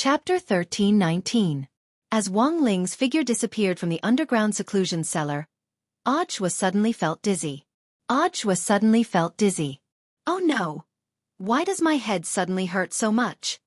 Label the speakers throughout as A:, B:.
A: Chapter 13-19. As Wang Ling's figure disappeared from the underground seclusion cellar, Audua suddenly felt dizzy. Oh no! Why does my head suddenly hurt so much?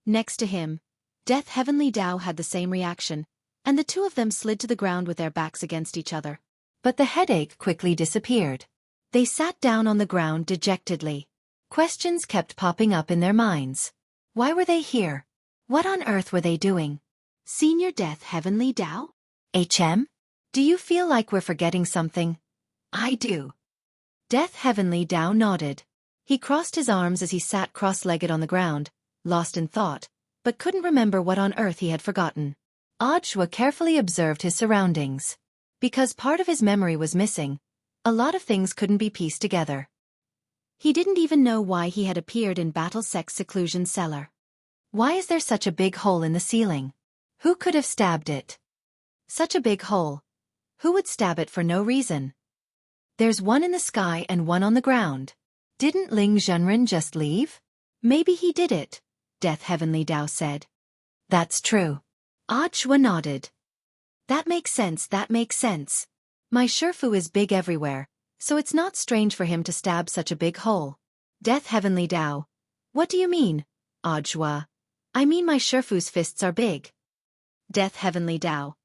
A: Next to him, Death Heavenly Dao had the same reaction, and the two of them slid to the ground with their backs against each other. But the headache quickly disappeared. They sat down on the ground dejectedly. Questions kept popping up in their minds. Why were they here? What on earth were they doing? Senior Death Heavenly Dao? HM? Do you feel like we're forgetting something? I do. Death Heavenly Dao nodded. He crossed his arms as he sat cross-legged on the ground, lost in thought, but couldn't remember what on earth he had forgotten. Audua carefully observed his surroundings. Because part of his memory was missing, a lot of things couldn't be pieced together. He didn't even know why he had appeared in Battle Sec's seclusion cellar. Why is there such a big hole in the ceiling? Who could have stabbed it? Such a big hole. Who would stab it for no reason? There's one in the sky and one on the ground. Didn't Ling Zhenren just leave? Maybe he did it, Death Heavenly Dao said. That's true. Audua nodded. That makes sense. My Shifu is big everywhere, so it's not strange for him to stab such a big hole. Death Heavenly Dao. What do you mean, Audua? I mean my Shifu's fists are big. Death Heavenly Dao.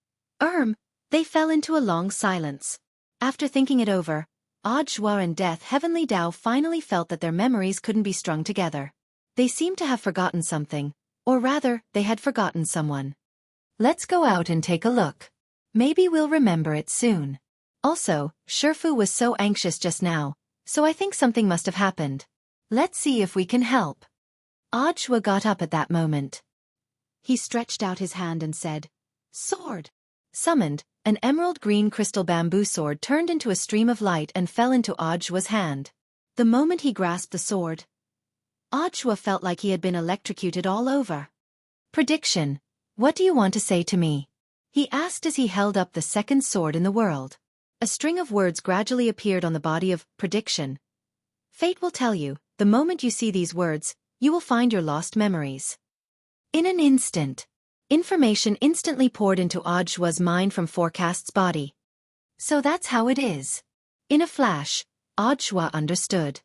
A: They fell into a long silence. After thinking it over, Audua and Death Heavenly Dao finally felt that their memories couldn't be strung together. They seemed to have forgotten something, or rather, they had forgotten someone. Let's go out and take a look. Maybe we'll remember it soon. Also, Shifu was so anxious just now, so I think something must have happened. Let's see if we can help. Audua got up at that moment. He stretched out his hand and said, "Sword." Summoned, an emerald green crystal bamboo sword turned into a stream of light and fell into Audua's hand. The moment he grasped the sword, Audua felt like he had been electrocuted all over. Prediction. What do you want to say to me? He asked as he held up the second sword in the world. A string of words gradually appeared on the body of Prediction. Fate will tell you, the moment you see these words, you will find your lost memories. In an instant, information instantly poured into Audua's mind from Forecast's body. So that's how it is. In a flash, Audua understood.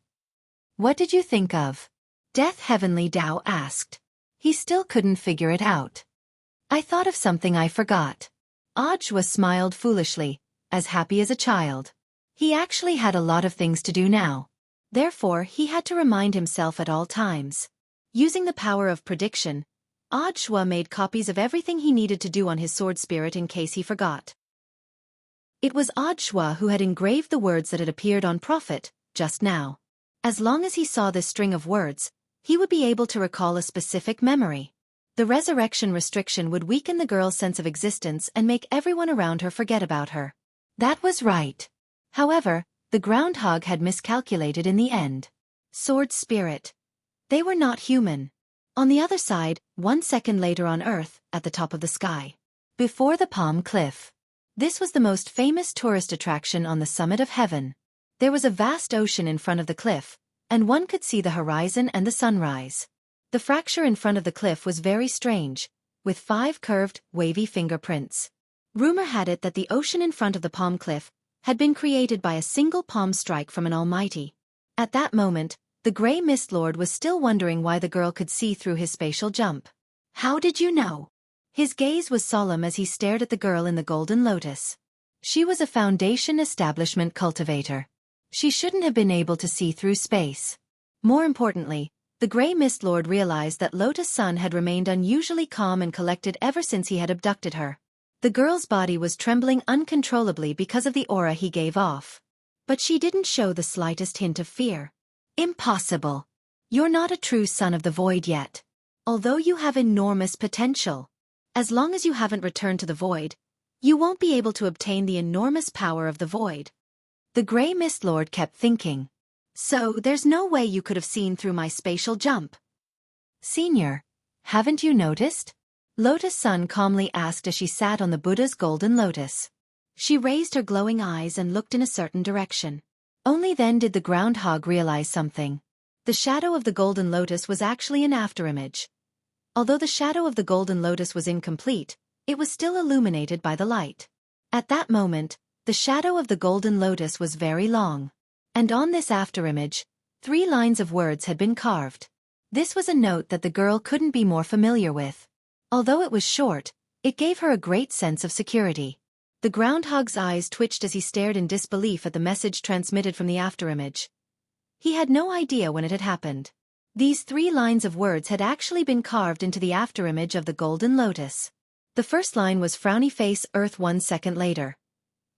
A: What did you think of? Death Heavenly Dao asked. He still couldn't figure it out. I thought of something I forgot. Audua smiled foolishly, as happy as a child. He actually had a lot of things to do now. Therefore, he had to remind himself at all times. Using the power of prediction, Audua made copies of everything he needed to do on his sword spirit in case he forgot. It was Audua who had engraved the words that had appeared on Prophet, just now. As long as he saw this string of words, he would be able to recall a specific memory. The resurrection restriction would weaken the girl's sense of existence and make everyone around her forget about her. That was right. However, the groundhog had miscalculated in the end. Sword spirit. They were not human. On the other side, 1 second later on Earth, at the top of the sky. Before the Palm Cliff. This was the most famous tourist attraction on the summit of heaven. There was a vast ocean in front of the cliff, and one could see the horizon and the sunrise. The fracture in front of the cliff was very strange, with 5 curved, wavy fingerprints. Rumor had it that the ocean in front of the Palm Cliff had been created by a single palm strike from an almighty. At that moment, the Grey Mist Lord was still wondering why the girl could see through his spatial jump. How did you know? His gaze was solemn as he stared at the girl in the golden lotus. She was a Foundation establishment cultivator. She shouldn't have been able to see through space. More importantly, the Grey Mist Lord realized that Lotus Sun had remained unusually calm and collected ever since he had abducted her. The girl's body was trembling uncontrollably because of the aura he gave off. But she didn't show the slightest hint of fear. Impossible. You're not a true son of the void yet. Although you have enormous potential. As long as you haven't returned to the void, you won't be able to obtain the enormous power of the void. The Grey Mist Lord kept thinking. So there's no way you could have seen through my spatial jump. Senior, haven't you noticed? Lotus Sun calmly asked as she sat on the Buddha's golden lotus. She raised her glowing eyes and looked in a certain direction. Only then did the groundhog realize something. The shadow of the golden lotus was actually an afterimage. Although the shadow of the golden lotus was incomplete, it was still illuminated by the light. At that moment, the shadow of the golden lotus was very long. And on this afterimage, 3 lines of words had been carved. This was a note that the girl couldn't be more familiar with. Although it was short, it gave her a great sense of security. The groundhog's eyes twitched as he stared in disbelief at the message transmitted from the afterimage. He had no idea when it had happened. These 3 lines of words had actually been carved into the afterimage of the golden lotus. The first line was frowny face Earth 1 second later.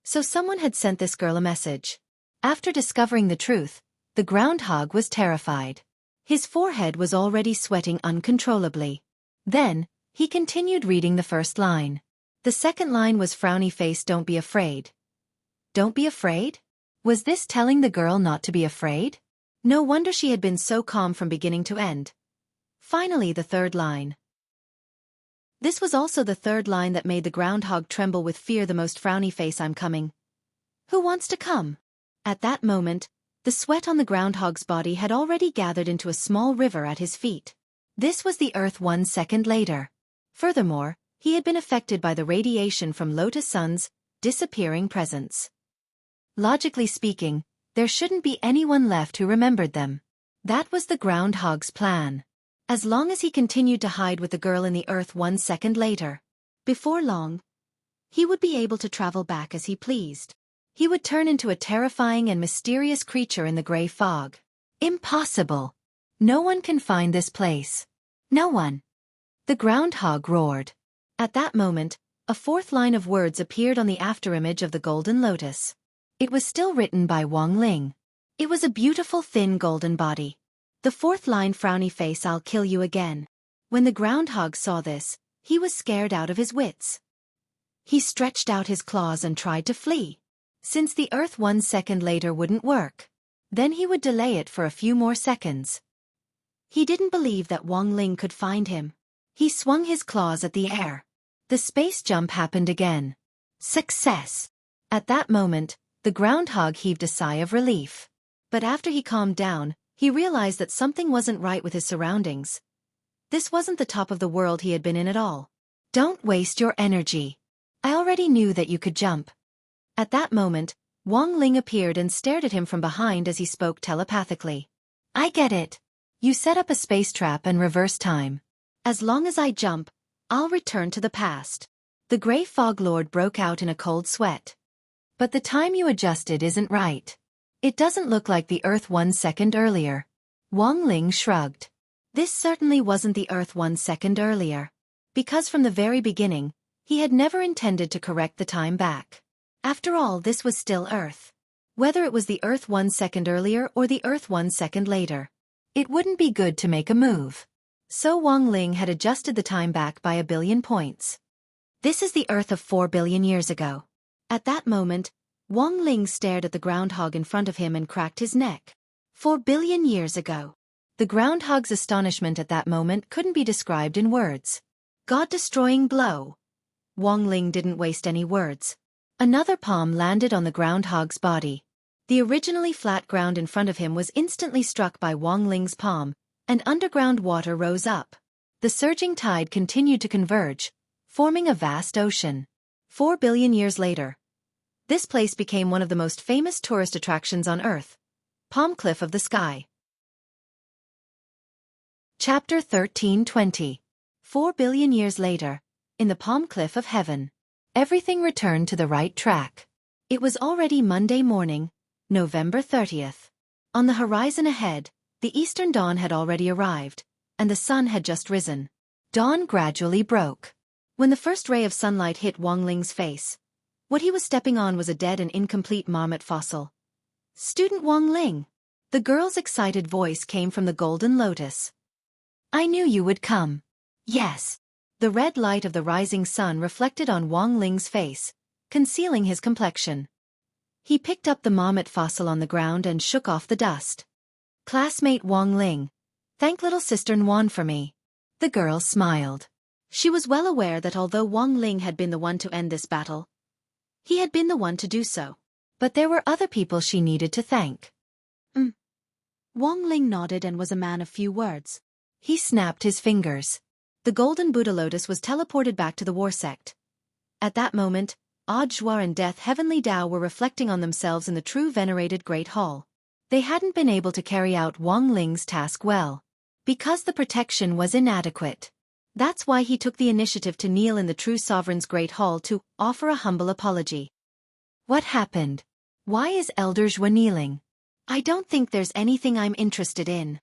A: So someone had sent this girl a message. After discovering the truth, the groundhog was terrified. His forehead was already sweating uncontrollably. Then, he continued reading the first line. The second line was frowny face don't be afraid. Don't be afraid? Was this telling the girl not to be afraid? No wonder she had been so calm from beginning to end. Finally the third line. This was also the third line that made the groundhog tremble with fear. The most frowny face I'm coming. Who wants to come? At that moment, the sweat on the groundhog's body had already gathered into a small river at his feet. This was the Earth 1 second later. Furthermore, he had been affected by the radiation from Lotus Sun's disappearing presence. Logically speaking, there shouldn't be anyone left who remembered them. That was the groundhog's plan. As long as he continued to hide with the girl in the Earth 1 second later. Before long, he would be able to travel back as he pleased. He would turn into a terrifying and mysterious creature in the gray fog. Impossible! No one can find this place. No one! The groundhog roared. At that moment, a 4th line of words appeared on the afterimage of the golden lotus. It was still written by Wang Ling. It was a beautiful thin golden body. The 4th line frowny face I'll kill you again. When the groundhog saw this, he was scared out of his wits. He stretched out his claws and tried to flee. Since the Earth 1 second later wouldn't work, then he would delay it for a few more seconds. He didn't believe that Wang Ling could find him. He swung his claws at the air. The space jump happened again. Success! At that moment, the groundhog heaved a sigh of relief. But after he calmed down, he realized that something wasn't right with his surroundings. This wasn't the top of the world he had been in at all. Don't waste your energy. I already knew that you could jump. At that moment, Wang Ling appeared and stared at him from behind as he spoke telepathically. I get it. You set up a space trap and reverse time. As long as I jump, I'll return to the past. The gray fog lord broke out in a cold sweat. But the time you adjusted isn't right. It doesn't look like the Earth 1 second earlier. Wang Ling shrugged. This certainly wasn't the Earth 1 second earlier. Because from the very beginning, he had never intended to correct the time back. After all, this was still Earth. Whether it was the Earth 1 second earlier or the Earth 1 second later, it wouldn't be good to make a move. So Wang Ling had adjusted the time back by 1 billion points. This is the Earth of 4 billion years ago. At that moment, Wang Ling stared at the groundhog in front of him and cracked his neck. 4 billion years ago. The groundhog's astonishment at that moment couldn't be described in words. God-destroying blow. Wang Ling didn't waste any words. Another palm landed on the groundhog's body. The originally flat ground in front of him was instantly struck by Wang Ling's palm, and underground water rose up. The surging tide continued to converge, forming a vast ocean. 4 billion years later, this place became one of the most famous tourist attractions on Earth. Palm Cliff of the Sky. Chapter 1320. 4 billion years later, in the Palm Cliff of Heaven. Everything returned to the right track. It was already Monday morning, November 30th. On the horizon ahead, the eastern dawn had already arrived, and the sun had just risen. Dawn gradually broke. When the first ray of sunlight hit Wang Ling's face, what he was stepping on was a dead and incomplete marmot fossil. Student Wang Ling. The girl's excited voice came from the golden lotus. I knew you would come. Yes. The red light of the rising sun reflected on Wang Ling's face, concealing his complexion. He picked up the marmot fossil on the ground and shook off the dust. Classmate Wang Ling, thank little sister Nguyen for me. The girl smiled. She was well aware that although Wang Ling had been the one to end this battle, he had been the one to do so. But there were other people she needed to thank. Wang Ling nodded and was a man of few words. He snapped his fingers. The golden Buddha lotus was teleported back to the war sect. At that moment, Audiobook and Death Heavenly Tao were reflecting on themselves in the true venerated Great Hall. They hadn't been able to carry out Wang Ling's task well, because the protection was inadequate. That's why he took the initiative to kneel in the true sovereign's Great Hall to offer a humble apology. What happened? Why is Elder Zhua kneeling? I don't think there's anything I'm interested in.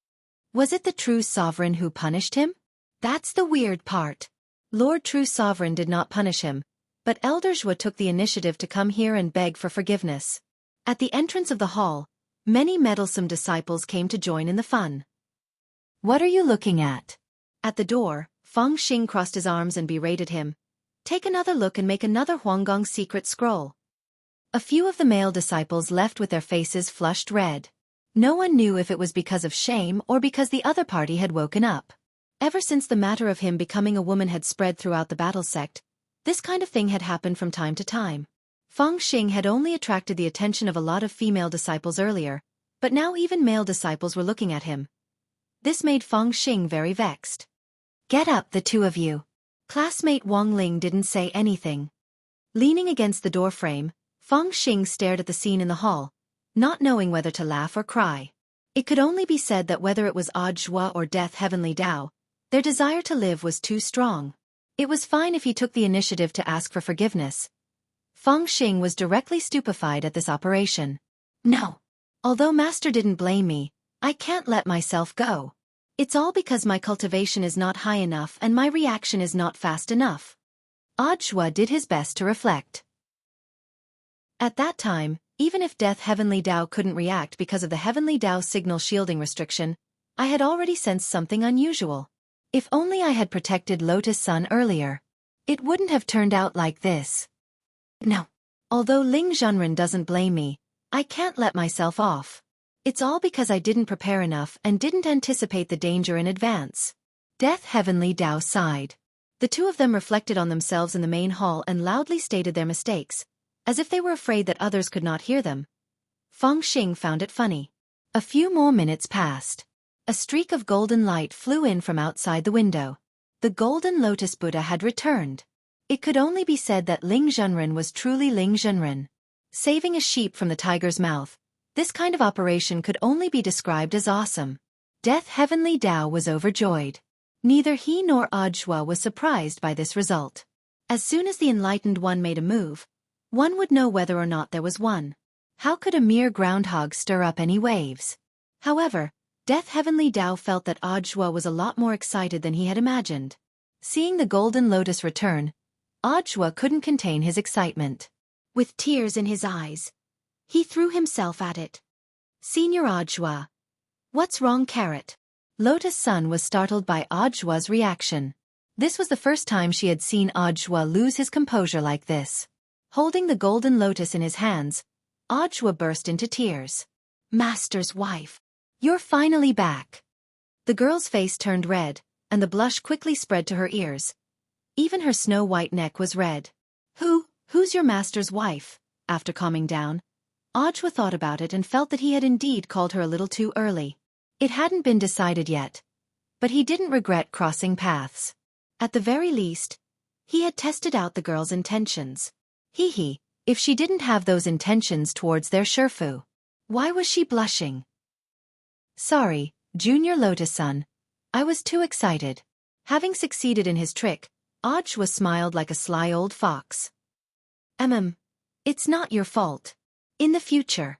A: Was it the true sovereign who punished him? That's the weird part. Lord True Sovereign did not punish him, but Elder Zhua took the initiative to come here and beg for forgiveness. At the entrance of the hall, many meddlesome disciples came to join in the fun. What are you looking at? At the door, Feng Xing crossed his arms and berated him. Take another look and make another Huanggong secret scroll. A few of the male disciples left with their faces flushed red. No one knew if it was because of shame or because the other party had woken up. Ever since the matter of him becoming a woman had spread throughout the battle sect, this kind of thing had happened from time to time. Feng Xing had only attracted the attention of a lot of female disciples earlier, but now even male disciples were looking at him. This made Feng Xing very vexed. Get up, the two of you. Classmate Wang Ling didn't say anything. Leaning against the doorframe, Feng Xing stared at the scene in the hall, not knowing whether to laugh or cry. It could only be said that whether it was Audiobook or Death Heavenly Tao, their desire to live was too strong. It was fine if he took the initiative to ask for forgiveness. Feng Xing was directly stupefied at this operation. No. Although Master didn't blame me, I can't let myself go. It's all because my cultivation is not high enough and my reaction is not fast enough. Audiobook did his best to reflect. At that time, even if Death Heavenly Tao couldn't react because of the Heavenly Tao signal shielding restriction, I had already sensed something unusual. If only I had protected Lotus Sun earlier, it wouldn't have turned out like this. No. Although Ling Zhenren doesn't blame me, I can't let myself off. It's all because I didn't prepare enough and didn't anticipate the danger in advance. Death Heavenly Tao sighed. The two of them reflected on themselves in the main hall and loudly stated their mistakes, as if they were afraid that others could not hear them. Feng Xing found it funny. A few more minutes passed. A streak of golden light flew in from outside the window. The golden lotus Buddha had returned. It could only be said that Ling Zhenren was truly Ling Zhenren. Saving a sheep from the tiger's mouth, this kind of operation could only be described as awesome. Death Heavenly Tao was overjoyed. Neither he nor Audiobook was surprised by this result. As soon as the enlightened one made a move, one would know whether or not there was one. How could a mere groundhog stir up any waves? However, Death Heavenly Tao felt that Audiobook was a lot more excited than he had imagined. Seeing the golden lotus return, Audiobook couldn't contain his excitement. With tears in his eyes, he threw himself at it. Senior Audiobook. What's wrong, Carrot? Lotus Sun was startled by Audiobook's reaction. This was the first time she had seen Audiobook lose his composure like this. Holding the golden lotus in his hands, Audiobook burst into tears. Master's wife. You're finally back. The girl's face turned red, and the blush quickly spread to her ears. Even her snow-white neck was red. Who's your master's wife? After calming down, Audiobook thought about it and felt that he had indeed called her a little too early. It hadn't been decided yet, but he didn't regret crossing paths. At the very least, he had tested out the girl's intentions. If she didn't have those intentions towards their Shifu, why was she blushing? Sorry, Junior Lotus Sun. I was too excited. Having succeeded in his trick, Audiobook smiled like a sly old fox. It's not your fault. In the future.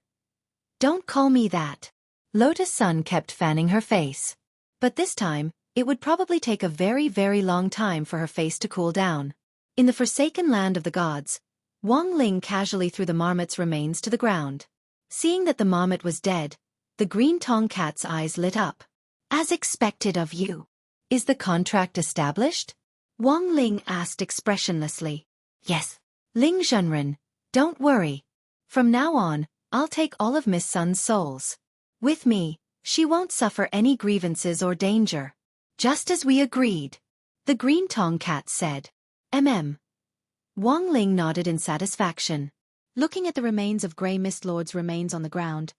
A: Don't call me that. Lotus Sun kept fanning her face. But this time, it would probably take a very, very long time for her face to cool down. In the forsaken land of the gods, Wang Ling casually threw the marmot's remains to the ground. Seeing that the marmot was dead, the green Tong cat's eyes lit up. As expected of you. Is the contract established? Wang Ling asked expressionlessly. Yes. Ling Zhenren, don't worry. From now on, I'll take all of Miss Sun's souls. With me, she won't suffer any grievances or danger. Just as we agreed. The green Tong cat said. Wang Ling nodded in satisfaction. Looking at the remains of Grey Mist Lord's remains on the ground,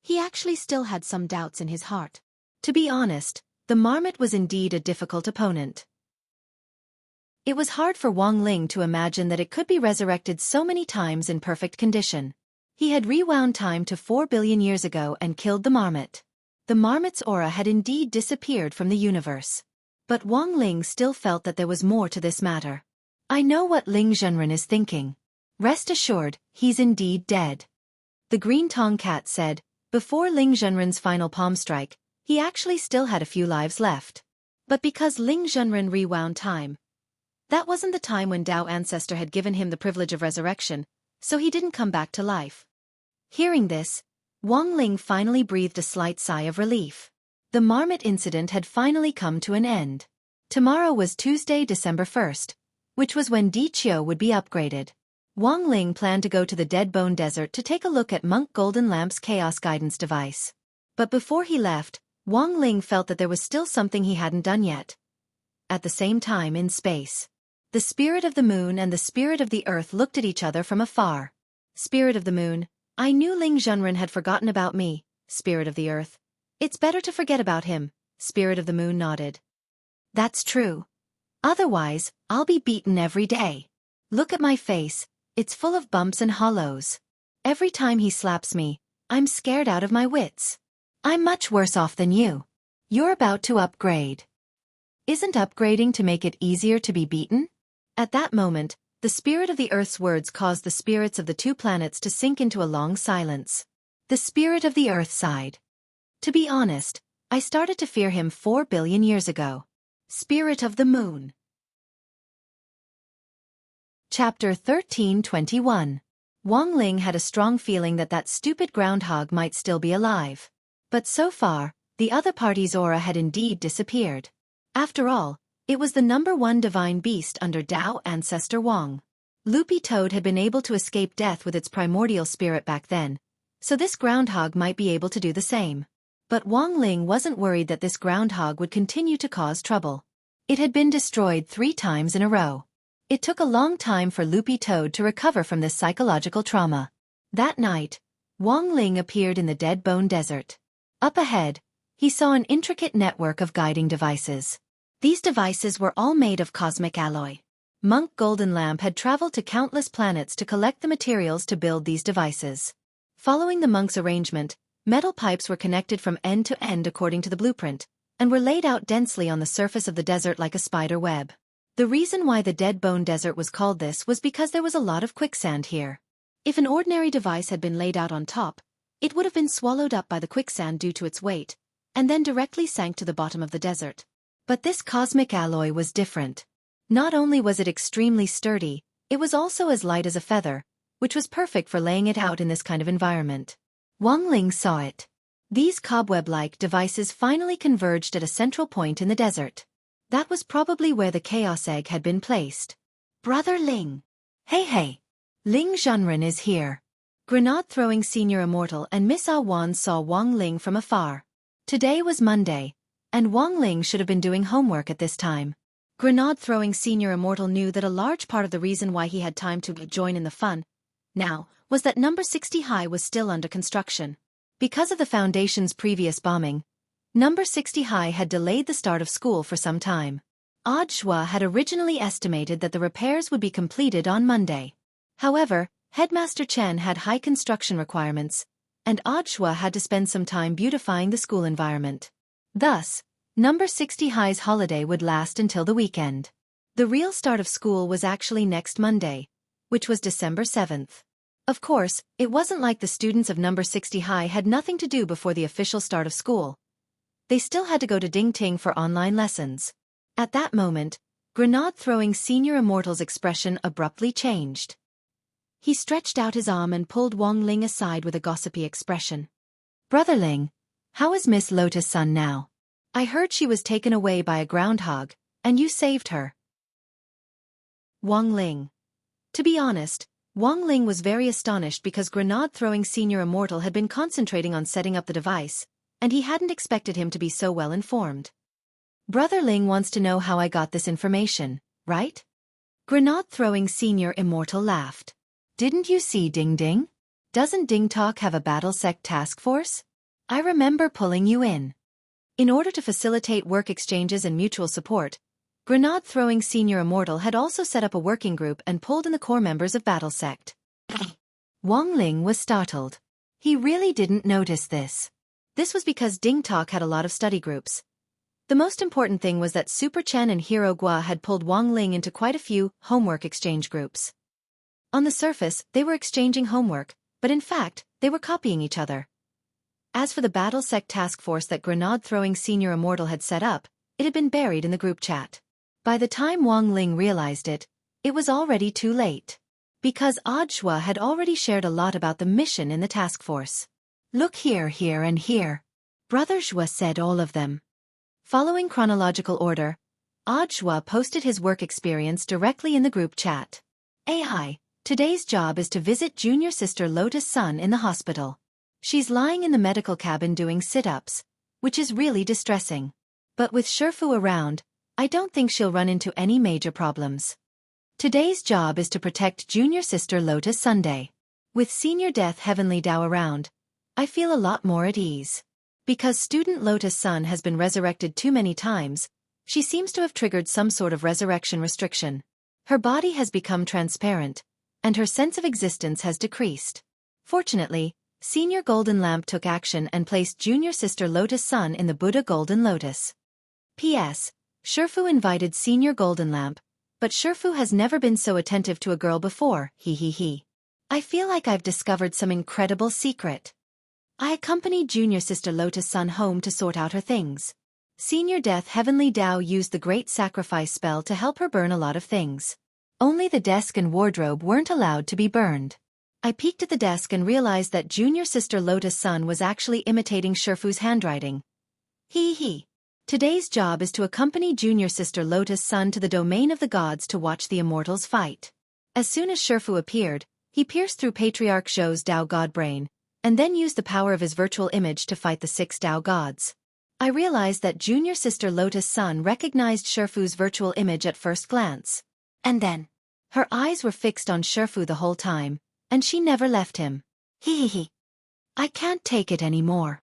A: he actually still had some doubts in his heart. To be honest, the marmot was indeed a difficult opponent. It was hard for Wang Ling to imagine that it could be resurrected so many times in perfect condition. He had rewound time to 4 billion years ago and killed the marmot. The marmot's aura had indeed disappeared from the universe. But Wang Ling still felt that there was more to this matter. I know what Ling Zhenren is thinking. Rest assured, he's indeed dead. The green tong cat said. Before Ling Zhenren's final palm strike, he actually still had a few lives left. But because Ling Zhenren rewound time, that wasn't the time when Tao Ancestor had given him the privilege of resurrection, so he didn't come back to life. Hearing this, Wang Ling finally breathed a slight sigh of relief. The marmot incident had finally come to an end. Tomorrow was Tuesday, December 1st, which was when Di Qiu would be upgraded. Wang Ling planned to go to the Dead Bone Desert to take a look at Monk Golden Lamp's Chaos Guidance device. But before he left, Wang Ling felt that there was still something he hadn't done yet. At the same time in space, the spirit of the moon and the spirit of the earth looked at each other from afar. Spirit of the moon, I knew Ling Zhenren had forgotten about me. Spirit of the earth, it's better to forget about him. Spirit of the moon nodded. That's true. Otherwise, I'll be beaten every day. Look at my face, it's full of bumps and hollows. Every time he slaps me, I'm scared out of my wits. I'm much worse off than you. You're about to upgrade. Isn't upgrading to make it easier to be beaten? At that moment, the spirit of the earth's words caused the spirits of the two planets to sink into a long silence. The spirit of the earth sighed. To be honest, I started to fear him 4 billion years ago. Spirit of the moon. Chapter 1321. Wang Ling had a strong feeling that that stupid groundhog might still be alive. But so far, the other party's aura had indeed disappeared. After all, it was the #1 divine beast under Tao Ancestor Wang. Loopy Toad had been able to escape death with its primordial spirit back then, so this groundhog might be able to do the same. But Wang Ling wasn't worried that this groundhog would continue to cause trouble. It had been destroyed 3 times in a row. It took a long time for Loopy Toad to recover from this psychological trauma. That night, Wang Ling appeared in the Dead Bone Desert. Up ahead, he saw an intricate network of guiding devices. These devices were all made of cosmic alloy. Monk Golden Lamp had traveled to countless planets to collect the materials to build these devices. Following the monk's arrangement, metal pipes were connected from end to end according to the blueprint, and were laid out densely on the surface of the desert like a spider web. The reason why the Dead Bone Desert was called this was because there was a lot of quicksand here. If an ordinary device had been laid out on top, it would have been swallowed up by the quicksand due to its weight, and then directly sank to the bottom of the desert. But this cosmic alloy was different. Not only was it extremely sturdy, it was also as light as a feather, which was perfect for laying it out in this kind of environment. Wang Ling saw it. These cobweb-like devices finally converged at a central point in the desert. That was probably where the Chaos Egg had been placed. Brother Ling. Hey. Ling Zhenren is here. Grenade-throwing Senior Immortal and Miss Ah Wan saw Wang Ling from afar. Today was Monday, and Wang Ling should have been doing homework at this time. Grenade-throwing Senior Immortal knew that a large part of the reason why he had time to join in the fun now was that number 60 High was still under construction. Because of the Foundation's previous bombing, number 60 High had delayed the start of school for some time. Audiobook had originally estimated that the repairs would be completed on Monday. However, Headmaster Chen had high construction requirements, and Audiobook had to spend some time beautifying the school environment. Thus, number 60 High's holiday would last until the weekend. The real start of school was actually next Monday, which was December 7th. Of course, it wasn't like the students of number 60 High had nothing to do before the official start of school. They still had to go to Ding Ting for online lessons. At that moment, Grenade-throwing Senior Immortal's expression abruptly changed. He stretched out his arm and pulled Wang Ling aside with a gossipy expression. Brother Ling, how is Miss Lotus Sun now? I heard she was taken away by a groundhog, and you saved her. Wang Ling. To be honest, Wang Ling was very astonished because Grenade-throwing Senior Immortal had been concentrating on setting up the device, and he hadn't expected him to be so well informed. Brother Ling wants to know how I got this information, right? Grenade-throwing Senior Immortal laughed. Didn't you see Ding Ding? Doesn't Ding Talk have a BattleSec task force? I remember pulling you in. In order to facilitate work exchanges and mutual support, Grenade-throwing senior immortal had also set up a working group and pulled in the core members of Battle Sect. Wang Ling was startled. He really didn't notice this. This was because Ding Tok had a lot of study groups. The most important thing was that Super Chen and Hero Gua had pulled Wang Ling into quite a few homework exchange groups. On the surface, they were exchanging homework, but in fact, they were copying each other. As for the Battle Sect task force that Grenade-throwing senior immortal had set up, it had been buried in the group chat. By the time Wang Ling realized it, it was already too late. Because Audiobook had already shared a lot about the mission in the task force. Look here, here and here. Brother Zhua said all of them. Following chronological order, Audiobook posted his work experience directly in the group chat. Hi, today's job is to visit junior sister Lotus Sun in the hospital. She's lying in the medical cabin doing sit-ups, which is really distressing. But with Shifu around, I don't think she'll run into any major problems. Today's job is to protect junior sister Lotus Sunday. With senior death Heavenly Dao around, I feel a lot more at ease. Because student Lotus Sun has been resurrected too many times, she seems to have triggered some sort of resurrection restriction. Her body has become transparent, and her sense of existence has decreased. Fortunately, Senior Golden Lamp took action and placed junior sister Lotus Sun in the Buddha Golden Lotus. P.S. Shifu invited Senior Golden Lamp, but Shifu has never been so attentive to a girl before, he. I feel like I've discovered some incredible secret. I accompanied junior sister Lotus Sun home to sort out her things. Senior Death Heavenly Dao used the Great Sacrifice spell to help her burn a lot of things. Only the desk and wardrobe weren't allowed to be burned. I peeked at the desk and realized that junior sister Lotus Sun was actually imitating Shifu's handwriting. He. Today's job is to accompany junior sister Lotus Sun to the domain of the gods to watch the immortals fight. As soon as Shifu appeared, he pierced through Patriarch Zhou's Dao God brain, and then used the power of his virtual image to fight the 6 Dao gods. I realized that junior sister Lotus Sun recognized Shifu's virtual image at first glance. And then, her eyes were fixed on Shifu the whole time, and she never left him. He. I can't take it anymore.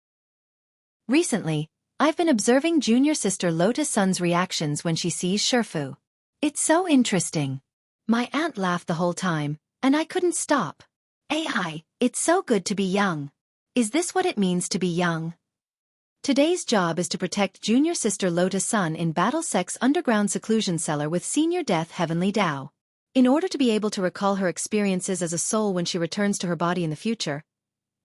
A: Recently, I've been observing junior sister Lotus Sun's reactions when she sees Shifu. It's so interesting. My aunt laughed the whole time, and I couldn't stop. Hi, it's so good to be young. Is this what it means to be young? Today's job is to protect junior sister Lotus Sun in Battle Sect's underground seclusion cellar with Senior Death Heavenly Dao. In order to be able to recall her experiences as a soul when she returns to her body in the future,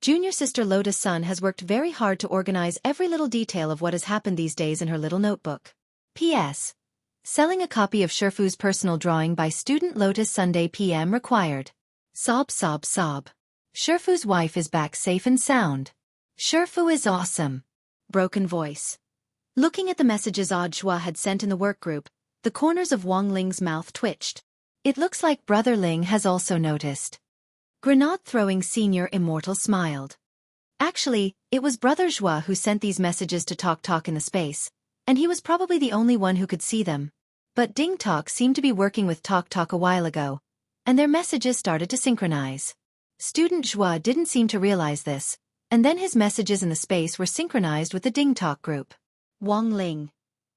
A: junior sister Lotus Sun has worked very hard to organize every little detail of what has happened these days in her little notebook. P.S. Selling a copy of Shifu's personal drawing by student Lotus Sunday PM required. Sob. Shifu's wife is back safe and sound. Shifu is awesome. Broken voice. Looking at the messages Audiobook had sent in the workgroup, the corners of Wang Ling's mouth twitched. It looks like Brother Ling has also noticed. Grenade-throwing senior immortal smiled. Actually, it was Brother Zhua who sent these messages to Tok in the space, and he was probably the only one who could see them. But Ding Tok seemed to be working with Tok a while ago, and their messages started to synchronize. Student Zhua didn't seem to realize this, and then his messages in the space were synchronized with the Ding Tok group. Wang Ling.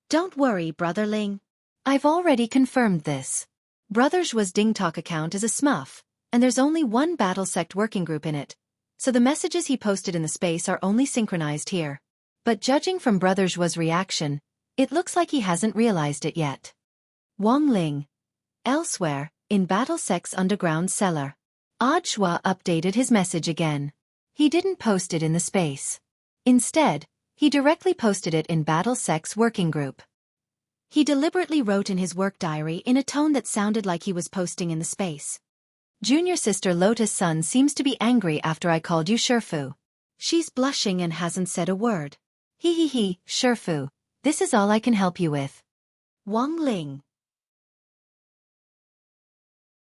A: Don't worry, Brother Ling. I've already confirmed this. Brother Zhua's Ding Tok account is a smurf, and there's only one Battle Sect working group in it, so the messages he posted in the space are only synchronized here. But judging from Brother Zhua's reaction, it looks like he hasn't realized it yet. Wang Ling. Elsewhere, in Battle Sect's underground cellar, Audiobook updated his message again. He didn't post it in the space. Instead, he directly posted it in Battle Sect's working group. He deliberately wrote in his work diary in a tone that sounded like he was posting in the space. Junior sister Lotus Sun seems to be angry after I called you Shifu. She's blushing and hasn't said a word. He, Shifu, this is all I can help you with. Wang Ling.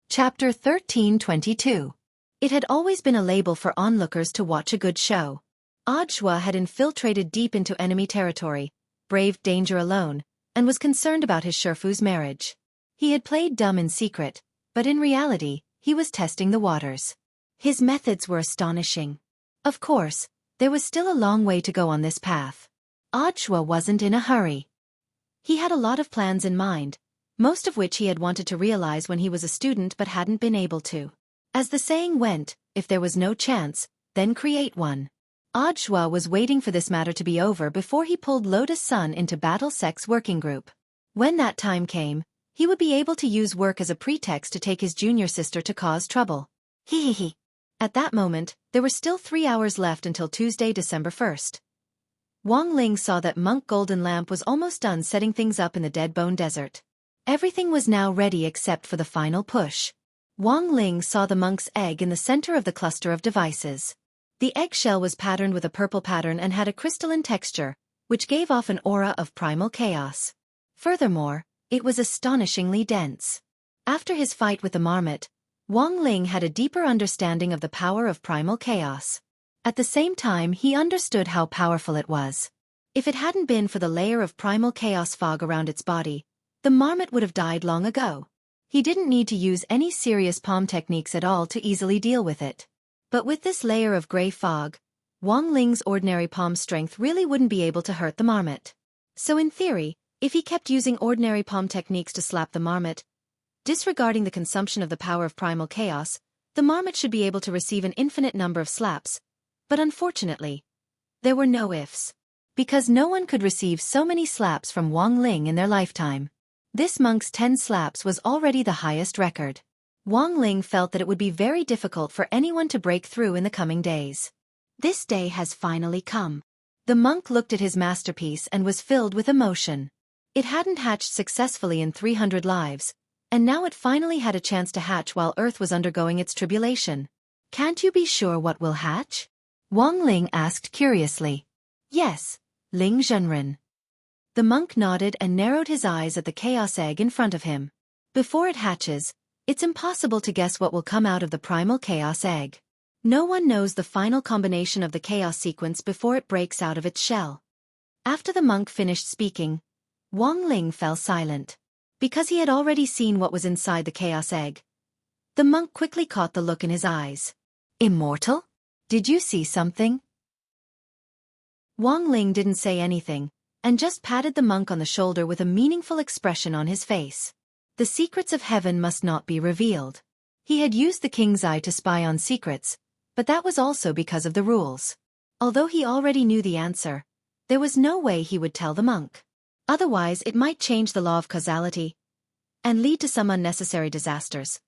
A: Chapter 1322. It had always been a label for onlookers to watch a good show. Audiobook had infiltrated deep into enemy territory, braved danger alone, and was concerned about his Shifu's marriage. He had played dumb in secret, but in reality, he was testing the waters. His methods were astonishing. Of course, there was still a long way to go on this path. Audiobook wasn't in a hurry. He had a lot of plans in mind, most of which he had wanted to realize when he was a student but hadn't been able to. As the saying went, if there was no chance, then create one. Audiobook was waiting for this matter to be over before he pulled Lotus Sun into Battle Sec's working group. When that time came, he would be able to use work as a pretext to take his junior sister to cause trouble. Hehehe. At that moment, there were still 3 hours left until Tuesday, December 1st. Wang Ling saw that Monk Golden Lamp was almost done setting things up in the Dead Bone Desert. Everything was now ready except for the final push. Wang Ling saw the monk's egg in the center of the cluster of devices. The eggshell was patterned with a purple pattern and had a crystalline texture, which gave off an aura of primal chaos. Furthermore, it was astonishingly dense. After his fight with the marmot, Wang Ling had a deeper understanding of the power of primal chaos. At the same time, he understood how powerful it was. If it hadn't been for the layer of primal chaos fog around its body, the marmot would have died long ago. He didn't need to use any serious palm techniques at all to easily deal with it. But with this layer of gray fog, Wang Ling's ordinary palm strength really wouldn't be able to hurt the marmot. So in theory, if he kept using ordinary palm techniques to slap the marmot, disregarding the consumption of the power of primal chaos, the marmot should be able to receive an infinite number of slaps. But unfortunately, there were no ifs. Because no one could receive so many slaps from Wang Ling in their lifetime. This monk's 10 slaps was already the highest record. Wang Ling felt that it would be very difficult for anyone to break through in the coming days. This day has finally come. The monk looked at his masterpiece and was filled with emotion. It hadn't hatched successfully in 300 lives, and now it finally had a chance to hatch while Earth was undergoing its tribulation. Can't you be sure what will hatch? Wang Ling asked curiously. Yes, Ling Zhenren. The monk nodded and narrowed his eyes at the chaos egg in front of him. Before it hatches, it's impossible to guess what will come out of the primal chaos egg. No one knows the final combination of the chaos sequence before it breaks out of its shell. After the monk finished speaking, Wang Ling fell silent. Because he had already seen what was inside the chaos egg. The monk quickly caught the look in his eyes. Immortal? Did you see something? Wang Ling didn't say anything, and just patted the monk on the shoulder with a meaningful expression on his face. The secrets of heaven must not be revealed. He had used the king's eye to spy on secrets, but that was also because of the rules. Although he already knew the answer, there was no way he would tell the monk. Otherwise it might change the law of causality and lead to some unnecessary disasters.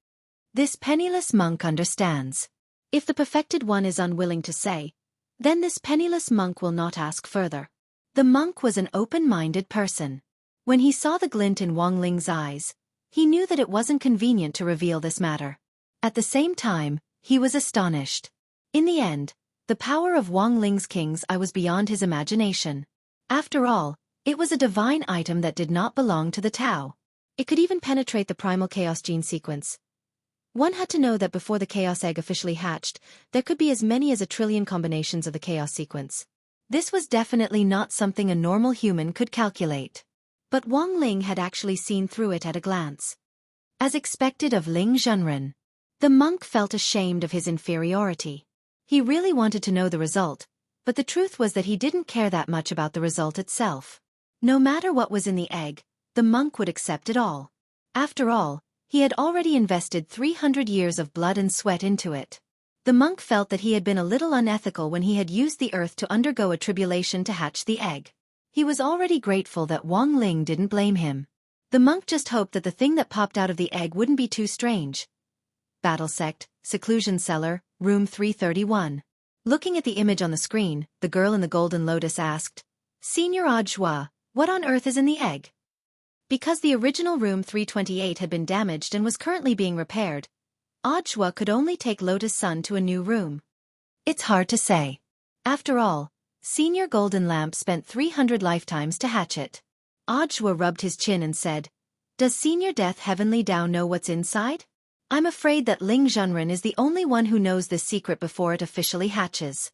A: This penniless monk understands. If the perfected one is unwilling to say, then this penniless monk will not ask further. The monk was an open-minded person. When he saw the glint in Wang Ling's eyes, he knew that it wasn't convenient to reveal this matter. At the same time, he was astonished. In the end, the power of Wang Ling's king's eye was beyond his imagination. After all, it was a divine item that did not belong to the Tao. It could even penetrate the primal chaos gene sequence. One had to know that before the chaos egg officially hatched, there could be as many as 1 trillion combinations of the chaos sequence. This was definitely not something a normal human could calculate. But Wang Ling had actually seen through it at a glance. As expected of Ling Zhenren, the monk felt ashamed of his inferiority. He really wanted to know the result, but the truth was that he didn't care that much about the result itself. No matter what was in the egg, the monk would accept it all. After all, he had already invested 300 years of blood and sweat into it. The monk felt that he had been a little unethical when he had used the earth to undergo a tribulation to hatch the egg. He was already grateful that Wang Ling didn't blame him. The monk just hoped that the thing that popped out of the egg wouldn't be too strange. Battle Sect, Seclusion Cellar, Room 331. Looking at the image on the screen, the girl in the golden lotus asked, Senior Audiobook, what on earth is in the egg? Because the original Room 328 had been damaged and was currently being repaired, Audiobook could only take Lotus Sun to a new room. It's hard to say. After all, Senior Golden Lamp spent 300 lifetimes to hatch it. Audiobook rubbed his chin and said, Does Senior Death Heavenly Dao know what's inside? I'm afraid that Ling Zhenren is the only one who knows this secret before it officially hatches.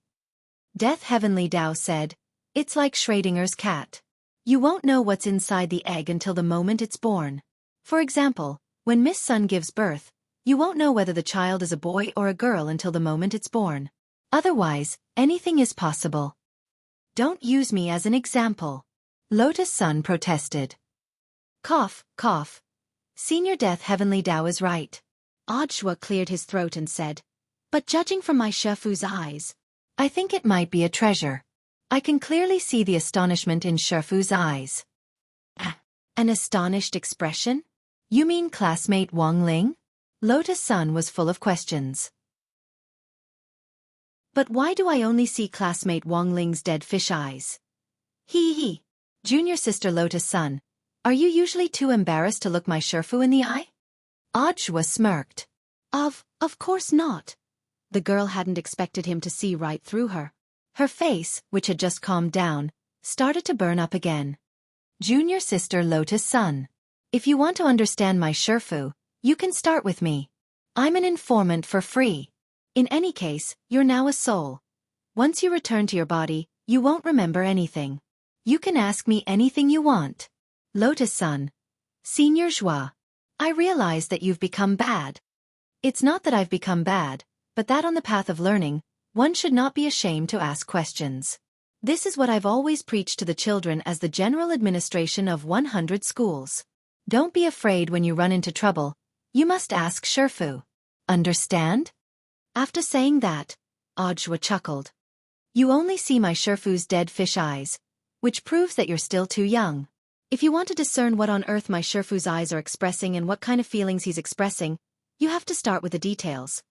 A: Death Heavenly Dao said, It's like Schrodinger's cat. You won't know what's inside the egg until the moment it's born. For example, when Miss Sun gives birth, you won't know whether the child is a boy or a girl until the moment it's born. Otherwise, anything is possible. Don't use me as an example. Lotus Sun protested. Cough, cough. Senior Death Heavenly Tao is right. Audiobook cleared his throat and said, but judging from my Shifu's eyes, I think it might be a treasure. I can clearly see the astonishment in Shifu's eyes. An astonished expression? You mean classmate Wang Ling? Lotus Sun was full of questions. But why do I only see classmate Wang Ling's dead fish eyes? Hee. Junior sister Lotus Sun, are you usually too embarrassed to look my Shifu in the eye? Audiobook smirked. Of course not. The girl hadn't expected him to see right through her. Her face, which had just calmed down, started to burn up again. Junior sister Lotus Sun, if you want to understand my Shifu, you can start with me. I'm an informant for free. In any case, you're now a soul. Once you return to your body, you won't remember anything. You can ask me anything you want. Lotus Sun. Senior Joie. I realize that you've become bad. It's not that I've become bad, but that on the path of learning, one should not be ashamed to ask questions. This is what I've always preached to the children as the general administration of 100 schools. Don't be afraid when you run into trouble. You must ask Shifu. Understand? After saying that, Audiobook chuckled. You only see my Shifu's dead fish eyes, which proves that you're still too young. If you want to discern what on earth my Shifu's eyes are expressing and what kind of feelings he's expressing, you have to start with the details.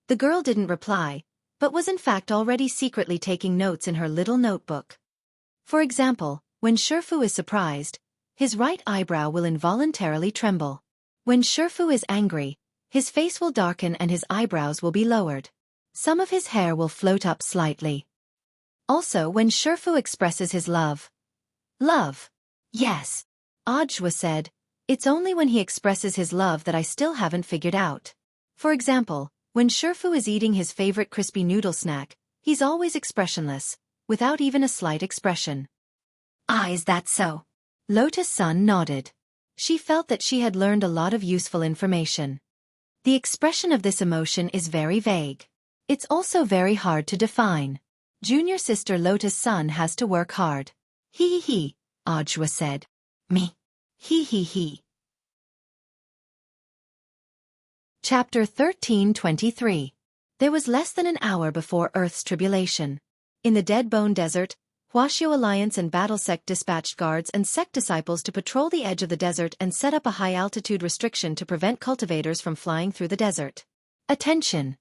A: The girl didn't reply, but was in fact already secretly taking notes in her little notebook. For example, when Shifu is surprised, his right eyebrow will involuntarily tremble. When Shifu is angry, his face will darken and his eyebrows will be lowered. Some of his hair will float up slightly. Also, when Shifu expresses his love. Yes. Audiobook said, it's only when he expresses his love that I still haven't figured out. For example, when Shifu is eating his favorite crispy noodle snack, he's always expressionless, without even a slight expression. Is that so? Lotus Sun nodded. She felt that she had learned a lot of useful information. The expression of this emotion is very vague. It's also very hard to define. Junior sister Lotus Sun has to work hard. Hee, Audiobook said. Me. Hee. Chapter 13:23. There was less than an hour before Earth's tribulation. In the Dead Bone Desert, Wuxia Alliance and Battle Sect dispatched guards and sect disciples to patrol the edge of the desert and set up a high-altitude restriction to prevent cultivators from flying through the desert. Attention!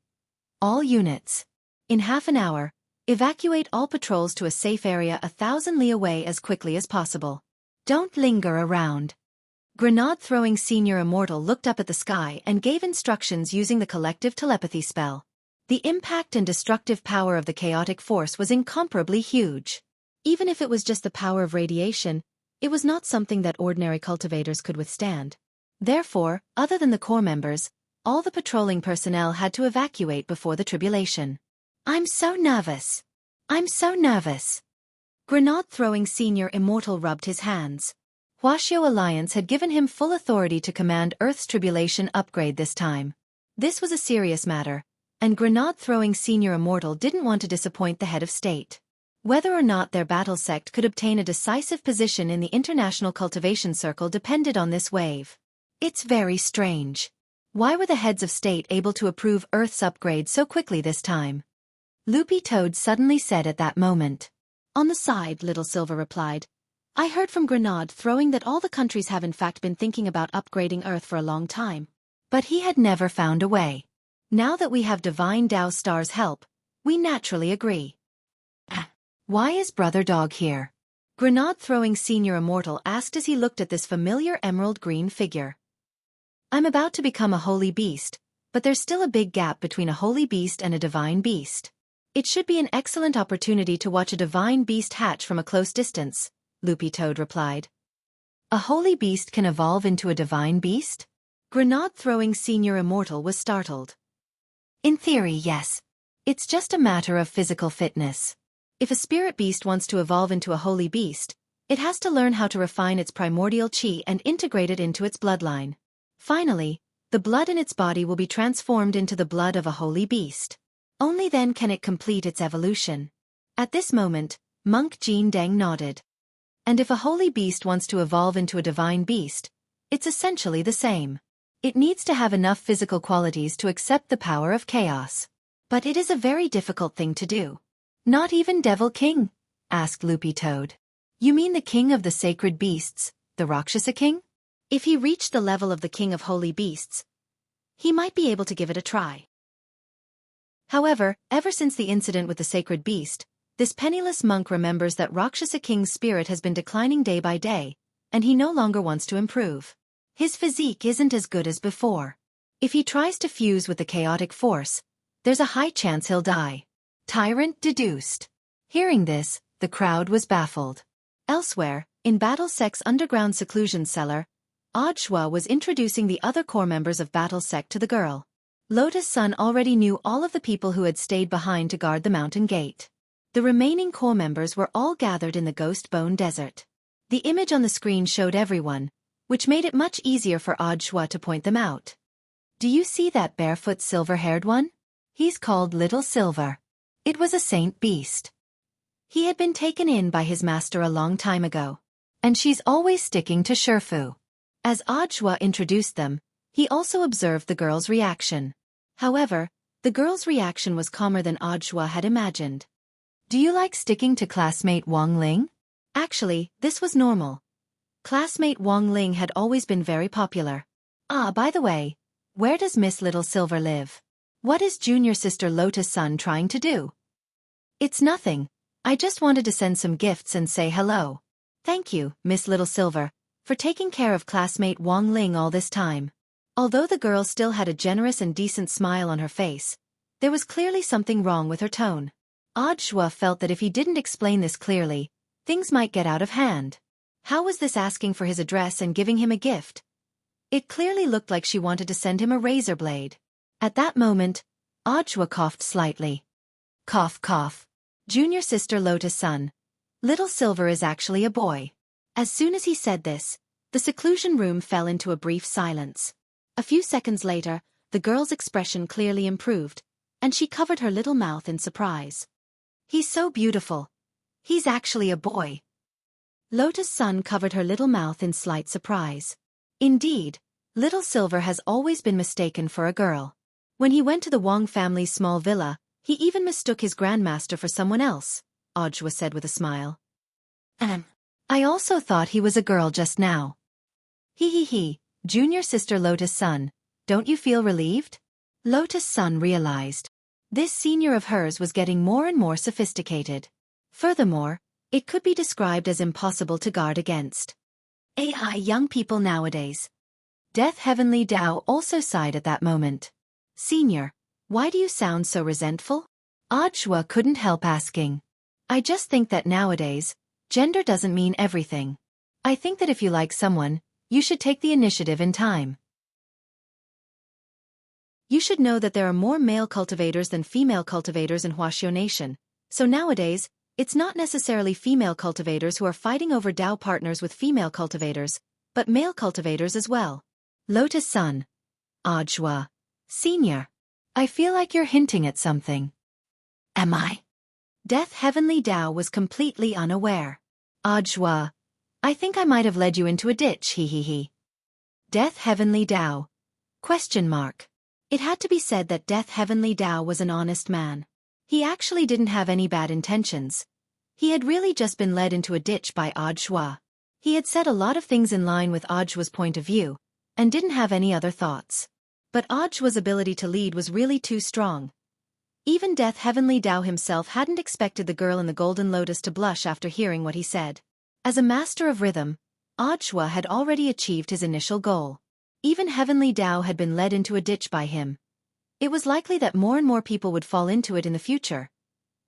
A: All units. In half an hour, evacuate all patrols to a safe area 1,000 li away as quickly as possible. Don't linger around. Grenade-throwing Senior Immortal looked up at the sky and gave instructions using the collective telepathy spell. The impact and destructive power of the chaotic force was incomparably huge. Even if it was just the power of radiation, it was not something that ordinary cultivators could withstand. Therefore, other than the core members, all the patrolling personnel had to evacuate before the tribulation. I'm so nervous. Grenade-throwing Senior Immortal rubbed his hands. Wuxia Alliance had given him full authority to command Earth's tribulation upgrade this time. This was a serious matter, and grenade-throwing Senior Immortal didn't want to disappoint the head of state. Whether or not their battle sect could obtain a decisive position in the international cultivation circle depended on this wave. It's very strange. Why were the heads of state able to approve Earth's upgrade so quickly this time? Loopy Toad suddenly said at that moment. On the side, Little Silver replied. I heard from Grenade throwing that all the countries have in fact been thinking about upgrading Earth for a long time. But he had never found a way. Now that we have Divine Tao Star's help, we naturally agree. Why is Brother Dog here? Grenade-throwing Senior Immortal asked as he looked at this familiar emerald green figure. I'm about to become a holy beast, but there's still a big gap between a holy beast and a divine beast. It should be an excellent opportunity to watch a divine beast hatch from a close distance, Loopy Toad replied. A holy beast can evolve into a divine beast? Grenade-throwing Senior Immortal was startled. In theory, yes. It's just a matter of physical fitness. If a spirit beast wants to evolve into a holy beast, it has to learn how to refine its primordial chi and integrate it into its bloodline. Finally, the blood in its body will be transformed into the blood of a holy beast. Only then can it complete its evolution. At this moment, Monk Jean Deng nodded. And if a holy beast wants to evolve into a divine beast, It's essentially the same. It needs to have enough physical qualities to accept the power of chaos. But it is a very difficult thing to do. Not even Devil King? Asked Loopy Toad. You mean the king of the sacred beasts, the Rakshasa king? If he reached the level of the king of holy beasts, he might be able to give it a try. However, ever since the incident with the sacred beast, this penniless monk remembers that Rakshasa king's spirit has been declining day by day, and he no longer wants to improve. His physique isn't as good as before. If he tries to fuse with the chaotic force, there's a high chance he'll die. Tyrant deduced. Hearing this, the crowd was baffled. Elsewhere, in BattleSec's underground seclusion cellar, Audiobook was introducing the other core members of BattleSec to the girl. Lotus Sun already knew all of the people who had stayed behind to guard the mountain gate. The remaining core members were all gathered in the Ghost Bone Desert. The image on the screen showed everyone, which made it much easier for Audiobook to point them out. Do you see that barefoot silver-haired one? He's called Little Silver. It was a saint beast. He had been taken in by his master a long time ago. And she's always sticking to Sherfu. As Audiobook introduced them, he also observed the girl's reaction. However, the girl's reaction was calmer than Audiobook had imagined. Do you like sticking to classmate Wang Ling? Actually, this was normal. Classmate Wang Ling had always been very popular. Ah, by the way, where does Miss Little Silver live? What is junior sister Lotus Sun trying to do? It's nothing. I just wanted to send some gifts and say hello. Thank you, Miss Little Silver, for taking care of classmate Wang Ling all this time. Although the girl still had a generous and decent smile on her face, there was clearly something wrong with her tone. Audiobook felt that if he didn't explain this clearly, things might get out of hand. How was this asking for his address and giving him a gift? It clearly looked like she wanted to send him a razor blade. At that moment, Audiobook coughed slightly. Cough, cough. Junior sister Lotus Sun. Little Silver is actually a boy. As soon as he said this, the seclusion room fell into a brief silence. A few seconds later, the girl's expression clearly improved, and she covered her little mouth in surprise. He's so beautiful. He's actually a boy. Lotus Sun covered her little mouth in slight surprise. Indeed, Little Silver has always been mistaken for a girl. When he went to the Wang family's small villa, he even mistook his grandmaster for someone else, Audiobook said with a smile. I also thought he was a girl just now. He, junior sister Lotus Sun, don't you feel relieved? Lotus Sun realized. This senior of hers was getting more and more sophisticated. Furthermore, it could be described as impossible to guard against. AI young people nowadays. Death Heavenly Dao also sighed at that moment. Senior, why do you sound so resentful? Audiobook couldn't help asking. I just think that nowadays, gender doesn't mean everything. I think that if you like someone, you should take the initiative in time. You should know that there are more male cultivators than female cultivators in Wuxia Nation, so nowadays, it's not necessarily female cultivators who are fighting over Dao partners with female cultivators, but male cultivators as well. Lotus Sun. Audiobook. Senior. I feel like you're hinting at something. Am I? Death Heavenly Dao was completely unaware. Audiobook. I think I might have led you into a ditch, he. Death Heavenly Dao. Question mark. It had to be said that Death Heavenly Dao was an honest man. He actually didn't have any bad intentions. He had really just been led into a ditch by Audiobook. He had said a lot of things in line with Audiobook's point of view, and didn't have any other thoughts. But Audiobook's ability to lead was really too strong. Even Death Heavenly Dao himself hadn't expected the girl in the Golden Lotus to blush after hearing what he said. As a master of rhythm, Audiobook had already achieved his initial goal. Even Heavenly Dao had been led into a ditch by him. It was likely that more and more people would fall into it in the future.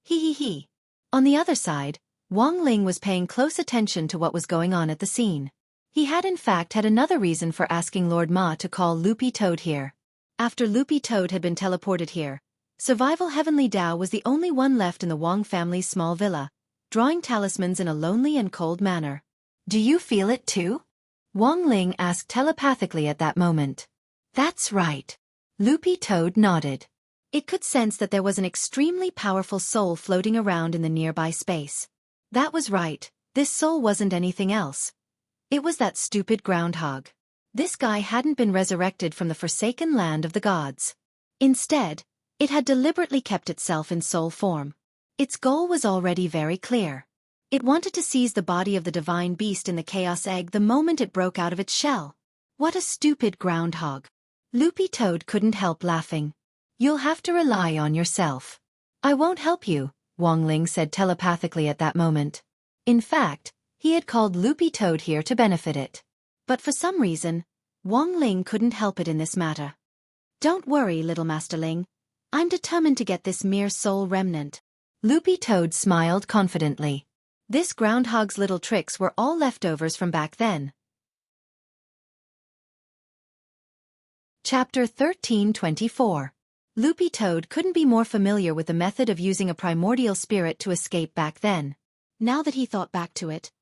A: He. On the other side, Wang Ling was paying close attention to what was going on at the scene. He had in fact had another reason for asking Lord Ma to call Loopy Toad here. After Loopy Toad had been teleported here, Survival Heavenly Dao was the only one left in the Wang family's small villa, drawing talismans in a lonely and cold manner. Do you feel it too? Wang Ling asked telepathically at that moment. That's right. Loopy Toad nodded. It could sense that there was an extremely powerful soul floating around in the nearby space. That was right, this soul wasn't anything else. It was that stupid groundhog. This guy hadn't been resurrected from the forsaken land of the gods. Instead, it had deliberately kept itself in soul form. Its goal was already very clear. It wanted to seize the body of the divine beast in the chaos egg the moment it broke out of its shell. What a stupid groundhog. Loopy Toad couldn't help laughing. You'll have to rely on yourself. I won't help you, Wong Ling said telepathically at that moment. In fact, he had called Loopy Toad here to benefit it. But for some reason, Wong Ling couldn't help it in this matter. Don't worry, little Master Ling. I'm determined to get this mere soul remnant. Loopy Toad smiled confidently. This groundhog's little tricks were all leftovers from back then. Chapter 1324. Loopy Toad couldn't be more familiar with the method of using a primordial spirit to escape back then. Now that he thought back to it,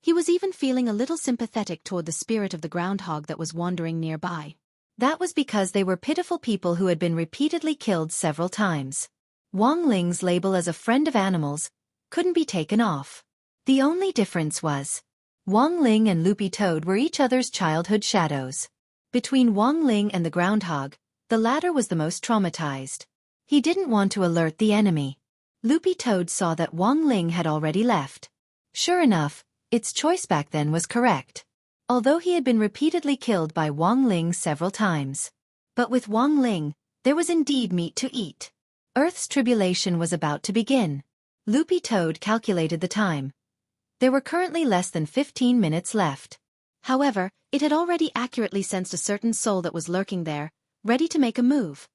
A: he was even feeling a little sympathetic toward the spirit of the groundhog that was wandering nearby. That was because they were pitiful people who had been repeatedly killed several times. Wong Ling's label as a friend of animals couldn't be taken off. The only difference was, Wong Ling and Loopy Toad were each other's childhood shadows. Between Wong Ling and the groundhog, the latter was the most traumatized. He didn't want to alert the enemy. Loopy Toad saw that Wong Ling had already left. Sure enough, its choice back then was correct. Although he had been repeatedly killed by Wong Ling several times. But with Wong Ling, there was indeed meat to eat. Earth's tribulation was about to begin. Loopy Toad calculated the time. There were currently less than 15 minutes left. However, it had already accurately sensed a certain soul that was lurking there, ready to make a move.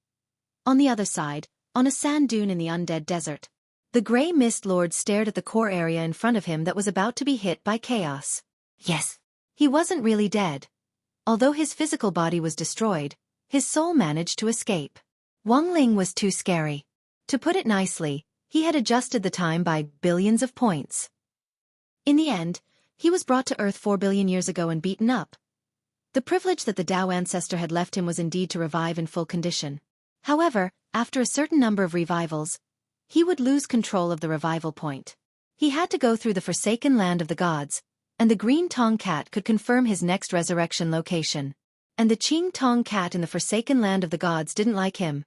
A: On the other side, on a sand dune in the undead desert, the Grey Mist Lord stared at the core area in front of him that was about to be hit by chaos. Yes, he wasn't really dead. Although his physical body was destroyed, his soul managed to escape. Wong Ling was too scary. To put it nicely, he had adjusted the time by billions of points. In the end, he was brought to Earth 4 billion years ago and beaten up. The privilege that the Tao ancestor had left him was indeed to revive in full condition. However, after a certain number of revivals, he would lose control of the revival point. He had to go through the forsaken land of the gods, and the Green Tong Cat could confirm his next resurrection location. And the Qing Tong Cat in the forsaken land of the gods didn't like him.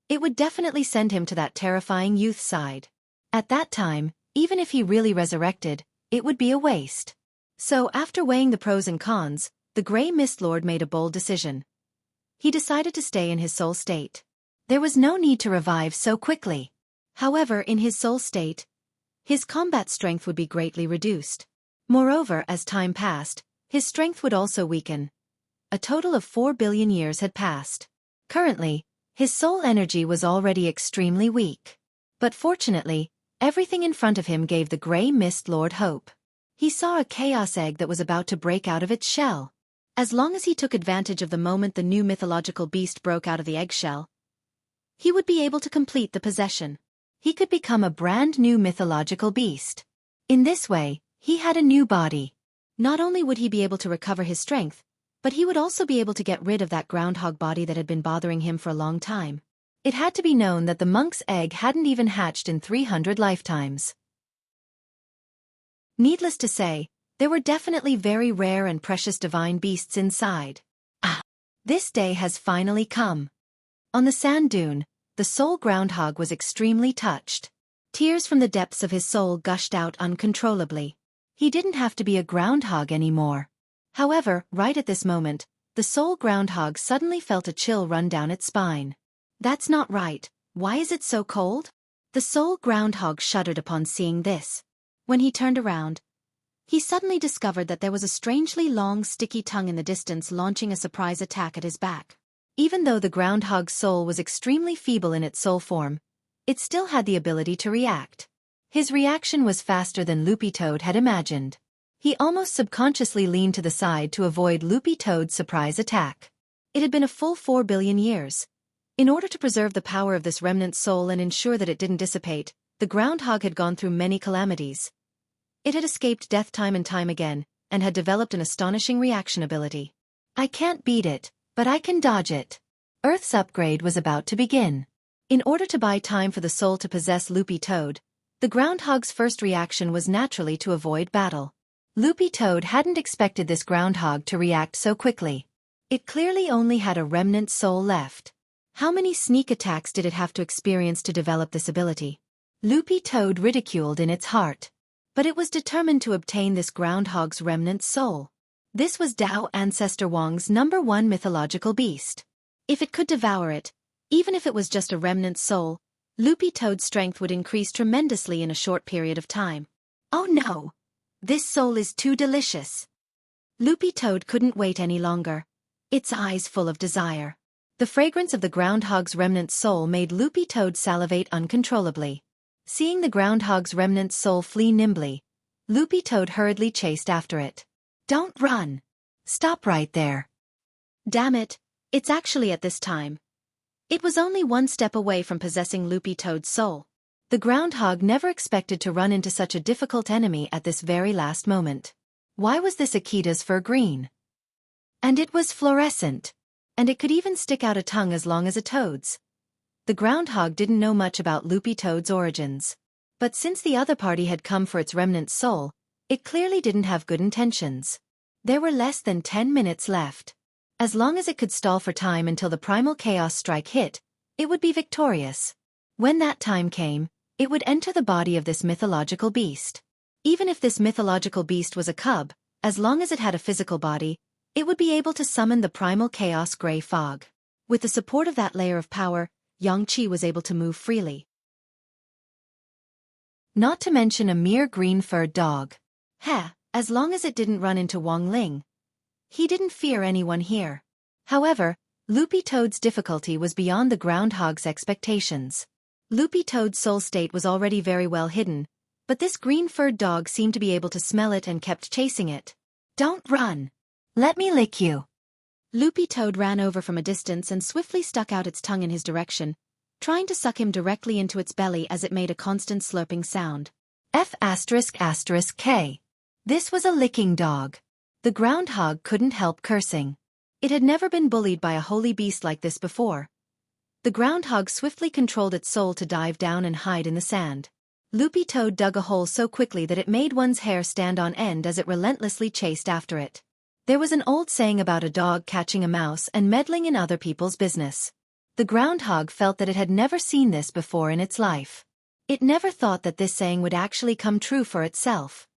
A: It would definitely send him to that terrifying youth side. At that time, even if he really resurrected, it would be a waste. So after weighing the pros and cons, the Grey Mist Lord made a bold decision. He decided to stay in his soul state. There was no need to revive so quickly. However, in his soul state, his combat strength would be greatly reduced. Moreover, as time passed, his strength would also weaken. A total of 4 billion years had passed. Currently, his soul energy was already extremely weak. But fortunately, everything in front of him gave the Grey Mist Lord hope. He saw a chaos egg that was about to break out of its shell. As long as he took advantage of the moment the new mythological beast broke out of the eggshell, he would be able to complete the possession. He could become a brand new mythological beast. In this way, he had a new body. Not only would he be able to recover his strength, but he would also be able to get rid of that groundhog body that had been bothering him for a long time. It had to be known that the monk's egg hadn't even hatched in 300 lifetimes. Needless to say, there were definitely very rare and precious divine beasts inside. This day has finally come. On the sand dune, the soul groundhog was extremely touched. Tears from the depths of his soul gushed out uncontrollably. He didn't have to be a groundhog anymore. However, right at this moment, the soul groundhog suddenly felt a chill run down its spine. That's not right. Why is it so cold? The soul groundhog shuddered upon seeing this. When he turned around, he suddenly discovered that there was a strangely long, sticky tongue in the distance launching a surprise attack at his back. Even though the groundhog's soul was extremely feeble in its soul form, it still had the ability to react. His reaction was faster than Loopy Toad had imagined. He almost subconsciously leaned to the side to avoid Loopy Toad's surprise attack. It had been a full 4 billion years. In order to preserve the power of this remnant soul and ensure that it didn't dissipate, the groundhog had gone through many calamities. It had escaped death time and time again, and had developed an astonishing reaction ability. I can't beat it, but I can dodge it. Earth's upgrade was about to begin. In order to buy time for the soul to possess Loopy Toad, the groundhog's first reaction was naturally to avoid battle. Loopy Toad hadn't expected this groundhog to react so quickly. It clearly only had a remnant soul left. How many sneak attacks did it have to experience to develop this ability? Loopy Toad ridiculed in its heart. But it was determined to obtain this groundhog's remnant soul. This was Tao Ancestor Wang's #1 mythological beast. If it could devour it, even if it was just a remnant soul, Loopy Toad's strength would increase tremendously in a short period of time. Oh no! This soul is too delicious. Loopy Toad couldn't wait any longer, its eyes full of desire. The fragrance of the groundhog's remnant soul made Loopy Toad salivate uncontrollably. Seeing the groundhog's remnant soul flee nimbly, Loopy Toad hurriedly chased after it. Don't run! Stop right there! Damn it, it's actually at this time. It was only one step away from possessing Loopy Toad's soul. The groundhog never expected to run into such a difficult enemy at this very last moment. Why was this Akita's fur green? And it was fluorescent. And it could even stick out a tongue as long as a toad's. The groundhog didn't know much about Loopy Toad's origins. But since the other party had come for its remnant soul, it clearly didn't have good intentions. There were less than 10 minutes left. As long as it could stall for time until the primal chaos strike hit, it would be victorious. When that time came, it would enter the body of this mythological beast. Even if this mythological beast was a cub, as long as it had a physical body, it would be able to summon the primal chaos gray fog. With the support of that layer of power, Yangqi was able to move freely. Not to mention a mere green-furred dog. As long as it didn't run into Wang Ling. He didn't fear anyone here. However, Loopy Toad's difficulty was beyond the groundhog's expectations. Loopy Toad's soul state was already very well hidden, but this green-furred dog seemed to be able to smell it and kept chasing it. Don't run! Let me lick you! Loopy Toad ran over from a distance and swiftly stuck out its tongue in his direction, trying to suck him directly into its belly as it made a constant slurping sound. F***K. This was a licking dog. The groundhog couldn't help cursing. It had never been bullied by a holy beast like this before. The groundhog swiftly controlled its soul to dive down and hide in the sand. Loopy Toad dug a hole so quickly that it made one's hair stand on end as it relentlessly chased after it. There was an old saying about a dog catching a mouse and meddling in other people's business. The groundhog felt that it had never seen this before in its life. It never thought that this saying would actually come true for itself.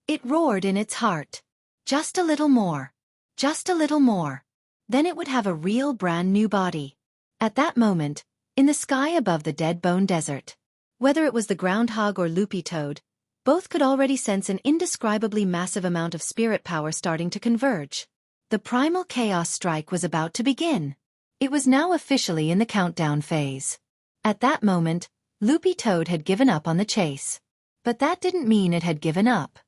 A: It roared in its heart. Just a little more. Just a little more. Then it would have a real brand new body. At that moment, in the sky above the Dead Bone Desert, whether it was the groundhog or Loopy Toad, both could already sense an indescribably massive amount of spirit power starting to converge. The primal chaos strike was about to begin. It was now officially in the countdown phase. At that moment, Loopy Toad had given up on the chase. But that didn't mean it had given up.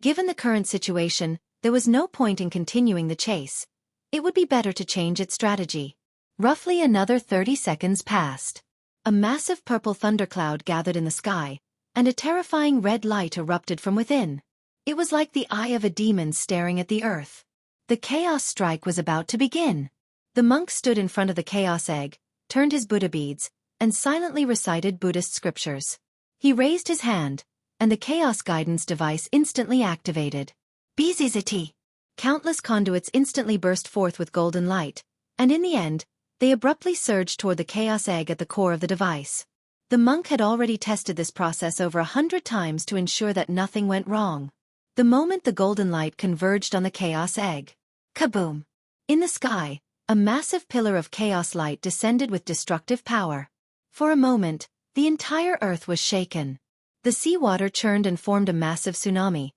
A: Given the current situation, there was no point in continuing the chase. It would be better to change its strategy. Roughly another 30 seconds passed. A massive purple thundercloud gathered in the sky, and a terrifying red light erupted from within. It was like the eye of a demon staring at the earth. The chaos strike was about to begin. The monk stood in front of the chaos egg, turned his Buddha beads, and silently recited Buddhist scriptures. He raised his hand, and the chaos guidance device instantly activated. Bizizity! Countless conduits instantly burst forth with golden light, and in the end, they abruptly surged toward the chaos egg at the core of the device. The monk had already tested this process over 100 times to ensure that nothing went wrong. The moment the golden light converged on the chaos egg. Kaboom! In the sky, a massive pillar of chaos light descended with destructive power. For a moment, the entire earth was shaken. The seawater churned and formed a massive tsunami.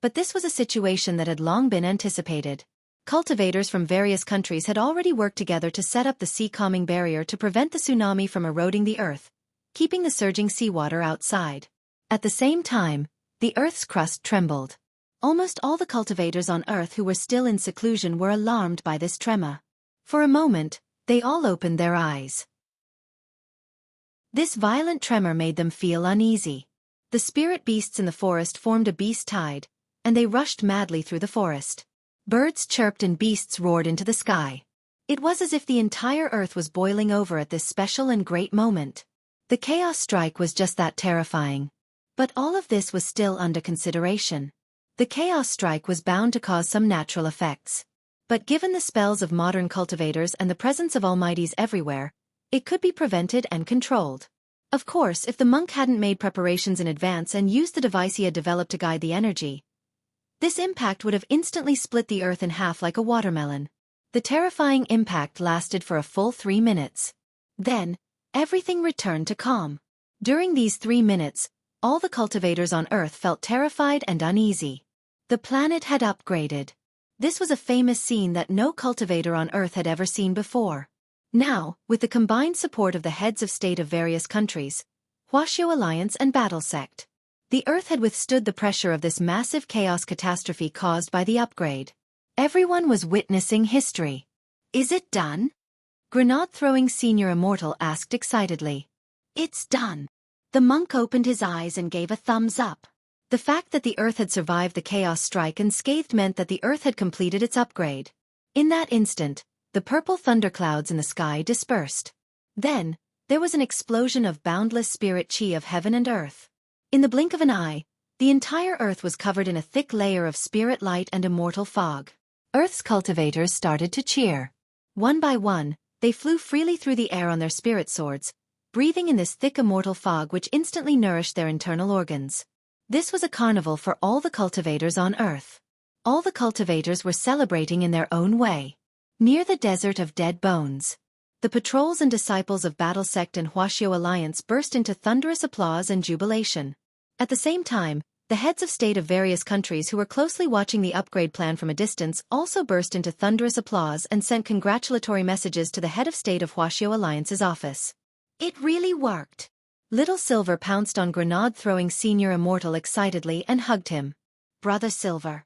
A: But this was a situation that had long been anticipated. Cultivators from various countries had already worked together to set up the sea-calming barrier to prevent the tsunami from eroding the earth, keeping the surging seawater outside. At the same time, the earth's crust trembled. Almost all the cultivators on earth who were still in seclusion were alarmed by this tremor. For a moment, they all opened their eyes. This violent tremor made them feel uneasy. The spirit beasts in the forest formed a beast tide, and they rushed madly through the forest. Birds chirped and beasts roared into the sky. It was as if the entire earth was boiling over at this special and great moment. The chaos strike was just that terrifying. But all of this was still under consideration. The chaos strike was bound to cause some natural effects. But given the spells of modern cultivators and the presence of almighties everywhere, it could be prevented and controlled. Of course, if the monk hadn't made preparations in advance and used the device he had developed to guide the energy, this impact would have instantly split the earth in half like a watermelon. The terrifying impact lasted for a full 3 minutes. Then, everything returned to calm. During these 3 minutes, all the cultivators on Earth felt terrified and uneasy. The planet had upgraded. This was a famous scene that no cultivator on Earth had ever seen before. Now, with the combined support of the heads of state of various countries, Wuxia Alliance and Battle Sect, the Earth had withstood the pressure of this massive chaos catastrophe caused by the upgrade. Everyone was witnessing history. Is it done? Grenade-throwing Senior Immortal asked excitedly. It's done. The monk opened his eyes and gave a thumbs up. The fact that the Earth had survived the chaos strike unscathed meant that the Earth had completed its upgrade. In that instant, the purple thunderclouds in the sky dispersed. Then, there was an explosion of boundless spirit chi of heaven and earth. In the blink of an eye, the entire Earth was covered in a thick layer of spirit light and immortal fog. Earth's cultivators started to cheer. One by one, they flew freely through the air on their spirit swords, breathing in this thick immortal fog which instantly nourished their internal organs. This was a carnival for all the cultivators on Earth. All the cultivators were celebrating in their own way. Near the desert of dead bones, the patrols and disciples of Battle Sect and Wuxia Alliance burst into thunderous applause and jubilation. At the same time, the heads of state of various countries who were closely watching the upgrade plan from a distance also burst into thunderous applause and sent congratulatory messages to the head of state of Wuxia Alliance's office. It really worked. Little Silver pounced on Grenade-throwing Senior Immortal excitedly and hugged him. Brother Silver,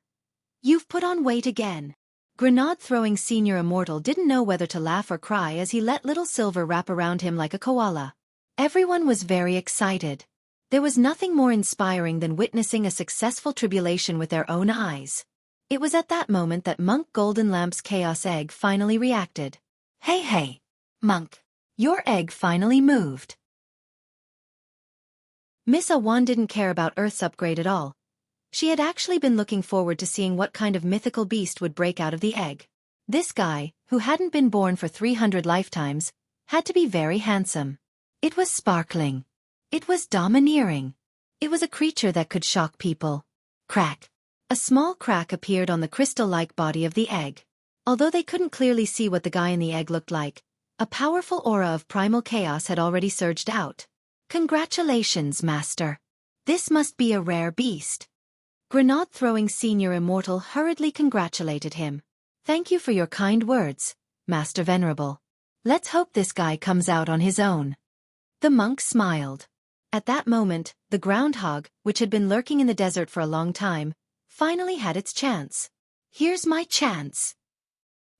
A: you've put on weight again. Grenade-throwing Senior Immortal didn't know whether to laugh or cry as he let Little Silver wrap around him like a koala. Everyone was very excited. There was nothing more inspiring than witnessing a successful tribulation with their own eyes. It was at that moment that Monk Golden Lamp's Chaos Egg finally reacted. Hey, Monk, your egg finally moved. Miss Awan didn't care about Earth's upgrade at all. She had actually been looking forward to seeing what kind of mythical beast would break out of the egg. This guy, who hadn't been born for 300 lifetimes, had to be very handsome. It was sparkling. It was domineering. It was a creature that could shock people. Crack. A small crack appeared on the crystal-like body of the egg. Although they couldn't clearly see what the guy in the egg looked like, a powerful aura of primal chaos had already surged out. Congratulations, Master. This must be a rare beast. Grenade-throwing Senior Immortal hurriedly congratulated him. Thank you for your kind words, Master Venerable. Let's hope this guy comes out on his own. The monk smiled. At that moment, the groundhog, which had been lurking in the desert for a long time, finally had its chance. Here's my chance.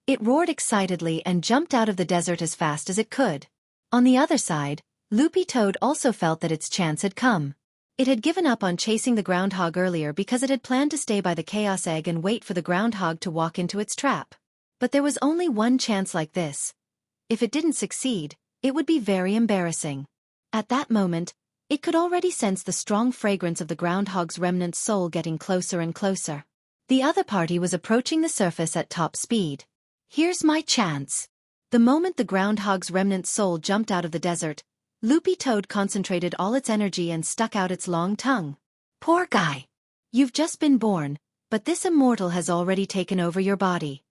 A: It roared excitedly and jumped out of the desert as fast as it could. On the other side, Loopy Toad also felt that its chance had come. It had given up on chasing the groundhog earlier because it had planned to stay by the Chaos Egg and wait for the groundhog to walk into its trap. But there was only one chance like this. If it didn't succeed, it would be very embarrassing. At that moment, it could already sense the strong fragrance of the groundhog's remnant soul getting closer and closer. The other party was approaching the surface at top speed. Here's my chance. The moment the groundhog's remnant soul jumped out of the desert, Loopy Toad concentrated all its energy and stuck out its long tongue. Poor guy. You've just been born, but this immortal has already taken over your body.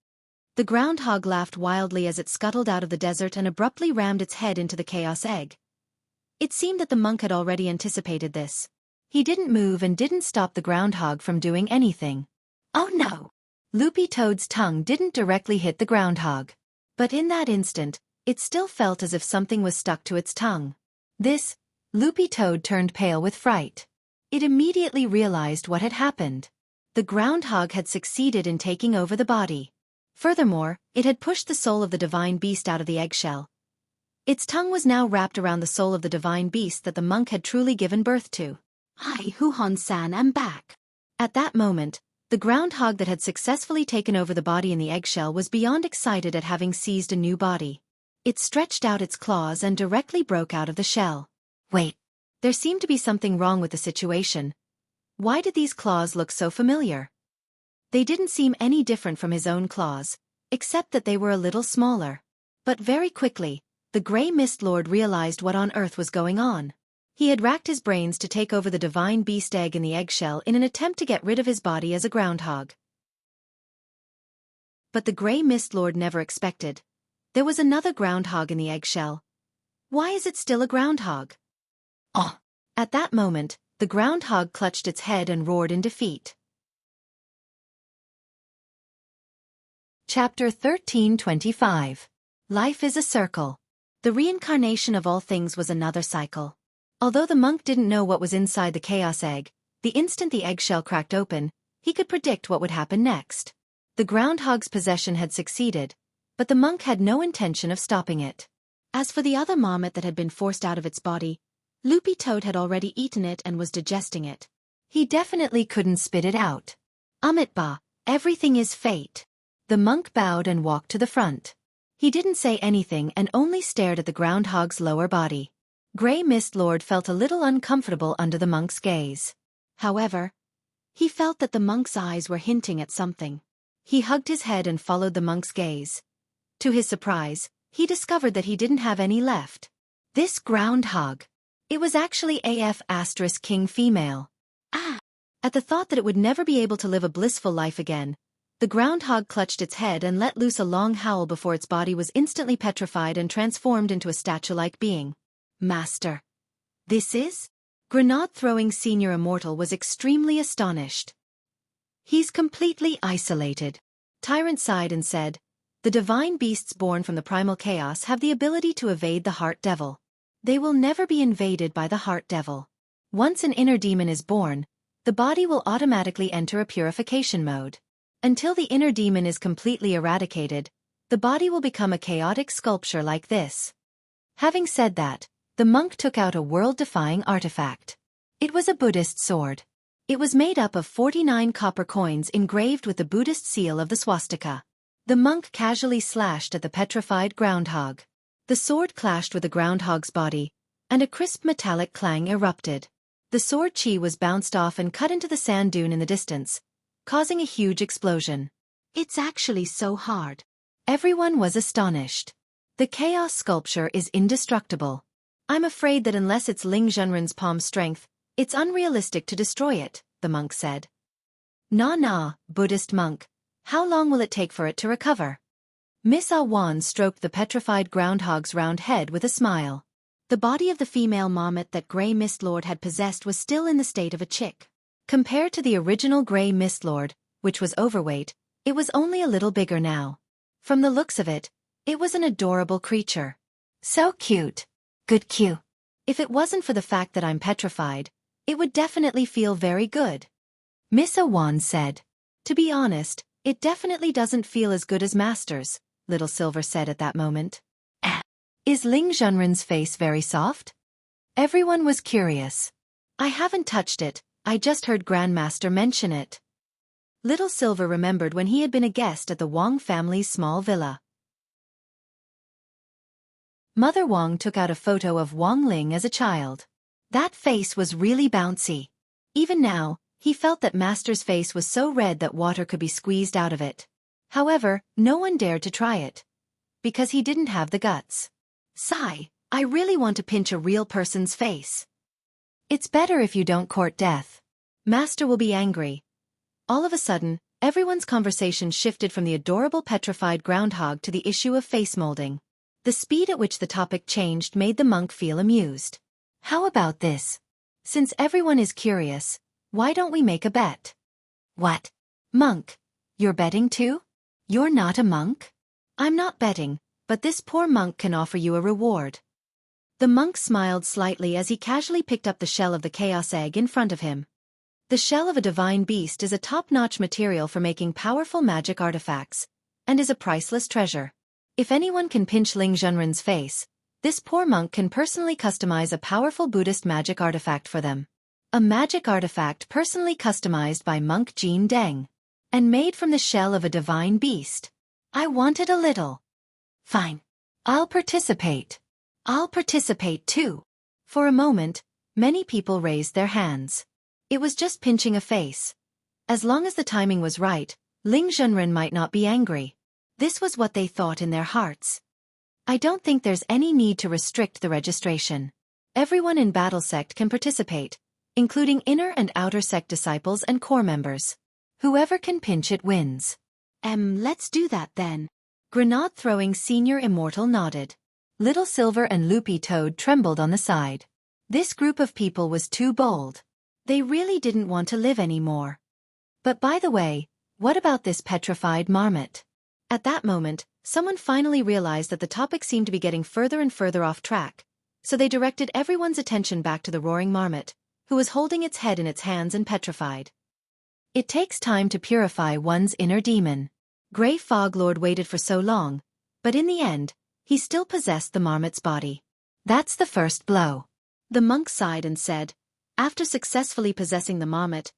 A: The groundhog laughed wildly as it scuttled out of the desert and abruptly rammed its head into the Chaos Egg. It seemed that the monk had already anticipated this. He didn't move and didn't stop the groundhog from doing anything. Oh no! Loopy Toad's tongue didn't directly hit the groundhog. But in that instant, it still felt as if something was stuck to its tongue. Loopy Toad turned pale with fright. It immediately realized what had happened. The groundhog had succeeded in taking over the body. Furthermore, it had pushed the soul of the divine beast out of the eggshell. Its tongue was now wrapped around the soul of the divine beast that the monk had truly given birth to. I, Huhon-san, am back. At that moment, the groundhog that had successfully taken over the body in the eggshell was beyond excited at having seized a new body. It stretched out its claws and directly broke out of the shell. Wait. There seemed to be something wrong with the situation. Why did these claws look so familiar? They didn't seem any different from his own claws, except that they were a little smaller. But very quickly, the Grey Mist Lord realized what on earth was going on. He had racked his brains to take over the divine beast egg in the eggshell in an attempt to get rid of his body as a groundhog. But the Grey Mist Lord never expected. There was another groundhog in the eggshell. Why is it still a groundhog? Oh! At that moment, the groundhog clutched its head and roared in defeat. Chapter 1325. Life is a circle. The reincarnation of all things was another cycle. Although the monk didn't know what was inside the chaos egg, the instant the eggshell cracked open, he could predict what would happen next. The groundhog's possession had succeeded, but the monk had no intention of stopping it. As for the other marmot that had been forced out of its body, Loopy Toad had already eaten it and was digesting it. He definitely couldn't spit it out. Bah, everything is fate. The monk bowed and walked to the front. He didn't say anything and only stared at the groundhog's lower body. Grey Mist Lord felt a little uncomfortable under the monk's gaze. However, he felt that the monk's eyes were hinting at something. He hugged his head and followed the monk's gaze. To his surprise, he discovered that he didn't have any left. This groundhog. It was actually King female. At the thought that it would never be able to live a blissful life again, the groundhog clutched its head and let loose a long howl before its body was instantly petrified and transformed into a statue-like being. Master. This is? Grenade-throwing Senior Immortal was extremely astonished. He's completely isolated. Tyrant sighed and said, the divine beasts born from the primal chaos have the ability to evade the Heart Devil. They will never be invaded by the Heart Devil. Once an inner demon is born, the body will automatically enter a purification mode. Until the inner demon is completely eradicated, the body will become a chaotic sculpture like this. Having said that, the monk took out a world-defying artifact. It was a Buddhist sword. It was made up of 49 copper coins engraved with the Buddhist seal of the swastika. The monk casually slashed at the petrified groundhog. The sword clashed with the groundhog's body, and a crisp metallic clang erupted. The sword chi was bounced off and cut into the sand dune in the distance, causing a huge explosion. It's actually so hard. Everyone was astonished. The chaos sculpture is indestructible. I'm afraid that unless it's Ling Zhenren's palm strength, it's unrealistic to destroy it, the monk said. Nah, Buddhist monk. How long will it take for it to recover? Miss Awan stroked the petrified groundhog's round head with a smile. The body of the female marmot that Grey Mist Lord had possessed was still in the state of a chick. Compared to the original Grey Mist Lord, which was overweight, it was only a little bigger now. From the looks of it, it was an adorable creature. So cute. Good cue. If it wasn't for the fact that I'm petrified, it would definitely feel very good. Miss Awan said. To be honest, it definitely doesn't feel as good as Master's, Little Silver said at that moment. Is Ling Zhenren's face very soft? Everyone was curious. I haven't touched it, I just heard Grandmaster mention it. Little Silver remembered when he had been a guest at the Wang family's small villa. Mother Wang took out a photo of Wang Ling as a child. That face was really bouncy. Even now, he felt that Master's face was so red that water could be squeezed out of it. However, no one dared to try it. Because he didn't have the guts. Sigh, I really want to pinch a real person's face. It's better if you don't court death. Master will be angry. All of a sudden, everyone's conversation shifted from the adorable petrified groundhog to the issue of face molding. The speed at which the topic changed made the monk feel amused. How about this? Since everyone is curious, why don't we make a bet? What? Monk? You're betting too? You're not a monk? I'm not betting, but this poor monk can offer you a reward. The monk smiled slightly as he casually picked up the shell of the chaos egg in front of him. The shell of a divine beast is a top-notch material for making powerful magic artifacts, and is a priceless treasure. If anyone can pinch Ling Zhenren's face, this poor monk can personally customize a powerful Buddhist magic artifact for them. A magic artifact personally customized by Monk Jean Deng. And made from the shell of a divine beast. I wanted a little. Fine. I'll participate. I'll participate too. For a moment, many people raised their hands. It was just pinching a face. As long as the timing was right, Ling Zhenren might not be angry. This was what they thought in their hearts. I don't think there's any need to restrict the registration. Everyone in Battle Sect can participate, including inner and outer sect disciples and core members. Whoever can pinch it wins. Let's do that then. Grenade-throwing Senior Immortal nodded. Little Silver and Loopy Toad trembled on the side. This group of people was too bold. They really didn't want to live anymore. But by the way, what about this petrified marmot? At that moment, someone finally realized that the topic seemed to be getting further and further off track, so they directed everyone's attention back to the roaring marmot, who was holding its head in its hands and petrified. It takes time to purify one's inner demon. Grey Fog Lord waited for so long, but in the end, he still possessed the marmot's body. That's the first blow. The monk sighed and said, after successfully possessing the marmot,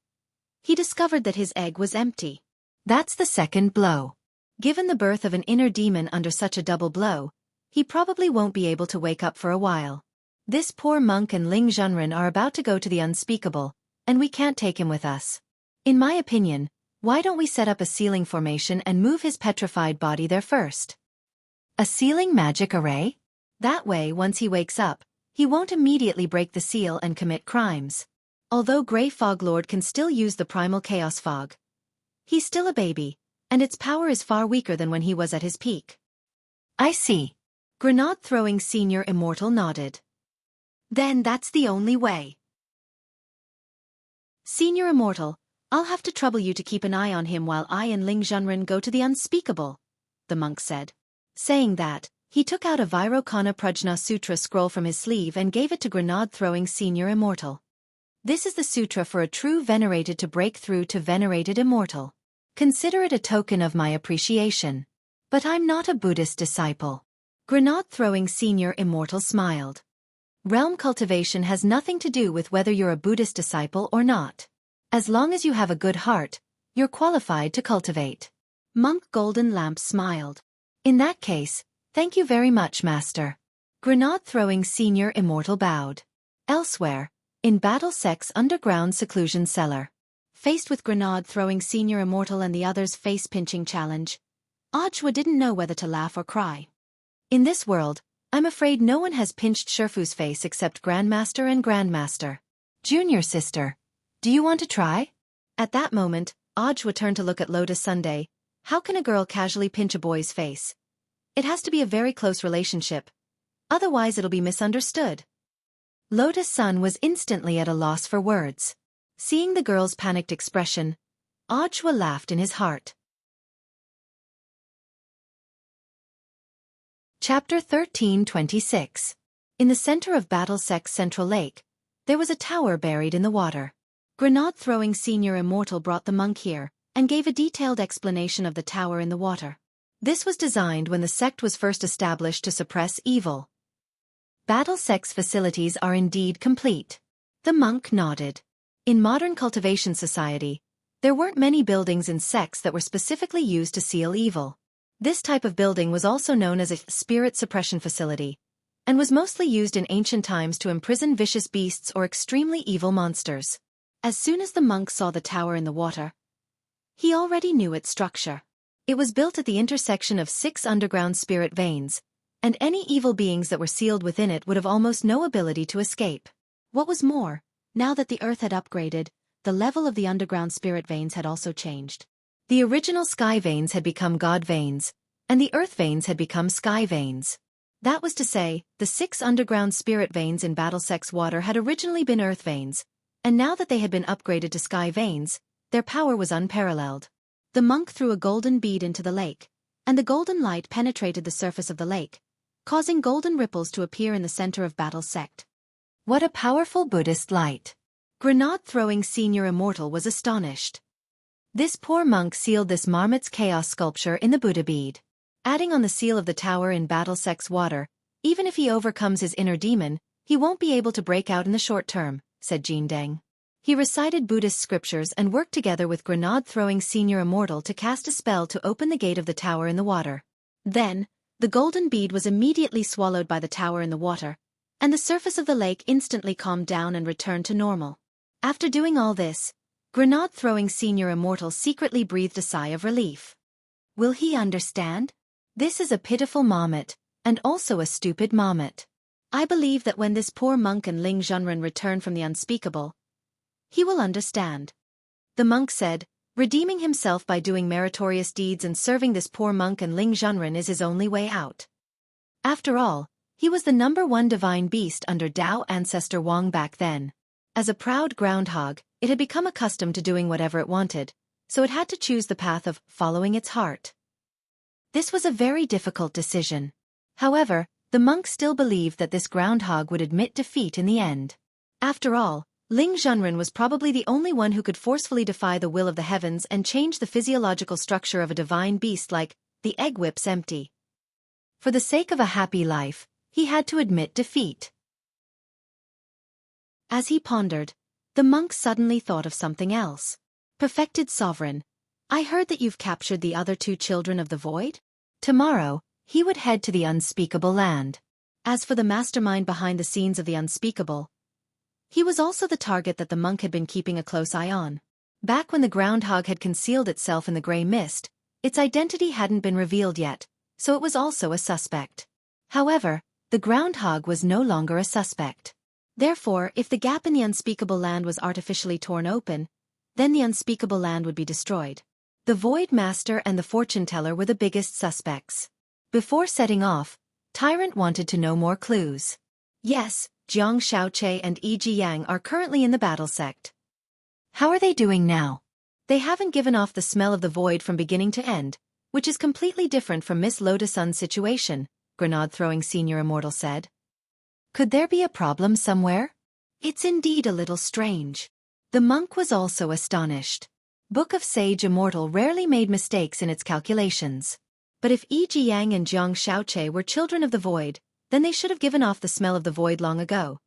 A: he discovered that his egg was empty. That's the second blow. Given the birth of an inner demon under such a double blow, he probably won't be able to wake up for a while. This poor monk and Ling Zhenren are about to go to the unspeakable, and we can't take him with us. In my opinion, why don't we set up a sealing formation and move his petrified body there first? A sealing magic array? That way, once he wakes up, he won't immediately break the seal and commit crimes. Although Grey Fog Lord can still use the primal chaos fog, he's still a baby, and its power is far weaker than when he was at his peak. I see. Grenade-throwing Senior Immortal nodded. Then that's the only way. Senior Immortal, I'll have to trouble you to keep an eye on him while I and Ling Zhenren go to the unspeakable, the monk said. Saying that, he took out a Vairocana Prajna Sutra scroll from his sleeve and gave it to Grenade-throwing Senior Immortal. This is the sutra for a true venerated to break through to venerated immortal. Consider it a token of my appreciation. But I'm not a Buddhist disciple. Grenade-throwing Senior Immortal smiled. Realm cultivation has nothing to do with whether you're a Buddhist disciple or not. As long as you have a good heart, you're qualified to cultivate. Monk Golden Lamp smiled. In that case, thank you very much, Master. Grenade-throwing Senior Immortal bowed. Elsewhere, in Battle Sect's underground seclusion cellar. Faced with Grenade-throwing Senior Immortal and the others' face-pinching challenge, Audiobook didn't know whether to laugh or cry. In this world, I'm afraid no one has pinched Sherfu's face except Grandmaster and Grandmaster. Junior sister, do you want to try? At that moment, Audiobook turned to look at Lotus Sunday. How can a girl casually pinch a boy's face? It has to be a very close relationship. Otherwise it'll be misunderstood. Lotus Sun was instantly at a loss for words. Seeing the girl's panicked expression, Audiobook laughed in his heart. Chapter 1326. In the center of Battle Sect's central lake, there was a tower buried in the water. Grenade-throwing Senior Immortal brought the monk here, and gave a detailed explanation of the tower in the water. This was designed when the sect was first established to suppress evil. Battle Sect's facilities are indeed complete. The monk nodded. In modern cultivation society, there weren't many buildings in sects that were specifically used to seal evil. This type of building was also known as a spirit suppression facility, and was mostly used in ancient times to imprison vicious beasts or extremely evil monsters. As soon as the monk saw the tower in the water, he already knew its structure. It was built at the intersection of 6 underground spirit veins, and any evil beings that were sealed within it would have almost no ability to escape. What was more, now that the earth had upgraded, the level of the underground spirit veins had also changed. The original sky veins had become god veins, and the earth veins had become sky veins. That was to say, the 6 underground spirit veins in Battle Sect's water had originally been earth veins, and now that they had been upgraded to sky veins, their power was unparalleled. The monk threw a golden bead into the lake, and the golden light penetrated the surface of the lake, causing golden ripples to appear in the center of Battle Sect. What a powerful Buddhist light! Grenade-throwing Senior Immortal was astonished. This poor monk sealed this marmot's chaos sculpture in the Buddha bead. Adding on the seal of the tower in Battle Sect's water, even if he overcomes his inner demon, he won't be able to break out in the short term, said Jin Deng. He recited Buddhist scriptures and worked together with Grenade-throwing Senior Immortal to cast a spell to open the gate of the tower in the water. Then, the golden bead was immediately swallowed by the tower in the water, and the surface of the lake instantly calmed down and returned to normal. After doing all this, grenade-throwing senior immortal secretly breathed a sigh of relief. Will he understand? This is a pitiful marmot, and also a stupid marmot. I believe that when this poor monk and Ling Zhenren return from the unspeakable, he will understand. The monk said, redeeming himself by doing meritorious deeds and serving this poor monk and Ling Zhenren is his only way out. After all, he was the #1 divine beast under Tao ancestor Wang back then. As a proud groundhog, it had become accustomed to doing whatever it wanted, so it had to choose the path of following its heart. This was a very difficult decision. However, the monk still believed that this groundhog would admit defeat in the end. After all, Ling Zhenren was probably the only one who could forcefully defy the will of the heavens and change the physiological structure of a divine beast like the egg whips empty. For the sake of a happy life, he had to admit defeat. As he pondered, the monk suddenly thought of something else. Perfected Sovereign, I heard that you've captured the other 2 children of the void? Tomorrow, he would head to the unspeakable land. As for the mastermind behind the scenes of the unspeakable, he was also the target that the monk had been keeping a close eye on. Back when the groundhog had concealed itself in the gray mist, its identity hadn't been revealed yet, so it was also a suspect. However, the groundhog was no longer a suspect. Therefore, if the gap in the unspeakable land was artificially torn open, then the unspeakable land would be destroyed. The Void Master and the Fortune Teller were the biggest suspects. Before setting off, Tyrant wanted to know more clues. Yes, Jiang Xiaoche and Yi Jiyang are currently in the battle sect. How are they doing now? They haven't given off the smell of the void from beginning to end, which is completely different from Miss Lotus Sun's situation, grenade-throwing senior immortal said. Could there be a problem somewhere? It's indeed a little strange. The monk was also astonished. Book of Sage Immortal rarely made mistakes in its calculations. But if Yi Jiyang and Jiang Xiaoche were children of the void, then they should have given off the smell of the void long ago.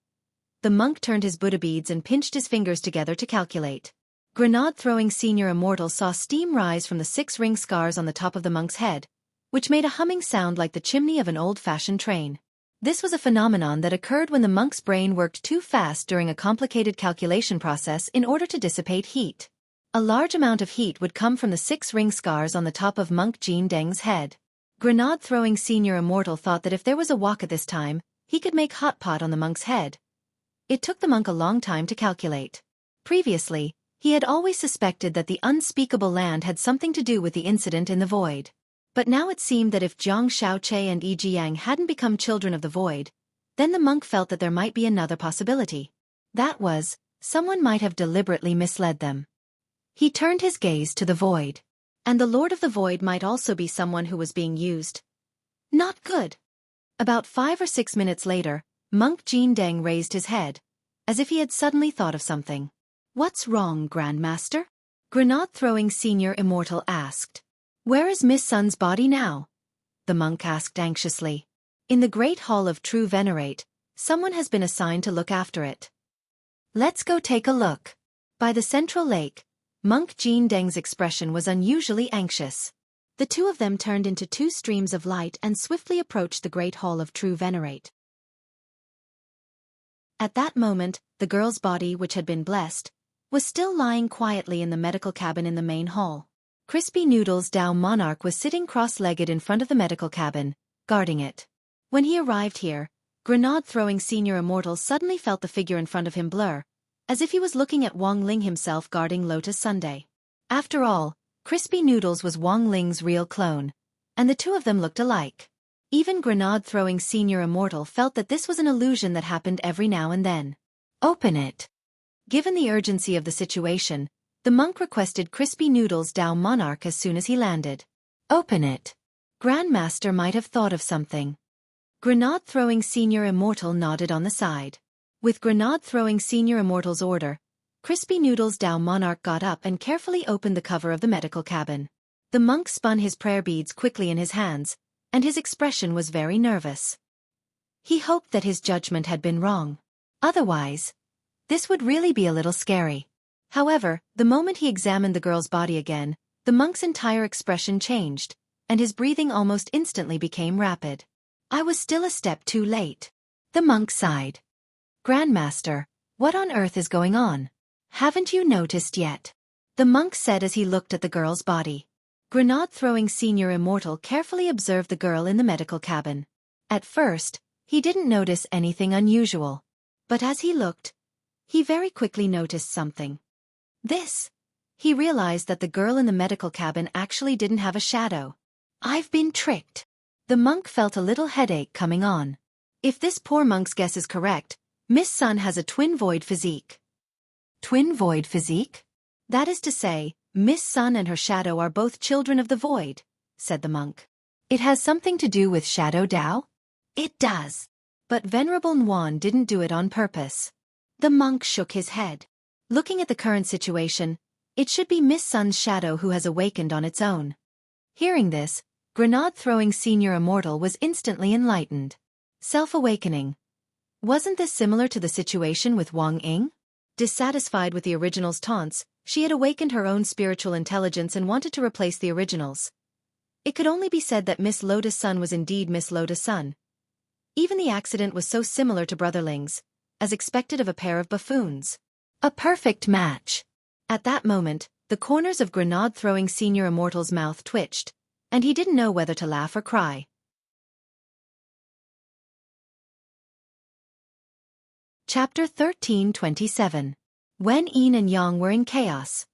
A: The monk turned his Buddha beads and pinched his fingers together to calculate. Grenade-throwing senior immortal saw steam rise from the 6 ring scars on the top of the monk's head, which made a humming sound like the chimney of an old-fashioned train. This was a phenomenon that occurred when the monk's brain worked too fast during a complicated calculation process in order to dissipate heat. A large amount of heat would come from the 6 ring scars on the top of Monk Jin Deng's head. Grenade-throwing senior immortal thought that if there was a wok at this time, he could make hot pot on the monk's head. It took the monk a long time to calculate. Previously, he had always suspected that the unspeakable land had something to do with the incident in the void. But now it seemed that if Jiang Xiaoche and Yi Jiyang hadn't become children of the void, then the monk felt that there might be another possibility. That was, someone might have deliberately misled them. He turned his gaze to the void. And the Lord of the Void might also be someone who was being used. Not good. About 5 or 6 minutes later, Monk Jin Deng raised his head, as if he had suddenly thought of something. What's wrong, Grandmaster? Grenade-throwing senior immortal asked. Where is Miss Sun's body now? The monk asked anxiously. In the Great Hall of True Venerate, someone has been assigned to look after it. Let's go take a look. By the central lake, Monk Jin Deng's expression was unusually anxious. The 2 of them turned into 2 streams of light and swiftly approached the Great Hall of True Venerate. At that moment, the girl's body, which had been blessed, was still lying quietly in the medical cabin in the main hall. Crispy Noodles Dao Monarch was sitting cross-legged in front of the medical cabin, guarding it. When he arrived here, grenade-throwing senior immortal suddenly felt the figure in front of him blur, as if he was looking at Wang Ling himself guarding Lotus Sunday. After all, Crispy Noodles was Wang Ling's real clone, and the 2 of them looked alike. Even grenade-throwing senior immortal felt that this was an illusion that happened every now and then. Open it. Given the urgency of the situation, the monk requested Crispy Noodles Dao Monarch as soon as he landed. Open it. Grandmaster might have thought of something. Grenade-throwing senior immortal nodded on the side. With grenade-throwing senior immortal's order, Crispy Noodles Dao Monarch got up and carefully opened the cover of the medical cabin. The monk spun his prayer beads quickly in his hands, and his expression was very nervous. He hoped that his judgment had been wrong. Otherwise, this would really be a little scary. However, the moment he examined the girl's body again, the monk's entire expression changed, and his breathing almost instantly became rapid. I was still a step too late. The monk sighed. Grandmaster, what on earth is going on? Haven't you noticed yet? The monk said as he looked at the girl's body. Grenade-throwing senior immortal carefully observed the girl in the medical cabin. At first, he didn't notice anything unusual. But as he looked, he very quickly noticed something. He realized that the girl in the medical cabin actually didn't have a shadow. I've been tricked. The monk felt a little headache coming on. If this poor monk's guess is correct, Miss Sun has a twin void physique. Twin void physique? That is to say, Miss Sun and her shadow are both children of the void, said the monk. It has something to do with Shadow Dao? It does. But Venerable Nguyen didn't do it on purpose. The monk shook his head. Looking at the current situation, it should be Miss Sun's shadow who has awakened on its own. Hearing this, Grenade-throwing senior immortal was instantly enlightened. Self-awakening. Wasn't this similar to the situation with Wang Ying? Dissatisfied with the original's taunts, she had awakened her own spiritual intelligence and wanted to replace the original's. It could only be said that Miss Lotus Sun was indeed Miss Lotus Sun. Even the accident was so similar to brotherlings, as expected of a pair of buffoons. A perfect match. At that moment, the corners of Grenade-throwing senior immortal's mouth twitched, and he didn't know whether to laugh or cry. Chapter 13:27. When Yin and Yang were in chaos.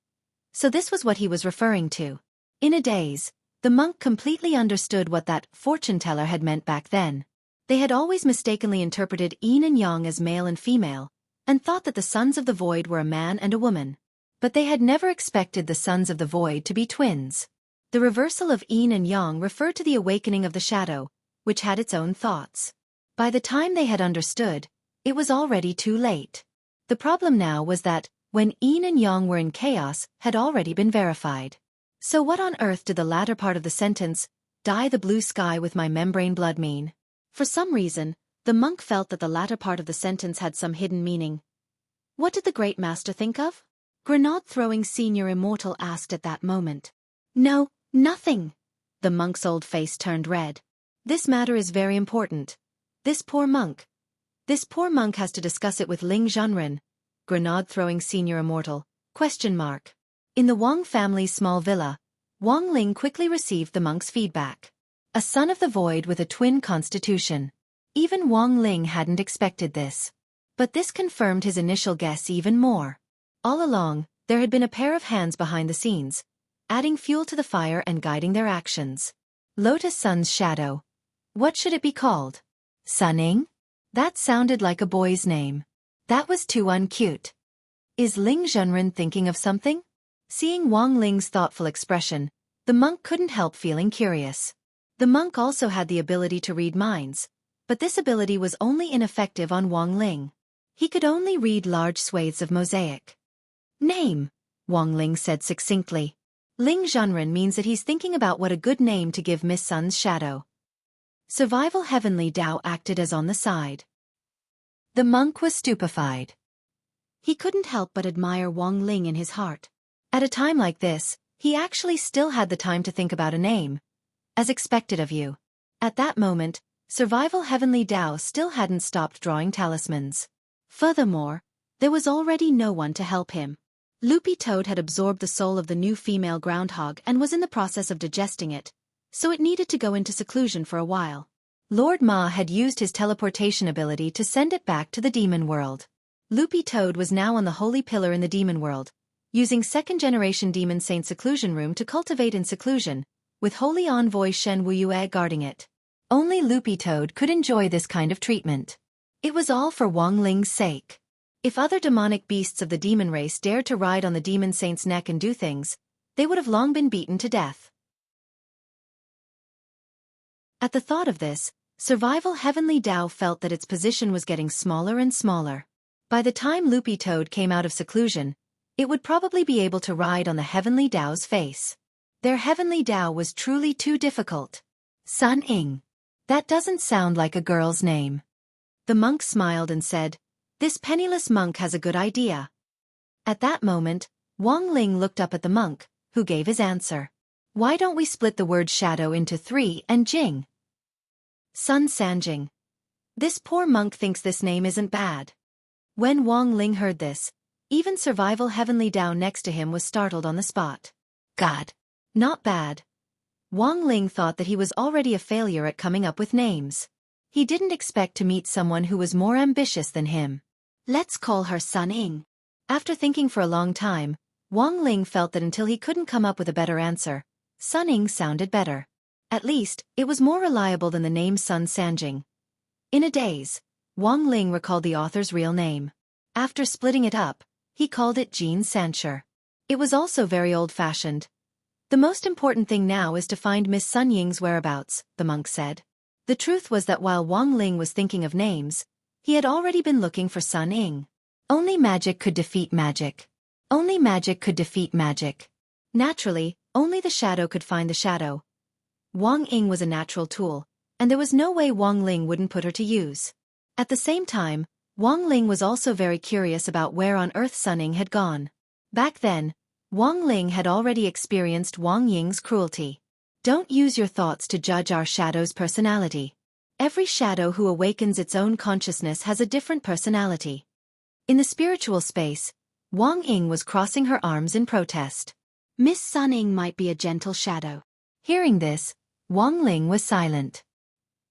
A: So this was what he was referring to. In a daze, the monk completely understood what that fortune-teller had meant back then. They had always mistakenly interpreted Yin and Yang as male and female, and thought that the sons of the void were a man and a woman. But they had never expected the sons of the void to be twins. The reversal of Yin and Yang referred to the awakening of the shadow, which had its own thoughts. By the time they had understood, it was already too late. The problem now was that, when Yin and Yang were in chaos, had already been verified. So what on earth did the latter part of the sentence, dye the blue sky with my membrane blood mean? For some reason, the monk felt that the latter part of the sentence had some hidden meaning. What did the great master think of? Grenade-throwing senior immortal asked at that moment. No, nothing. The monk's old face turned red. This matter is very important. This poor monk has to discuss it with Ling Zhenren, Grenade-throwing senior immortal, ? In the Wang family's small villa, Wang Ling quickly received the monk's feedback. A son of the void with a twin constitution. Even Wang Ling hadn't expected this. But this confirmed his initial guess even more. All along, there had been a pair of hands behind the scenes, adding fuel to the fire and guiding their actions. Lotus Sun's shadow. What should it be called? Sunning? That sounded like a boy's name. That was too uncute. Is Ling Zhenren thinking of something? Seeing Wang Ling's thoughtful expression, the monk couldn't help feeling curious. The monk also had the ability to read minds, but this ability was only ineffective on Wang Ling. He could only read large swathes of mosaic. Name, Wang Ling said succinctly. Ling Zhenren means that he's thinking about what a good name to give Miss Sun's shadow. Survival Heavenly Dao acted as on the side. The monk was stupefied. He couldn't help but admire Wang Ling in his heart. At a time like this, he actually still had the time to think about a name. As expected of you. At that moment, Survival Heavenly Dao still hadn't stopped drawing talismans. Furthermore, there was already no one to help him. Loopy Toad had absorbed the soul of the new female groundhog and was in the process of digesting it, so it needed to go into seclusion for a while. Lord Ma had used his teleportation ability to send it back to the demon world. Loopy Toad was now on the holy pillar in the demon world, using second-generation demon saint seclusion room to cultivate in seclusion, with holy envoy Shen Wuyue guarding it. Only Loopy Toad could enjoy this kind of treatment. It was all for Wang Ling's sake. If other demonic beasts of the demon race dared to ride on the demon saint's neck and do things, they would have long been beaten to death. At the thought of this, Survival Heavenly Dao felt that its position was getting smaller and smaller. By the time Loopy Toad came out of seclusion, it would probably be able to ride on the Heavenly Dao's face. Their Heavenly Dao was truly too difficult. Sun Ying. That doesn't sound like a girl's name. The monk smiled and said, "This penniless monk has a good idea." At that moment, Wang Ling looked up at the monk, who gave his answer. "Why don't we split the word shadow into 3 and Jing?" Sun Sanjing. This poor monk thinks this name isn't bad. When Wang Ling heard this, Even survival heavenly down next to him was startled on the spot. God. Not bad. Wang Ling thought that he was already a failure at coming up with names. He didn't expect to meet someone who was more ambitious than him. Let's call her Sun Ying. After thinking for a long time, Wang Ling felt that until he couldn't come up with a better answer, Sun Ying sounded better. At least, it was more reliable than the name Sun Sanjing. In a daze, Wang Ling recalled the author's real name. After splitting it up, he called it Jean Sancher. It was also very old-fashioned. The most important thing now is to find Miss Sun Ying's whereabouts, the monk said. The truth was that while Wang Ling was thinking of names, he had already been looking for Sun Ying. Only magic could defeat magic. Only magic could defeat magic. Naturally, only the shadow could find the shadow. Wang Ying was a natural tool, and there was no way Wang Ling wouldn't put her to use. At the same time, Wang Ling was also very curious about where on earth Sun Ying had gone. Back then, Wang Ling had already experienced Wang Ying's cruelty. Don't use your thoughts to judge our shadow's personality. Every shadow who awakens its own consciousness has a different personality. In the spiritual space, Wang Ying was crossing her arms in protest. Miss Sun Ying might be a gentle shadow. Hearing this, Wang Ling was silent.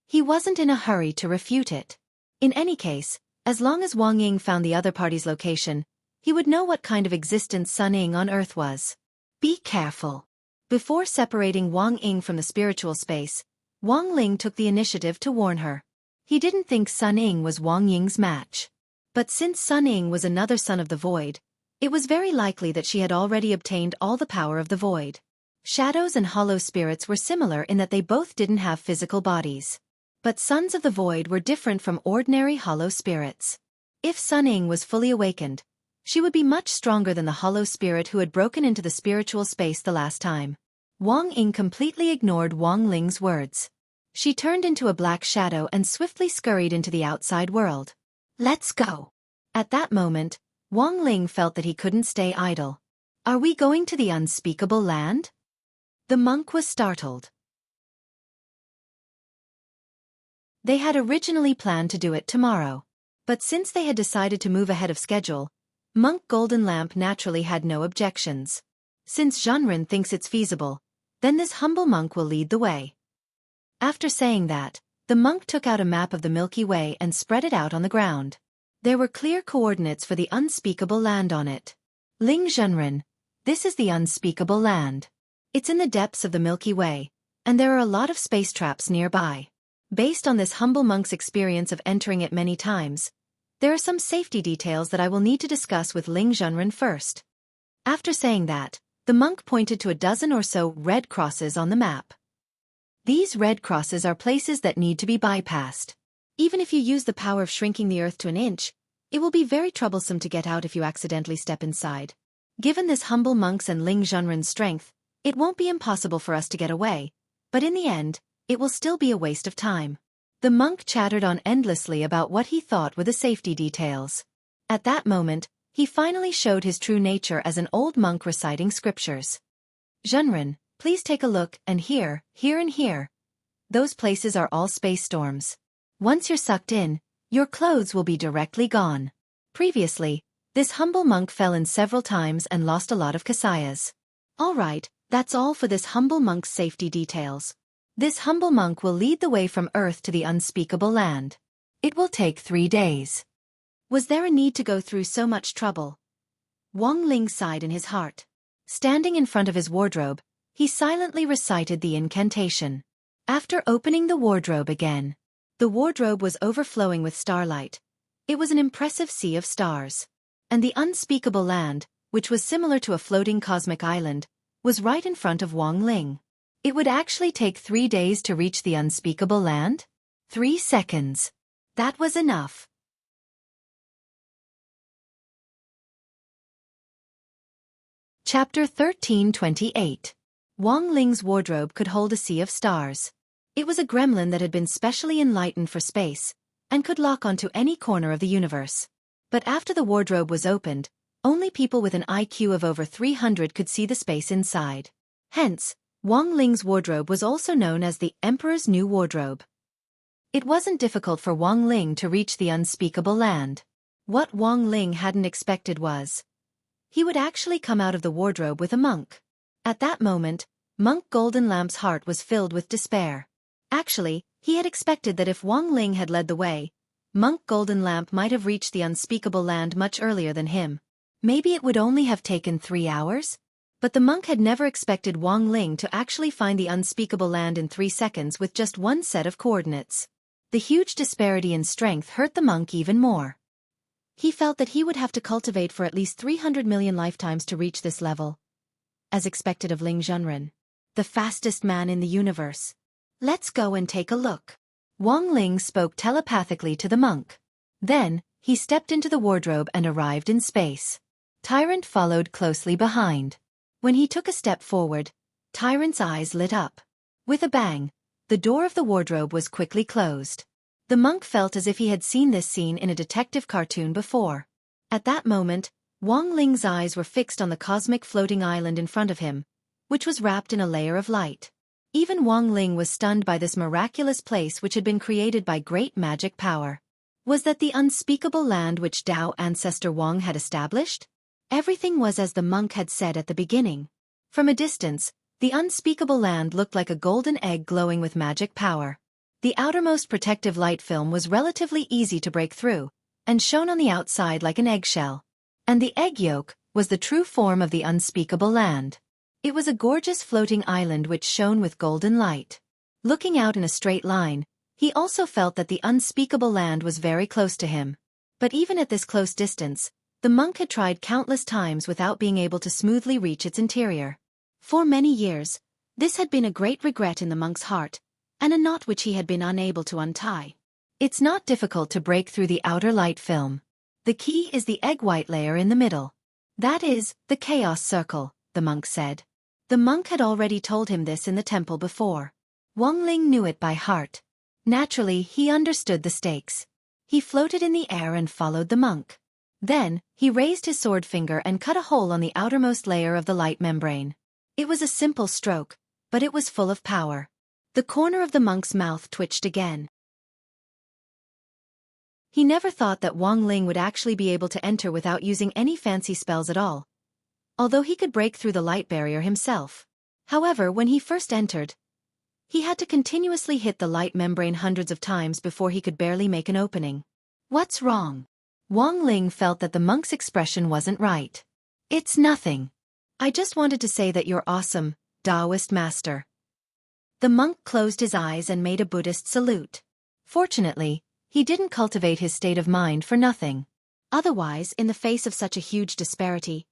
A: He wasn't in a hurry to refute it. In any case, as long as Wang Ying found the other party's location, he would know what kind of existence Sun Ying on Earth was. Be careful. Before separating Wang Ying from the spiritual space, Wang Ling took the initiative to warn her. He didn't think Sun Ying was Wang Ying's match. But since Sun Ying was another son of the void, it was very likely that she had already obtained all the power of the void. Shadows and hollow spirits were similar in that they both didn't have physical bodies. But sons of the void were different from ordinary hollow spirits. If Sun Ying was fully awakened, she would be much stronger than the hollow spirit who had broken into the spiritual space the last time. Wang Ying completely ignored Wang Ling's words. She turned into a black shadow and swiftly scurried into the outside world. Let's go. At that moment, Wang Ling felt that he couldn't stay idle. Are we going to the unspeakable land? The monk was startled. They had originally planned to do it tomorrow. But since they had decided to move ahead of schedule, Monk Golden Lamp naturally had no objections. Since Zhenren thinks it's feasible, then this humble monk will lead the way. After saying that, the monk took out a map of the Milky Way and spread it out on the ground. There were clear coordinates for the unspeakable land on it. Ling Zhenren, this is the unspeakable land. It's in the depths of the Milky Way, and there are a lot of space traps nearby. Based on this humble monk's experience of entering it many times, there are some safety details that I will need to discuss with Ling Zhenren first. After saying that, the monk pointed to a dozen or so red crosses on the map. These red crosses are places that need to be bypassed. Even if you use the power of shrinking the earth to an inch, it will be very troublesome to get out if you accidentally step inside. Given this humble monk's and Ling Zhenren's strength, it won't be impossible for us to get away, but in the end, it will still be a waste of time. The monk chattered on endlessly about what he thought were the safety details. At that moment, he finally showed his true nature as an old monk reciting scriptures. Zhenren, please take a look, and here and here. Those places are all space storms. Once you're sucked in, your clothes will be directly gone. Previously, this humble monk fell in several times and lost a lot of kasayas. All right, that's all for this humble monk's safety details. This humble monk will lead the way from Earth to the unspeakable land. It will take 3 days. Was there a need to go through so much trouble? Wang Ling sighed in his heart. Standing in front of his wardrobe, he silently recited the incantation. After opening the wardrobe again, the wardrobe was overflowing with starlight. It was an impressive sea of stars. And the unspeakable land, which was similar to a floating cosmic island, was right in front of Wang Ling. It would actually take 3 days to reach the unspeakable land? 3 seconds. That was enough. Chapter 1328. Wang Ling's wardrobe could hold a sea of stars. It was a gremlin that had been specially enlightened for space, and could lock onto any corner of the universe. But after the wardrobe was opened, only people with an IQ of over 300 could see the space inside. Hence, Wang Ling's wardrobe was also known as the Emperor's New Wardrobe. It wasn't difficult for Wang Ling to reach the unspeakable land. What Wang Ling hadn't expected was, he would actually come out of the wardrobe with a monk. At that moment, Monk Golden Lamp's heart was filled with despair. Actually, he had expected that if Wang Ling had led the way, Monk Golden Lamp might have reached the unspeakable land much earlier than him. Maybe it would only have taken 3 hours? But the monk had never expected Wang Ling to actually find the unspeakable land in 3 seconds with just one set of coordinates. The huge disparity in strength hurt the monk even more. He felt that he would have to cultivate for at least 300 million lifetimes to reach this level, as expected of Ling Zhenren, the fastest man in the universe. Let's go and take a look. Wang Ling spoke telepathically to the monk. Then, he stepped into the wardrobe and arrived in space. Tyrant followed closely behind. When he took a step forward, Tyrant's eyes lit up. With a bang, the door of the wardrobe was quickly closed. The monk felt as if he had seen this scene in a detective cartoon before. At that moment, Wang Ling's eyes were fixed on the cosmic floating island in front of him, which was wrapped in a layer of light. Even Wang Ling was stunned by this miraculous place which had been created by great magic power. Was that the unspeakable land which Tao ancestor Wang had established? Everything was as the monk had said at the beginning. From a distance, the unspeakable land looked like a golden egg glowing with magic power. The outermost protective light film was relatively easy to break through, and shone on the outside like an eggshell. And the egg yolk was the true form of the unspeakable land. It was a gorgeous floating island which shone with golden light. Looking out in a straight line, he also felt that the unspeakable land was very close to him. But even at this close distance, the monk had tried countless times without being able to smoothly reach its interior. For many years, this had been a great regret in the monk's heart, and a knot which he had been unable to untie. It's not difficult to break through the outer light film. The key is the egg-white layer in the middle. That is, the chaos circle, the monk said. The monk had already told him this in the temple before. Wang Ling knew it by heart. Naturally, he understood the stakes. He floated in the air and followed the monk. Then, he raised his sword finger and cut a hole on the outermost layer of the light membrane. It was a simple stroke, but it was full of power. The corner of the monk's mouth twitched again. He never thought that Wang Ling would actually be able to enter without using any fancy spells at all, although he could break through the light barrier himself. However, when he first entered, he had to continuously hit the light membrane hundreds of times before he could barely make an opening. What's wrong? Wang Ling felt that the monk's expression wasn't right. It's nothing. I just wanted to say that you're awesome, Taoist master. The monk closed his eyes and made a Buddhist salute. Fortunately, he didn't cultivate his state of mind for nothing. Otherwise, in the face of such a huge disparity,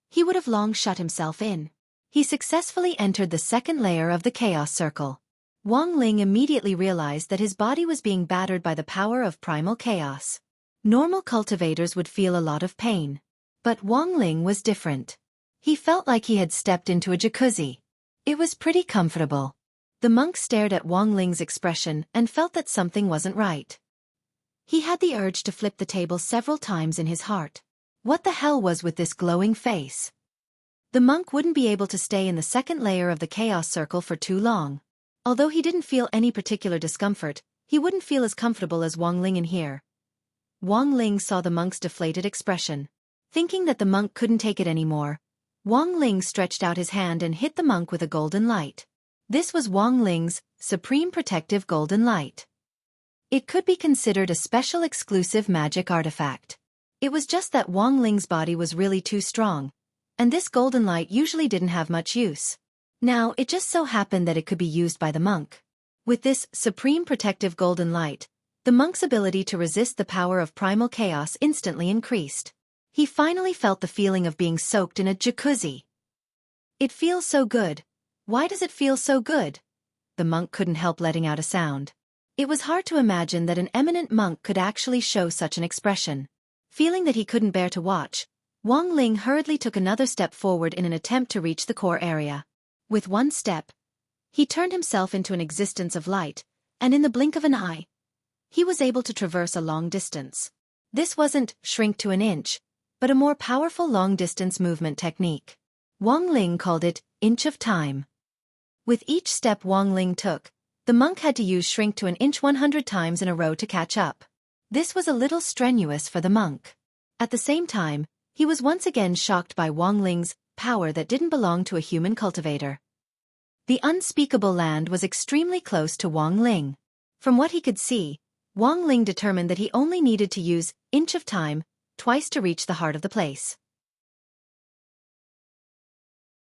A: he would have long shut himself in. He successfully entered the second layer of the chaos circle. Wang Ling immediately realized that his body was being battered by the power of primal chaos. Normal cultivators would feel a lot of pain. But Wang Ling was different. He felt like he had stepped into a jacuzzi. It was pretty comfortable. The monk stared at Wang Ling's expression and felt that something wasn't right. He had the urge to flip the table several times in his heart. What the hell was with this glowing face? The monk wouldn't be able to stay in the second layer of the chaos circle for too long. Although he didn't feel any particular discomfort, he wouldn't feel as comfortable as Wang Ling in here. Wang Ling saw the monk's deflated expression. Thinking that the monk couldn't take it anymore, Wang Ling stretched out his hand and hit the monk with a golden light. This was Wang Ling's supreme protective golden light. It could be considered a special exclusive magic artifact. It was just that Wang Ling's body was really too strong, and this golden light usually didn't have much use. Now, it just so happened that it could be used by the monk. With this supreme protective golden light, the monk's ability to resist the power of primal chaos instantly increased. He finally felt the feeling of being soaked in a jacuzzi. It feels so good. Why does it feel so good? The monk couldn't help letting out a sound. It was hard to imagine that an eminent monk could actually show such an expression. Feeling that he couldn't bear to watch, Wang Ling hurriedly took another step forward in an attempt to reach the core area. With one step, he turned himself into an existence of light, and in the blink of an eye, he was able to traverse a long distance. This wasn't shrink to an inch, but a more powerful long-distance movement technique. Wang Ling called it inch of time. With each step Wang Ling took, the monk had to use shrink to an inch 100 times in a row to catch up. This was a little strenuous for the monk. At the same time, he was once again shocked by Wang Ling's power that didn't belong to a human cultivator. The unspeakable land was extremely close to Wang Ling. From what he could see, Wang Ling determined that he only needed to use inch of time twice to reach the heart of the place.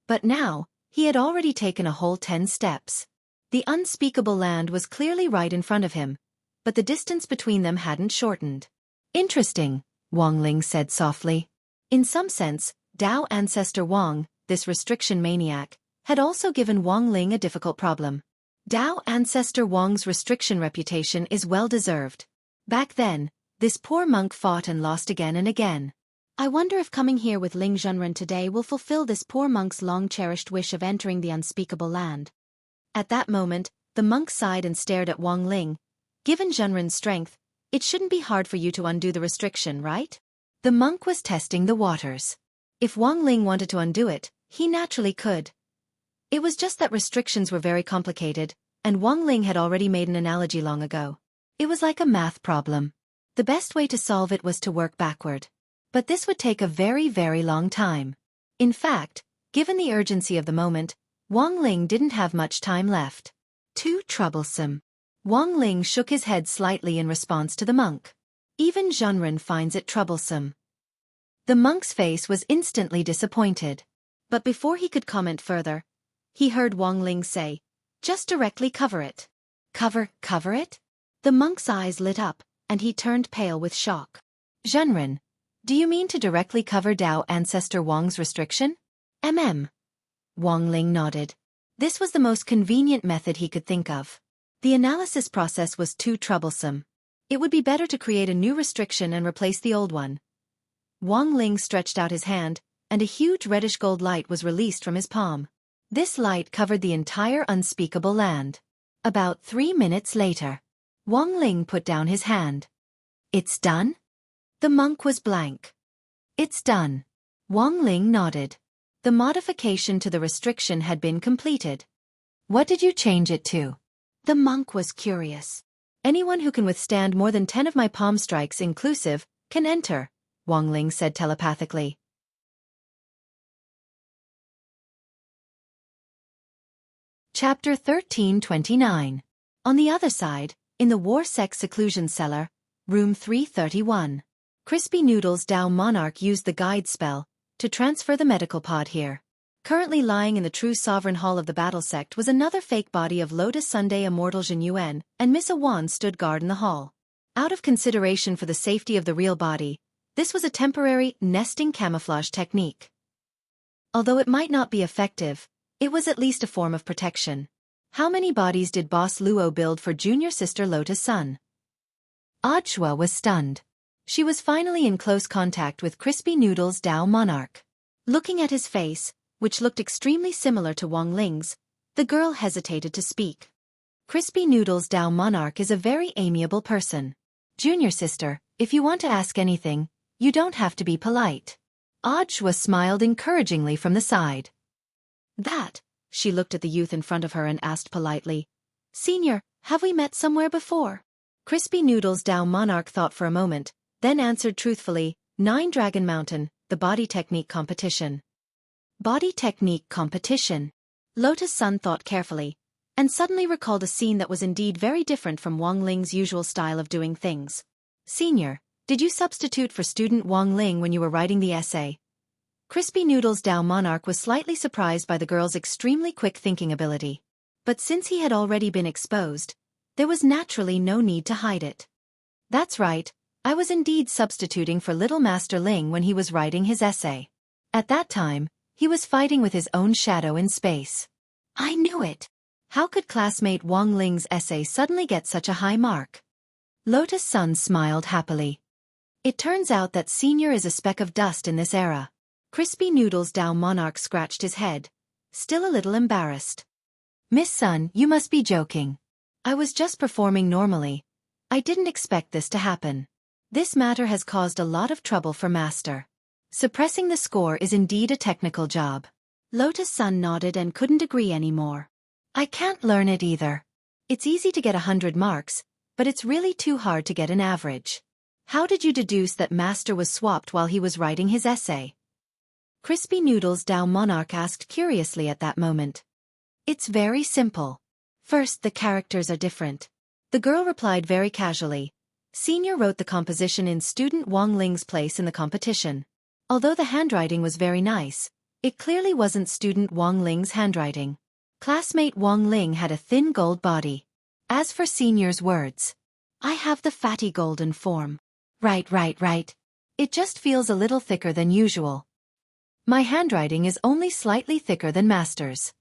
A: But now, he had already taken a whole 10 steps. The unspeakable land was clearly right in front of him, but the distance between them hadn't shortened. Interesting, Wang Ling said softly. In some sense, Dao ancestor Wang, this restriction maniac, had also given Wang Ling a difficult problem. Dao ancestor Wang's restriction reputation is well-deserved. Back then, this poor monk fought and lost again and again. I wonder if coming here with Ling Zhenren today will fulfill this poor monk's long-cherished wish of entering the unspeakable land. At that moment, the monk sighed and stared at Wang Ling. Given Zhenren's strength, it shouldn't be hard for you to undo the restriction, right? The monk was testing the waters. If Wang Ling wanted to undo it, he naturally could. It was just that restrictions were very complicated, and Wang Ling had already made an analogy long ago. It was like a math problem. The best way to solve it was to work backward. But this would take a very, very long time. In fact, given the urgency of the moment, Wang Ling didn't have much time left. Too troublesome. Wang Ling shook his head slightly in response to the monk. Even Zhenren finds it troublesome. The monk's face was instantly disappointed. But before he could comment further, he heard Wang Ling say, "Just directly cover it." Cover it? The monk's eyes lit up, and he turned pale with shock. Zhenren, do you mean to directly cover Dao ancestor Wang's restriction? Wang Ling nodded. This was the most convenient method he could think of. The analysis process was too troublesome. It would be better to create a new restriction and replace the old one. Wang Ling stretched out his hand, and a huge reddish-gold light was released from his palm. This light covered the entire unspeakable land. About 3 minutes later, Wang Ling put down his hand. It's done? The monk was blank. It's done. Wang Ling nodded. The modification to the restriction had been completed. What did you change it to? The monk was curious. Anyone who can withstand more than 10 of my palm strikes inclusive can enter, Wang Ling said telepathically. Chapter 1329. On the other side, in the Wuxia seclusion cellar, room 331. Crispy Noodles Dao Monarch used the guide spell to transfer the medical pod here. Currently lying in the true sovereign hall of the battle sect was another fake body of Lotus Sunday immortal Jin Yuan, and Miss Awan stood guard in the hall. Out of consideration for the safety of the real body, this was a temporary nesting camouflage technique. Although it might not be effective, it was at least a form of protection. How many bodies did Boss Luo build for junior sister Lotus Sun? Audiobook was stunned. She was finally in close contact with Crispy Noodles Dao Monarch. Looking at his face, which looked extremely similar to Wang Ling's, the girl hesitated to speak. Crispy Noodles Dao Monarch is a very amiable person. Junior sister, if you want to ask anything, you don't have to be polite. Audiobook smiled encouragingly from the side. That, she looked at the youth in front of her and asked politely, "Senior, have we met somewhere before?" Crispy Noodles Dao Monarch thought for a moment, then answered truthfully, 9 Dragon Mountain, the body technique competition. Body technique competition. Lotus Sun thought carefully, and suddenly recalled a scene that was indeed very different from Wang Ling's usual style of doing things. "Senior, did you substitute for student Wang Ling when you were writing the essay?" Crispy Noodles Dao Monarch was slightly surprised by the girl's extremely quick thinking ability. But since he had already been exposed, there was naturally no need to hide it. "That's right, I was indeed substituting for Little Master Ling when he was writing his essay. At that time, he was fighting with his own shadow in space." "I knew it. How could classmate Wang Ling's essay suddenly get such a high mark?" Lotus Sun smiled happily. "It turns out that senior is a speck of dust in this era." Crispy Noodles Dao Monarch scratched his head, still a little embarrassed. "Miss Sun, you must be joking. I was just performing normally. I didn't expect this to happen. This matter has caused a lot of trouble for Master. Suppressing the score is indeed a technical job." Lotus Sun nodded and couldn't agree anymore. "I can't learn it either. It's easy to get 100 marks, but it's really too hard to get an average. How did you deduce that Master was swapped while he was writing his essay? Crispy Noodles Dao Monarch asked curiously at that moment. It's very simple. First, the characters are different. The girl replied very casually. Senior wrote the composition in student Wang Ling's place in the competition. Although the handwriting was very nice, it clearly wasn't student Wang Ling's handwriting. Classmate Wang Ling had a thin gold body. As for Senior's words, I have the fatty golden form. Right. It just feels a little thicker than usual. My handwriting is only slightly thicker than Master's.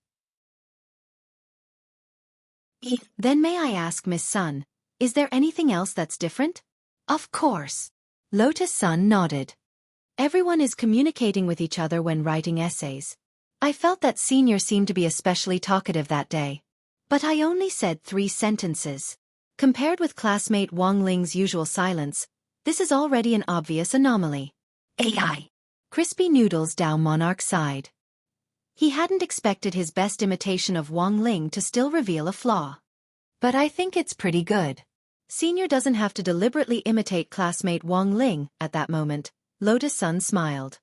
A: Then may I ask Miss Sun, is there anything else that's different? Of course. Lotus Sun nodded. Everyone is communicating with each other when writing essays. I felt that Senior seemed to be especially talkative that day. But I only said 3 sentences. Compared with classmate Wang Ling's usual silence, this is already an obvious anomaly. AI. Crispy Noodles Dao Monarch sighed. He hadn't expected his best imitation of Wang Ling to still reveal a flaw. But I think it's pretty good. Senior doesn't have to deliberately imitate classmate Wang Ling at that moment. Lotus Sun smiled.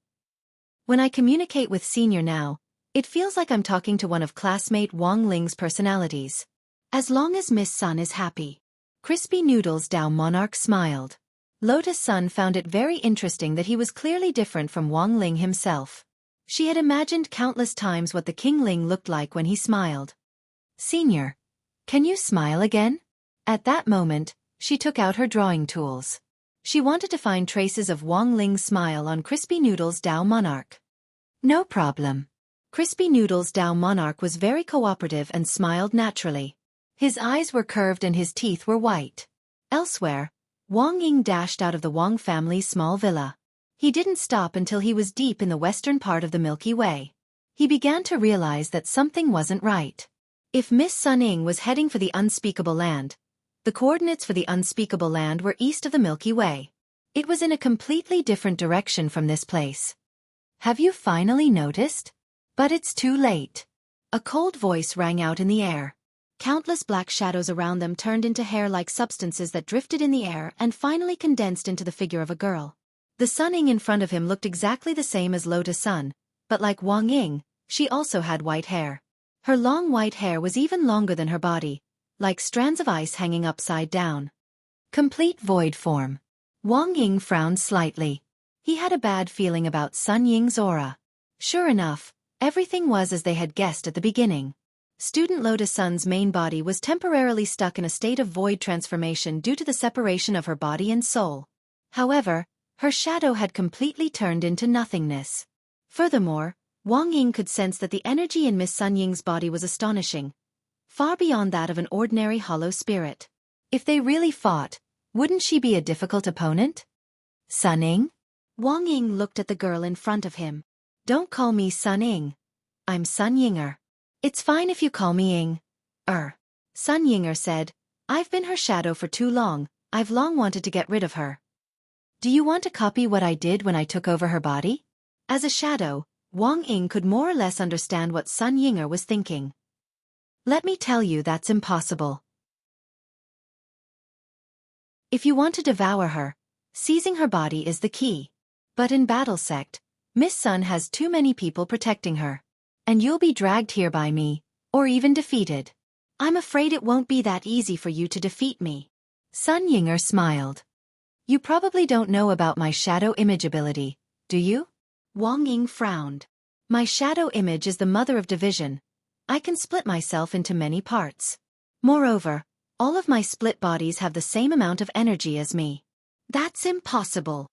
A: When I communicate with Senior now, it feels like I'm talking to one of classmate Wang Ling's personalities. As long as Miss Sun is happy. Crispy Noodles Dao Monarch smiled. Lotus Sun found it very interesting that he was clearly different from Wang Ling himself. She had imagined countless times what the King Ling looked like when he smiled. Senior, can you smile again? At that moment, she took out her drawing tools. She wanted to find traces of Wang Ling's smile on Crispy Noodles Dao Monarch. No problem. Crispy Noodles Dao Monarch was very cooperative and smiled naturally. His eyes were curved and his teeth were white. Elsewhere, Wang Ying dashed out of the Wang family's small villa. He didn't stop until he was deep in the western part of the Milky Way. He began to realize that something wasn't right. If Miss Sun Ying was heading for the unspeakable land, the coordinates for the unspeakable land were east of the Milky Way. It was in a completely different direction from this place. Have you finally noticed? But it's too late. A cold voice rang out in the air. Countless black shadows around them turned into hair-like substances that drifted in the air and finally condensed into the figure of a girl. The Sun Ying in front of him looked exactly the same as Lotus Sun, but like Wang Ying, she also had white hair. Her long white hair was even longer than her body, like strands of ice hanging upside down. Complete void form. Wang Ying frowned slightly. He had a bad feeling about Sun Ying's aura. Sure enough, everything was as they had guessed at the beginning. Student Lotus Sun's main body was temporarily stuck in a state of void transformation due to the separation of her body and soul. However, her shadow had completely turned into nothingness. Furthermore, Wang Ying could sense that the energy in Miss Sun Ying's body was astonishing, far beyond that of an ordinary hollow spirit. If they really fought, wouldn't she be a difficult opponent? Sun Ying? Wang Ying looked at the girl in front of him. Don't call me Sun Ying. I'm Sun Yinger. It's fine if you call me Ying. Sun Yinger said, I've been her shadow for too long, I've long wanted to get rid of her. Do you want to copy what I did when I took over her body? As a shadow, Wang Ying could more or less understand what Sun Yinger was thinking. Let me tell you that's impossible. If you want to devour her, seizing her body is the key. But in Battle Sect, Miss Sun has too many people protecting her. And you'll be dragged here by me, or even defeated. I'm afraid it won't be that easy for you to defeat me. Sun Yinger smiled. You probably don't know about my shadow image ability, do you? Wang Ying frowned. My shadow image is the mother of division. I can split myself into many parts. Moreover, all of my split bodies have the same amount of energy as me. That's impossible.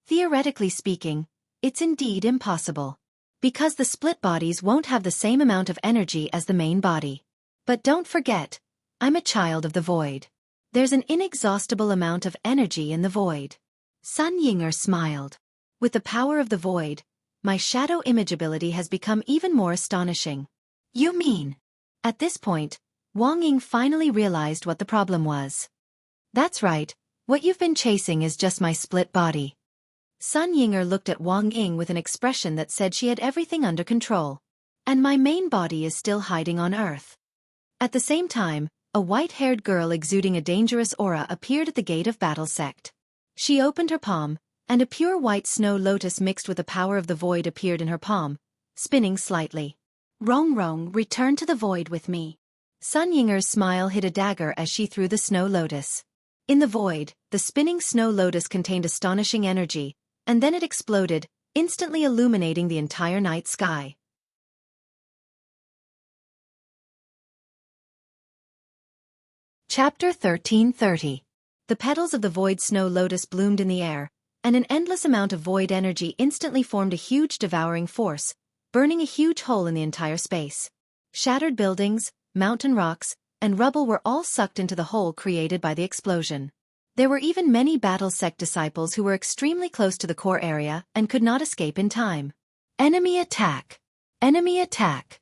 A: Theoretically speaking, it's indeed impossible. Because the split bodies won't have the same amount of energy as the main body. But don't forget, I'm a child of the void. There's an inexhaustible amount of energy in the void. Sun Yinger smiled. With the power of the void, my shadow image ability has become even more astonishing. You mean? At this point, Wang Ying finally realized what the problem was. That's right, what you've been chasing is just my split body. Sun Yinger looked at Wang Ying with an expression that said she had everything under control. And my main body is still hiding on Earth. At the same time, a white-haired girl exuding a dangerous aura appeared at the gate of Battle Sect. She opened her palm, and a pure white snow lotus mixed with the power of the void appeared in her palm, spinning slightly. Rong, return to the void with me. Sun Yinger's smile hid a dagger as she threw the snow lotus. In the void, the spinning snow lotus contained astonishing energy, and then it exploded, instantly illuminating the entire night sky. Chapter 1330. The petals of the void snow lotus bloomed in the air, and an endless amount of void energy instantly formed a huge devouring force, burning a huge hole in the entire space. Shattered buildings, mountain rocks, and rubble were all sucked into the hole created by the explosion. There were even many battle sect disciples who were extremely close to the core area and could not escape in time. Enemy attack! Enemy attack!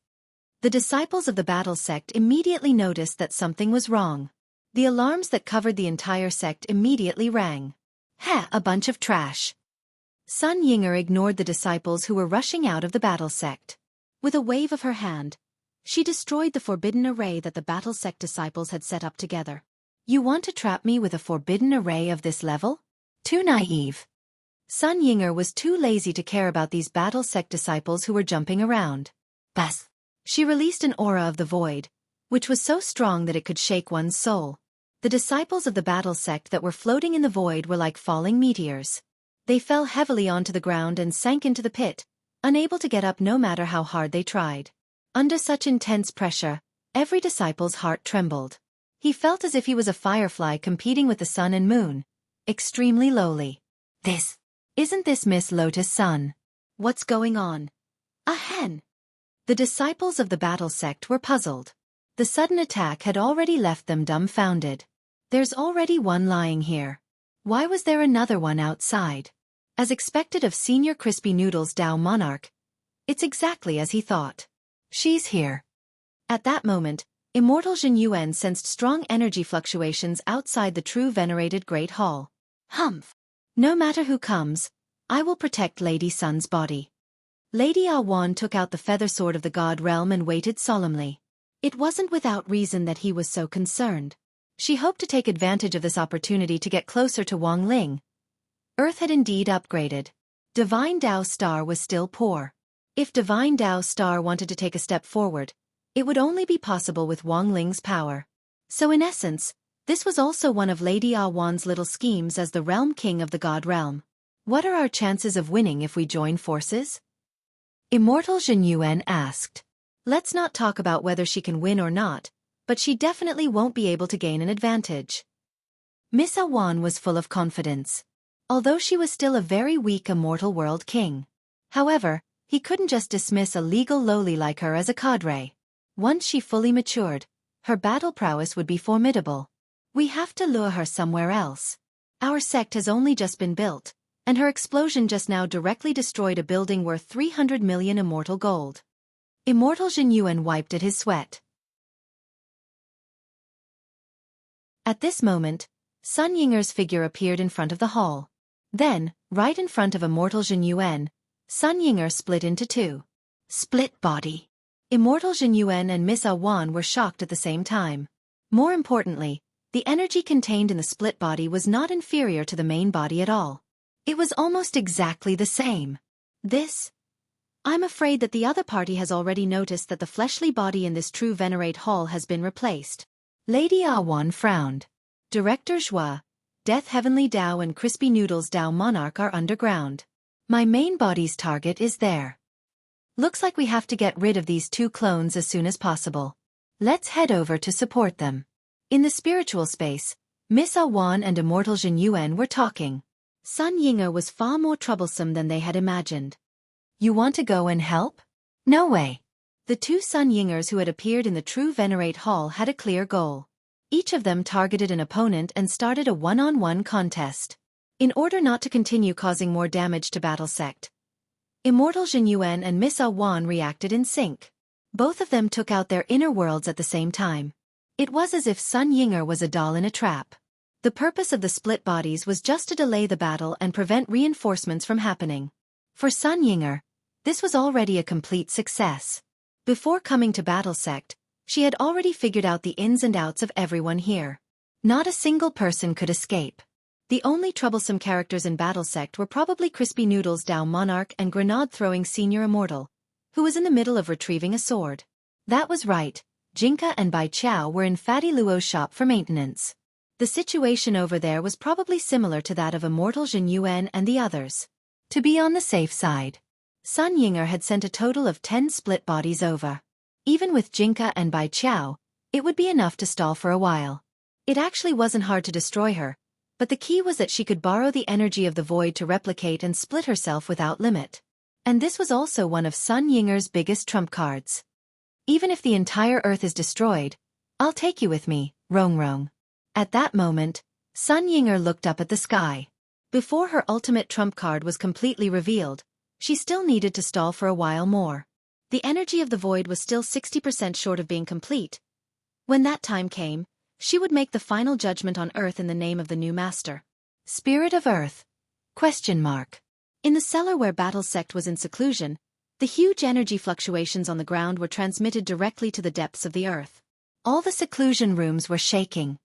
A: The disciples of the battle sect immediately noticed that something was wrong. The alarms that covered the entire sect immediately rang. A bunch of trash. Sun Yinger ignored the disciples who were rushing out of the battle sect. With a wave of her hand, she destroyed the forbidden array that the battle sect disciples had set up together. You want to trap me with a forbidden array of this level? Too naive. Sun Yinger was too lazy to care about these battle sect disciples who were jumping around. Bas! She released an aura of the void, which was so strong that it could shake one's soul. The disciples of the battle sect that were floating in the void were like falling meteors. They fell heavily onto the ground and sank into the pit, unable to get up no matter how hard they tried. Under such intense pressure, every disciple's heart trembled. He felt as if he was a firefly competing with the sun and moon, extremely lowly. Isn't this Miss Lotus Sun? What's going on? A hen. The disciples of the battle sect were puzzled. The sudden attack had already left them dumbfounded. There's already one lying here. Why was there another one outside? As expected of Senior Crispy Noodles Dao Monarch, it's exactly as he thought. She's here. At that moment, Immortal Jin Yuan sensed strong energy fluctuations outside the true venerated Great Hall. Humph! No matter who comes, I will protect Lady Sun's body. Lady Awan took out the feather sword of the god realm and waited solemnly. It wasn't without reason that he was so concerned. She hoped to take advantage of this opportunity to get closer to Wang Ling. Earth had indeed upgraded. Divine Dao Star was still poor. If Divine Dao Star wanted to take a step forward, it would only be possible with Wang Ling's power. So in essence, this was also one of Lady Awan's little schemes as the realm king of the god realm. What are our chances of winning if we join forces? Immortal Jin Yuan asked. Let's not talk about whether she can win or not, but she definitely won't be able to gain an advantage. Miss Awan was full of confidence. Although she was still a very weak immortal world king. However, he couldn't just dismiss a legal lowly like her as a cadre. Once she fully matured, her battle prowess would be formidable. We have to lure her somewhere else. Our sect has only just been built, and her explosion just now directly destroyed a building worth 300 million immortal gold. Immortal Jin Yuan wiped at his sweat. At this moment, Sun Yinger's figure appeared in front of the hall. Then, right in front of Immortal Jin Yuan, Sun Yinger split into two. Split body. Immortal Jin Yuan and Miss Awan were shocked at the same time. More importantly, the energy contained in the split body was not inferior to the main body at all. It was almost exactly the same. I'm afraid that the other party has already noticed that the fleshly body in this true venerate hall has been replaced. Lady Awan frowned. Director Zhua, Death Heavenly Dao and Crispy Noodles Dao Monarch are underground. My main body's target is there. Looks like we have to get rid of these two clones as soon as possible. Let's head over to support them. In the spiritual space, Miss Awan and Immortal Jin Yuan were talking. Sun Yinger was far more troublesome than they had imagined. You want to go and help? No way. The two Sun Yingers who had appeared in the true venerate hall had a clear goal. Each of them targeted an opponent and started a one-on-one contest. In order not to continue causing more damage to Battle Sect, Immortal Jin Yuan and Miss Awan reacted in sync. Both of them took out their inner worlds at the same time. It was as if Sun Yinger was a doll in a trap. The purpose of the split bodies was just to delay the battle and prevent reinforcements from happening. For Sun Yinger, this was already a complete success. Before coming to Battle Sect, she had already figured out the ins and outs of everyone here. Not a single person could escape. The only troublesome characters in Battle Sect were probably Crispy Noodles Dao Monarch and grenade-throwing Senior Immortal, who was in the middle of retrieving a sword. That was right, Jinka and Bai Chao were in Fatty Luo's shop for maintenance. The situation over there was probably similar to that of Immortal Jin Yuan and the others. To be on the safe side, Sun Yinger had sent a total of 10 split bodies over. Even with Jinka and Bai Chao, it would be enough to stall for a while. It actually wasn't hard to destroy her, but the key was that she could borrow the energy of the void to replicate and split herself without limit. And this was also one of Sun Yinger's biggest trump cards. Even if the entire Earth is destroyed, I'll take you with me, Rong Rong. At that moment, Sun Yinger looked up at the sky. Before her ultimate trump card was completely revealed, she still needed to stall for a while more. The energy of the void was still 60% short of being complete. When that time came, she would make the final judgment on Earth in the name of the new master. Spirit of Earth? ? In the cellar where Battle Sect was in seclusion, the huge energy fluctuations on the ground were transmitted directly to the depths of the Earth. All the seclusion rooms were shaking.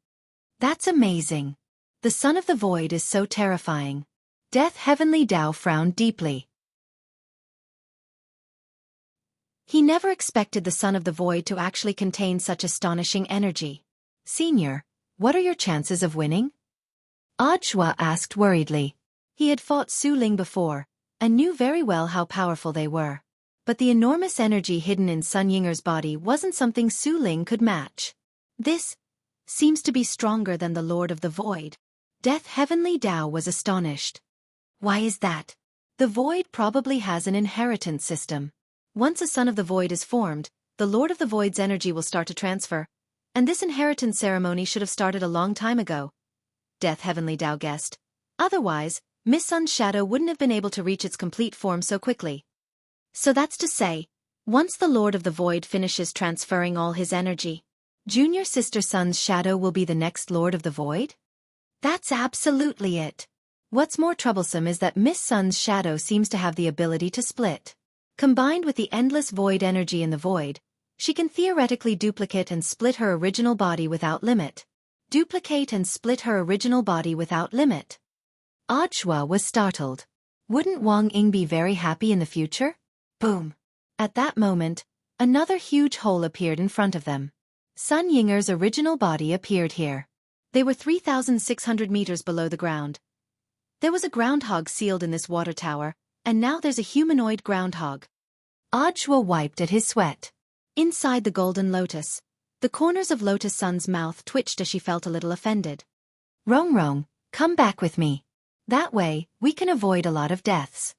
A: That's amazing. The Son of the Void is so terrifying. Death Heavenly Dao frowned deeply. He never expected the Son of the Void to actually contain such astonishing energy. Senior, what are your chances of winning? Audiobook asked worriedly. He had fought Su Ling before, and knew very well how powerful they were. But the enormous energy hidden in Sun Yinger's body wasn't something Su Ling could match. This seems to be stronger than the Lord of the Void. Death Heavenly Dao was astonished. Why is that? The Void probably has an inheritance system. Once a Son of the Void is formed, the Lord of the Void's energy will start to transfer, and this inheritance ceremony should have started a long time ago. Death Heavenly Dao guessed. Otherwise, Miss Sun's shadow wouldn't have been able to reach its complete form so quickly. So that's to say, once the Lord of the Void finishes transferring all his energy, Junior Sister Sun's shadow will be the next Lord of the Void? That's absolutely it. What's more troublesome is that Miss Sun's shadow seems to have the ability to split. Combined with the endless void energy in the void, she can theoretically duplicate and split her original body without limit. Duplicate and split her original body without limit. Audiobook was startled. Wouldn't Wang Ying be very happy in the future? Boom. At that moment, another huge hole appeared in front of them. Sun Yinger's original body appeared here. They were 3,600 meters below the ground. There was a groundhog sealed in this water tower, and now there's a humanoid groundhog. Audiobook wiped at his sweat. Inside the golden lotus, the corners of Lotus Sun's mouth twitched as she felt a little offended. Rong Rong, come back with me. That way, we can avoid a lot of deaths.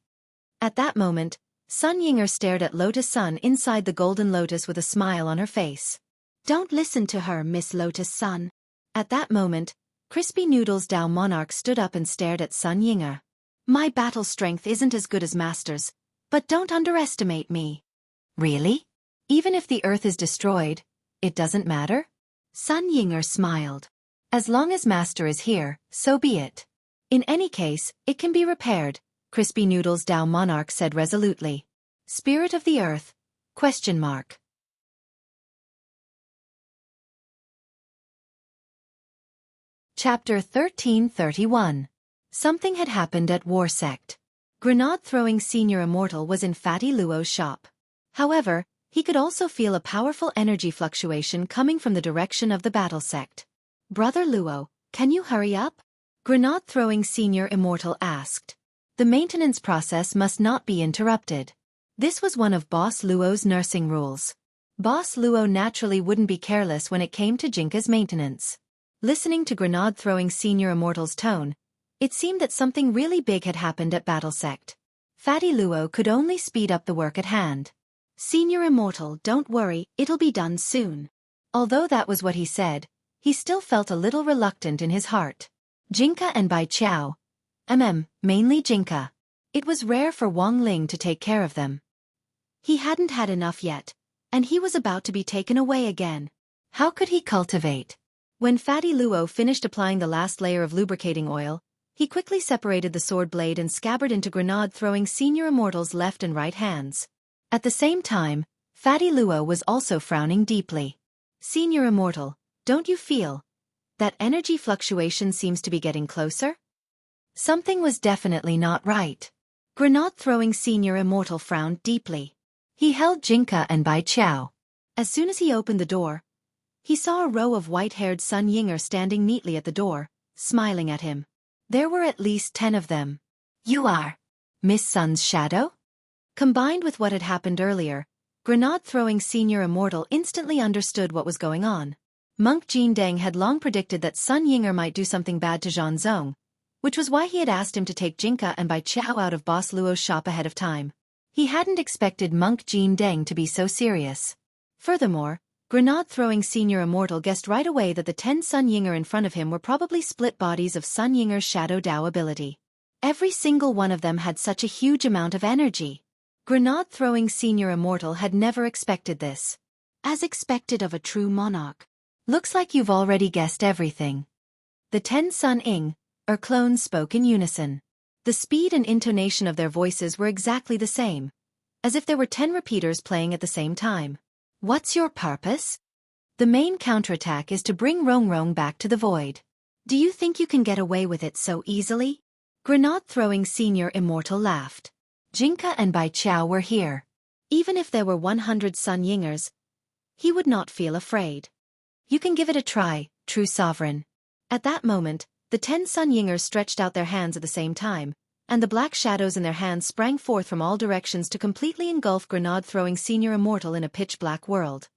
A: At that moment, Sun Yinger stared at Lotus Sun inside the golden lotus with a smile on her face. Don't listen to her, Miss Lotus Sun. At that moment, Crispy Noodles Dao Monarch stood up and stared at Sun Yinger. My battle strength isn't as good as Master's, but don't underestimate me. Really? Even if the Earth is destroyed, it doesn't matter? Sun Yinger smiled. As long as Master is here, so be it. In any case, it can be repaired, Crispy Noodles Dao Monarch said resolutely. Spirit of the Earth? ? Chapter 1331. Something had happened at War Sect. Grenade-throwing Senior Immortal was in Fatty Luo's shop. However, he could also feel a powerful energy fluctuation coming from the direction of the Battle Sect. Brother Luo, can you hurry up? Grenade-throwing Senior Immortal asked. The maintenance process must not be interrupted. This was one of Boss Luo's nursing rules. Boss Luo naturally wouldn't be careless when it came to Jinka's maintenance. Listening to Grenade-throwing Senior Immortal's tone, it seemed that something really big had happened at Battle Sect. Fatty Luo could only speed up the work at hand. Senior Immortal, don't worry, it'll be done soon. Although that was what he said, he still felt a little reluctant in his heart. Jinka and Bai Chao. Mainly Jinka. It was rare for Wang Ling to take care of them. He hadn't had enough yet, and he was about to be taken away again. How could he cultivate? When Fatty Luo finished applying the last layer of lubricating oil, he quickly separated the sword blade and scabbard into Grenade-throwing Senior Immortal's left and right hands. At the same time, Fatty Luo was also frowning deeply. Senior Immortal, don't you feel that energy fluctuation seems to be getting closer? Something was definitely not right. Grenade-throwing senior immortal frowned deeply. He held Jinka and Bai Qiao. As soon as he opened the door, he saw a row of white-haired Sun Yinger standing neatly at the door, smiling at him. There were at least 10 of them. You are Miss Sun's shadow? Combined with what had happened earlier, Grenade-throwing senior immortal instantly understood what was going on. Monk Jin Deng had long predicted that Sun Yinger might do something bad to Zhan Zong, which was why he had asked him to take Jinka and Bai Qiao out of Boss Luo's shop ahead of time. He hadn't expected Monk Jin Deng to be so serious. Furthermore, Grenade-throwing senior immortal guessed right away that the 10 Sun Yinger in front of him were probably split bodies of Sun Yinger's Shadow Dao ability. Every single one of them had such a huge amount of energy. Grenade-throwing senior immortal had never expected this. As expected of a true monarch. Looks like you've already guessed everything. The 10 Sun Ying, or clones, spoke in unison. The speed and intonation of their voices were exactly the same, as if there were 10 repeaters playing at the same time. What's your purpose? The main counterattack is to bring Rongrong back to the void. Do you think you can get away with it so easily? Grenade-throwing senior immortal laughed. Jinka and Bai Qiao were here. Even if there were 100 Sun Yingers, he would not feel afraid. You can give it a try, true sovereign. At that moment, the 10 Sun Yingers stretched out their hands at the same time, and the black shadows in their hands sprang forth from all directions to completely engulf Grenade-throwing senior immortal in a pitch-black world.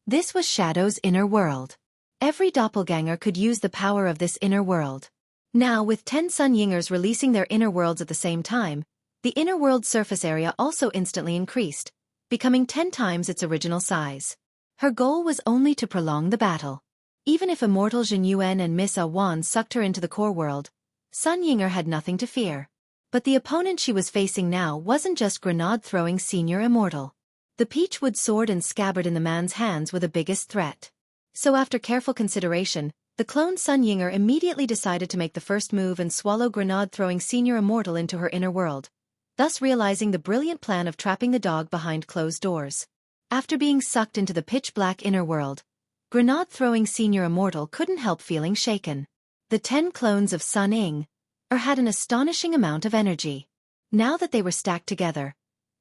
A: This was Shadow's inner world. Every doppelganger could use the power of this inner world. Now, with 10 Sun Yingers releasing their inner worlds at the same time, the inner world surface area also instantly increased, becoming 10 times its original size. Her goal was only to prolong the battle. Even if immortal Zhen Yuan and Miss Wan sucked her into the core world, Sun Yinger had nothing to fear. But the opponent she was facing now wasn't just Grenade-throwing senior immortal. The peachwood sword and scabbard in the man's hands were the biggest threat. So after careful consideration, the clone Sun Yinger immediately decided to make the first move and swallow Grenade-throwing senior immortal into her inner world, thus realizing the brilliant plan of trapping the dog behind closed doors. After being sucked into the pitch-black inner world, Grenade-throwing senior immortal couldn't help feeling shaken. The 10 clones of Sun Ying had an astonishing amount of energy. Now that they were stacked together,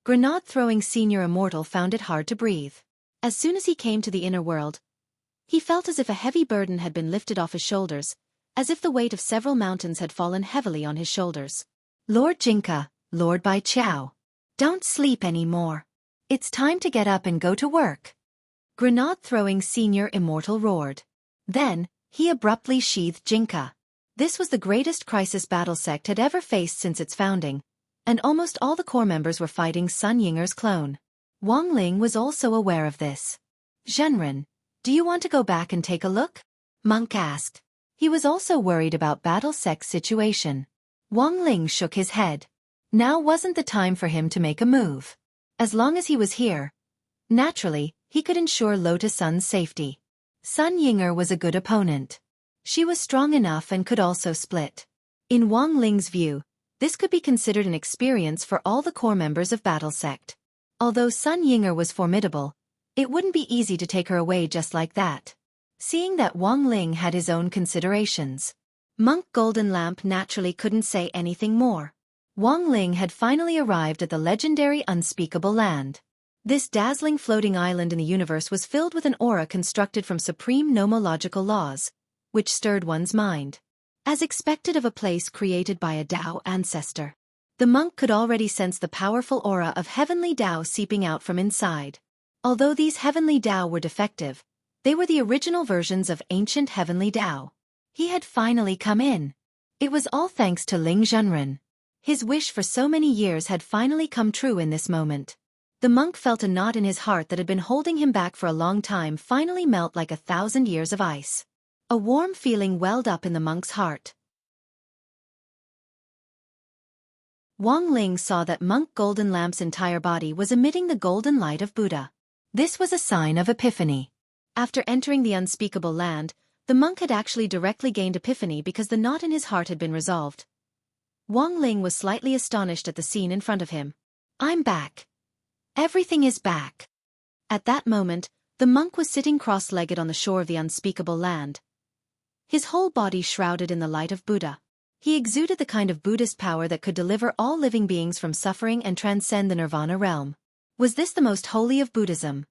A: Grenade-throwing senior immortal found it hard to breathe. As soon as he came to the inner world, he felt as if a heavy burden had been lifted off his shoulders, as if the weight of several mountains had fallen heavily on his shoulders. Lord Jinka, Lord Bai Qiao, don't sleep anymore. It's time to get up and go to work. Grenade-throwing senior immortal roared. Then, he abruptly sheathed Jinka. This was the greatest crisis battle sect had ever faced since its founding, and almost all the core members were fighting Sun Yinger's clone. Wang Ling was also aware of this. Zhenren, do you want to go back and take a look? Monk asked. He was also worried about battle sect's situation. Wang Ling shook his head. Now wasn't the time for him to make a move. As long as he was here, naturally, he could ensure Lotus Sun's safety. Sun Yinger was a good opponent. She was strong enough and could also split. In Wang Ling's view, this could be considered an experience for all the core members of Battle Sect. Although Sun Yinger was formidable, it wouldn't be easy to take her away just like that. Seeing that Wang Ling had his own considerations, Monk Golden Lamp naturally couldn't say anything more. Wang Ling had finally arrived at the legendary Unspeakable Land. This dazzling floating island in the universe was filled with an aura constructed from supreme nomological laws, which stirred one's mind. As expected of a place created by a Dao ancestor, the monk could already sense the powerful aura of heavenly Dao seeping out from inside. Although these heavenly Dao were defective, they were the original versions of ancient heavenly Dao. He had finally come in. It was all thanks to Ling Zhenren. His wish for so many years had finally come true in this moment. The monk felt a knot in his heart that had been holding him back for a long time finally melt like 1,000 years of ice. A warm feeling welled up in the monk's heart. Wang Ling saw that Monk Golden Lamp's entire body was emitting the golden light of Buddha. This was a sign of epiphany. After entering the unspeakable land, the monk had actually directly gained epiphany because the knot in his heart had been resolved. Wang Ling was slightly astonished at the scene in front of him. I'm back. Everything is back. At that moment, the monk was sitting cross-legged on the shore of the unspeakable land. his whole body shrouded in the light of Buddha. He exuded the kind of Buddhist power that could deliver all living beings from suffering and transcend the nirvana realm. Was this the most holy of Buddhism?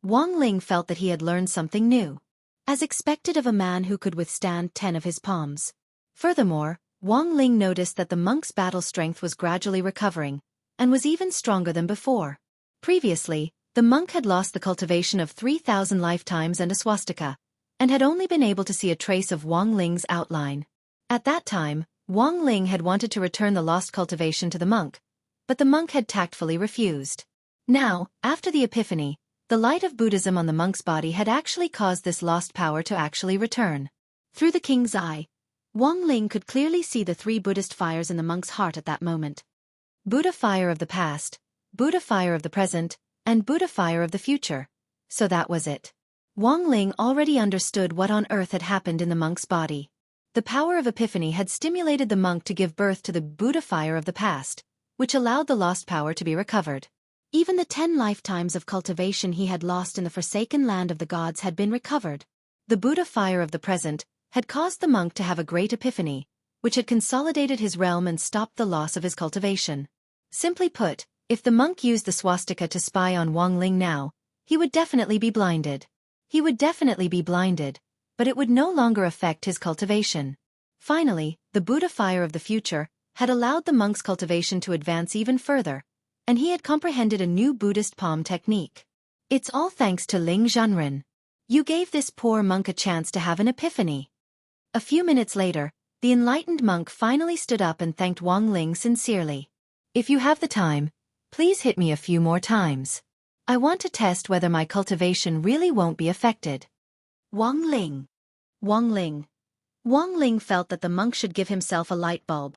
A: Wang Ling felt that he had learned something new, as expected of a man who could withstand 10 of his palms. Furthermore, Wang Ling noticed that the monk's battle strength was gradually recovering, and was even stronger than before. Previously, the monk had lost the cultivation of 3,000 lifetimes and a swastika, and had only been able to see a trace of Wang Ling's outline. At that time, Wang Ling had wanted to return the lost cultivation to the monk, but the monk had tactfully refused. Now, after the epiphany, the light of Buddhism on the monk's body had actually caused this lost power to actually return. Through the king's eye, Wang Ling could clearly see the 3 Buddhist fires in the monk's heart at that moment. Buddha fire of the past, Buddha fire of the present, and Buddha fire of the future. So that was it. Wang Ling already understood what on earth had happened in the monk's body. The power of epiphany had stimulated the monk to give birth to the Buddha fire of the past, which allowed the lost power to be recovered. Even the 10 lifetimes of cultivation he had lost in the forsaken land of the gods had been recovered. The Buddha fire of the present had caused the monk to have a great epiphany, which had consolidated his realm and stopped the loss of his cultivation. Simply put, if the monk used the swastika to spy on Wang Ling now, he would definitely be blinded. He would definitely be blinded, but it would no longer affect his cultivation. Finally, the Buddha fire of the future had allowed the monk's cultivation to advance even further, and he had comprehended a new Buddhist palm technique. It's all thanks to Ling Zhenren. You gave this poor monk a chance to have an epiphany. A few minutes later, the enlightened monk finally stood up and thanked Wang Ling sincerely. If you have the time, please hit me a few more times. I want to test whether my cultivation really won't be affected. Wang Ling. Wang Ling. Wang Ling felt that the monk should give himself a light bulb.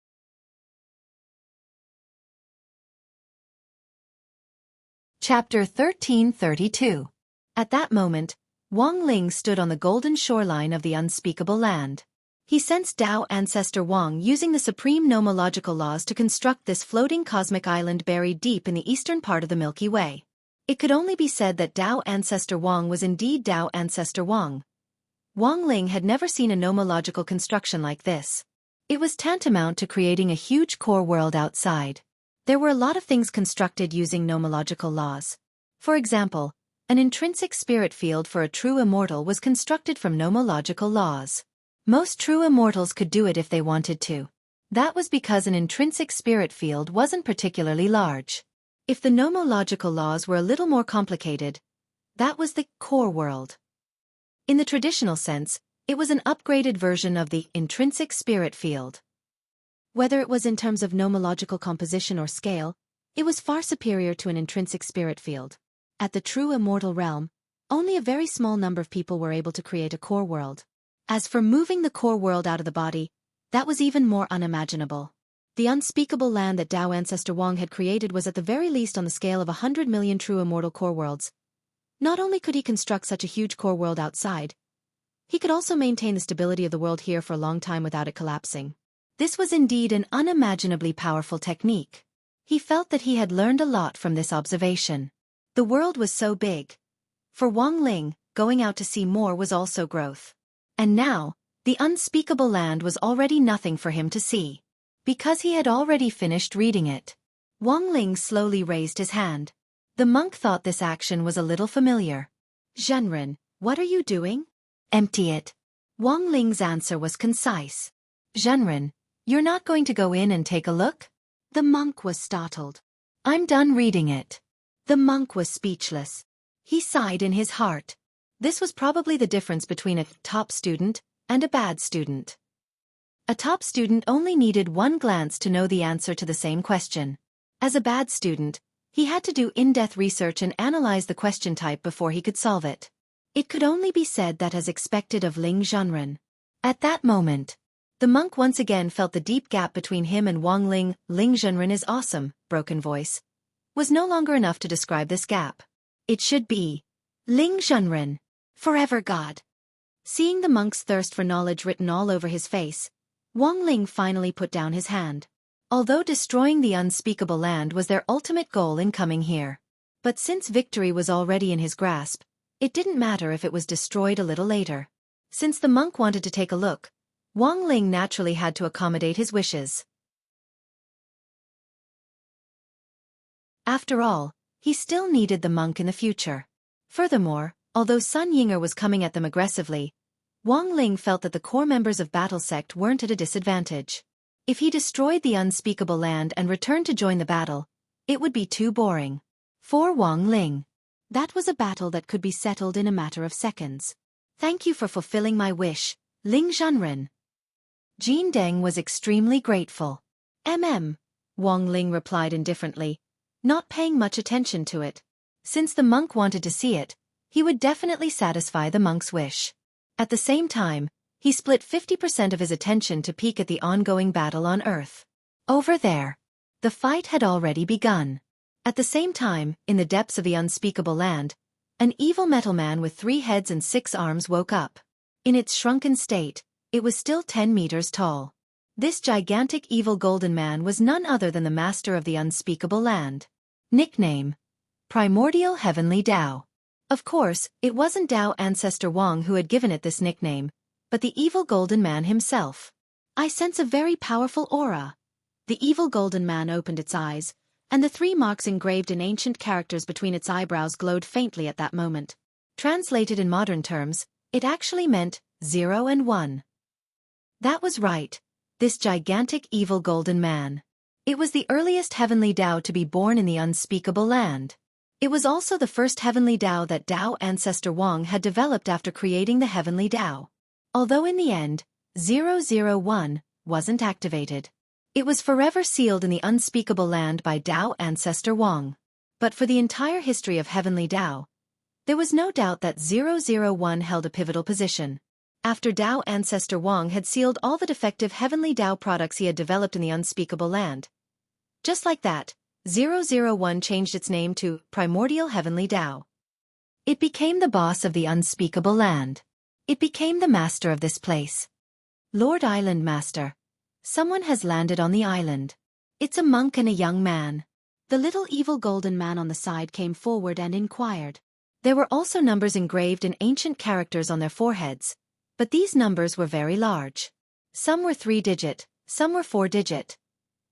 A: Chapter 1332. At that moment, Wang Ling stood on the golden shoreline of the unspeakable land. He sensed Tao ancestor Wang using the supreme nomological laws to construct this floating cosmic island buried deep in the eastern part of the Milky Way. It could only be said that Tao ancestor Wang was indeed Tao ancestor Wang. Wang Ling had never seen a nomological construction like this. It was tantamount to creating a huge core world outside. There were a lot of things constructed using nomological laws. For example, an intrinsic spirit field for a true immortal was constructed from nomological laws. Most true immortals could do it if they wanted to. That was because an intrinsic spirit field wasn't particularly large. If the nomological laws were a little more complicated, that was the core world. In the traditional sense, it was an upgraded version of the intrinsic spirit field. Whether it was in terms of nomological composition or scale, it was far superior to an intrinsic spirit field. At the true immortal realm, only a very small number of people were able to create a core world. As for moving the core world out of the body, that was even more unimaginable. The unspeakable land that Tao ancestor Wang had created was at the very least on the scale of 100 million true immortal core worlds. Not only could he construct such a huge core world outside, he could also maintain the stability of the world here for a long time without it collapsing. This was indeed an unimaginably powerful technique. He felt that he had learned a lot from this observation. The world was so big. For Wang Ling, going out to see more was also growth. And now, the unspeakable land was already nothing for him to see. Because he had already finished reading it. Wang Ling slowly raised his hand. The monk thought this action was a little familiar. Zhenren, what are you doing? Empty it. Wang Ling's answer was concise. Zhenren, you're not going to go in and take a look? The monk was startled. I'm done reading it. The monk was speechless. He sighed in his heart. This was probably the difference between a top student and a bad student. A top student only needed one glance to know the answer to the same question. As a bad student, he had to do in-depth research and analyze the question type before he could solve it. It could only be said that as expected of Ling Zhenren. At that moment, the monk once again felt the deep gap between him and Wang Ling. Ling Zhenren is awesome, broken voice, was no longer enough to describe this gap. It should be Ling Zhenren, forever God. Seeing the monk's thirst for knowledge written all over his face, Wang Ling finally put down his hand. Although destroying the unspeakable land was their ultimate goal in coming here. But since victory was already in his grasp, it didn't matter if it was destroyed a little later. Since the monk wanted to take a look, Wang Ling naturally had to accommodate his wishes. After all, he still needed the monk in the future. Furthermore, although Sun Yinger was coming at them aggressively, Wang Ling felt that the core members of Battle Sect weren't at a disadvantage. If he destroyed the unspeakable land and returned to join the battle, it would be too boring. For Wang Ling, that was a battle that could be settled in a matter of seconds. Thank you for fulfilling my wish, Ling Zhanren. Jin Deng was extremely grateful. Wang Ling replied indifferently, not paying much attention to it. Since the monk wanted to see it, he would definitely satisfy the monk's wish. At the same time, he split 50% of his attention to peek at the ongoing battle on Earth. Over there, the fight had already begun. At the same time, in the depths of the unspeakable land, an evil metal man with 3 heads and 6 arms woke up. In its shrunken state, it was still 10 meters tall. This gigantic evil golden man was none other than the master of the unspeakable land. Nickname: Primordial Heavenly Tao. Of course, it wasn't Tao Ancestor Wang who had given it this nickname, but the evil golden man himself. I sense a very powerful aura. The evil golden man opened its eyes, and the 3 marks engraved in ancient characters between its eyebrows glowed faintly at that moment. Translated in modern terms, it actually meant 0 and 1. That was right, this gigantic evil golden man. It was the earliest heavenly Tao to be born in the unspeakable land. It was also the first heavenly Tao that Tao Ancestor Wang had developed after creating the heavenly Tao. Although in the end, 001 wasn't activated. It was forever sealed in the unspeakable land by Tao Ancestor Wang. But for the entire history of heavenly Tao, there was no doubt that 001 held a pivotal position. After Tao Ancestor Wang had sealed all the defective heavenly Tao products he had developed in the unspeakable land. Just like that, 001 changed its name to Primordial Heavenly Tao. It became the boss of the unspeakable land. It became the master of this place. Lord Island Master. Someone has landed on the island. It's a monk and a young man. The little evil golden man on the side came forward and inquired. There were also numbers engraved in ancient characters on their foreheads, but these numbers were very large. Some were 3-digit, some were 4-digit.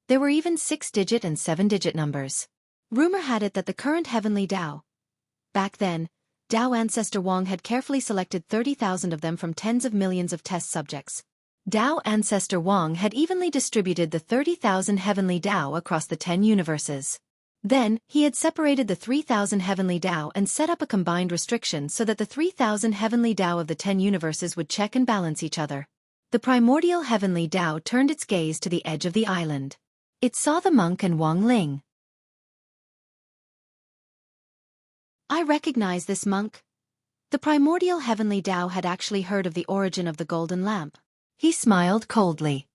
A: There were even 6-digit and 7-digit numbers. Rumor had it that the current heavenly Tao. Back then, Tao Ancestor Wang had carefully selected 30,000 of them from tens of millions of test subjects. Tao Ancestor Wang had evenly distributed the 30,000 heavenly Tao across the 10 universes. Then, he had separated the 3,000 heavenly Tao and set up a combined restriction so that the 3,000 heavenly Tao of the 10 universes would check and balance each other. The primordial heavenly Tao turned its gaze to the edge of the island. It saw the monk and Wang Ling. I recognize this monk. The primordial heavenly Tao had actually heard of the origin of the golden lamp. He smiled coldly.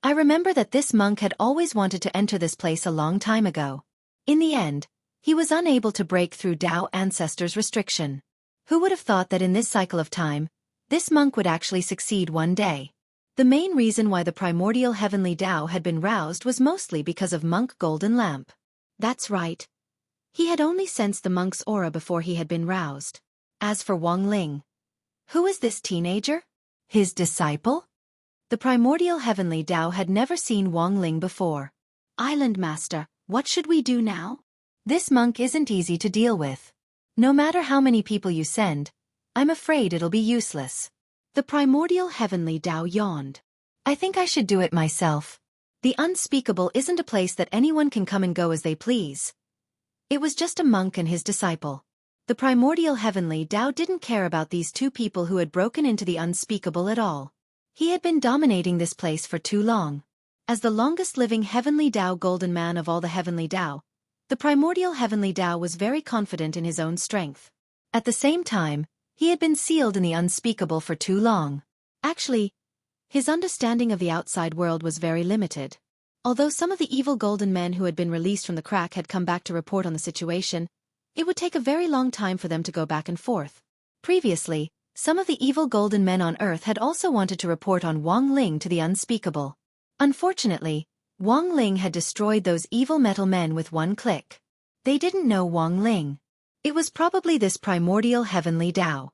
A: I remember that this monk had always wanted to enter this place a long time ago. In the end, he was unable to break through Tao Ancestor's restriction. Who would have thought that in this cycle of time, this monk would actually succeed one day? The main reason why the primordial heavenly Tao had been roused was mostly because of Monk Golden Lamp. That's right. He had only sensed the monk's aura before he had been roused. As for Wang Ling, who is this teenager? His disciple? The primordial heavenly Tao had never seen Wang Ling before. Island Master, what should we do now? This monk isn't easy to deal with. No matter how many people you send, I'm afraid it'll be useless. The primordial heavenly Tao yawned. I think I should do it myself. The unspeakable isn't a place that anyone can come and go as they please. It was just a monk and his disciple. The primordial heavenly Tao didn't care about these 2 people who had broken into the unspeakable at all. He had been dominating this place for too long. As the longest-living heavenly Tao golden man of all the heavenly Tao, the primordial heavenly Tao was very confident in his own strength. At the same time, he had been sealed in the unspeakable for too long. Actually, his understanding of the outside world was very limited. Although some of the evil golden men who had been released from the crack had come back to report on the situation, it would take a very long time for them to go back and forth. Previously, some of the evil golden men on Earth had also wanted to report on Wang Ling to the unspeakable. Unfortunately, Wang Ling had destroyed those evil metal men with one click. They didn't know Wang Ling. It was probably this primordial heavenly Tao.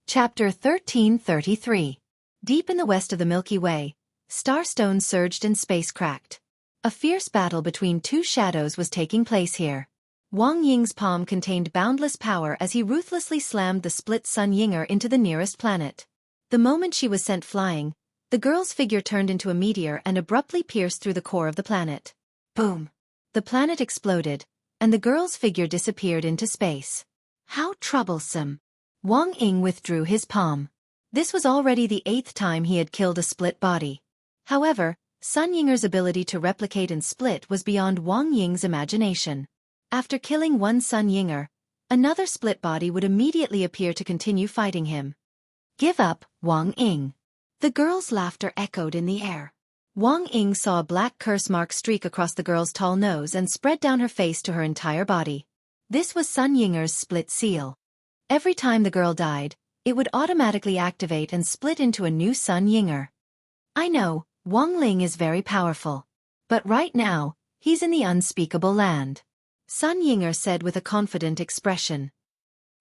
A: Chapter 1333. Deep in the west of the Milky Way, starstones surged and space cracked. A fierce battle between two shadows was taking place here. Wang Ying's palm contained boundless power as he ruthlessly slammed the split Sun Yinger into the nearest planet. The moment she was sent flying, the girl's figure turned into a meteor and abruptly pierced through the core of the planet. Boom! The planet exploded, and the girl's figure disappeared into space. How troublesome! Wang Ying withdrew his palm. This was already the 8th time he had killed a split body. However, Sun Yinger's ability to replicate and split was beyond Wang Ying's imagination. After killing one Sun Yinger, another split body would immediately appear to continue fighting him. Give up, Wang Ying. The girl's laughter echoed in the air. Wang Ying saw a black curse mark streak across the girl's tall nose and spread down her face to her entire body. This was Sun Yinger's split seal. Every time the girl died, it would automatically activate and split into a new Sun Yinger. I know, Wang Ling is very powerful. But right now, he's in the unspeakable land. Sun Yinger said with a confident expression.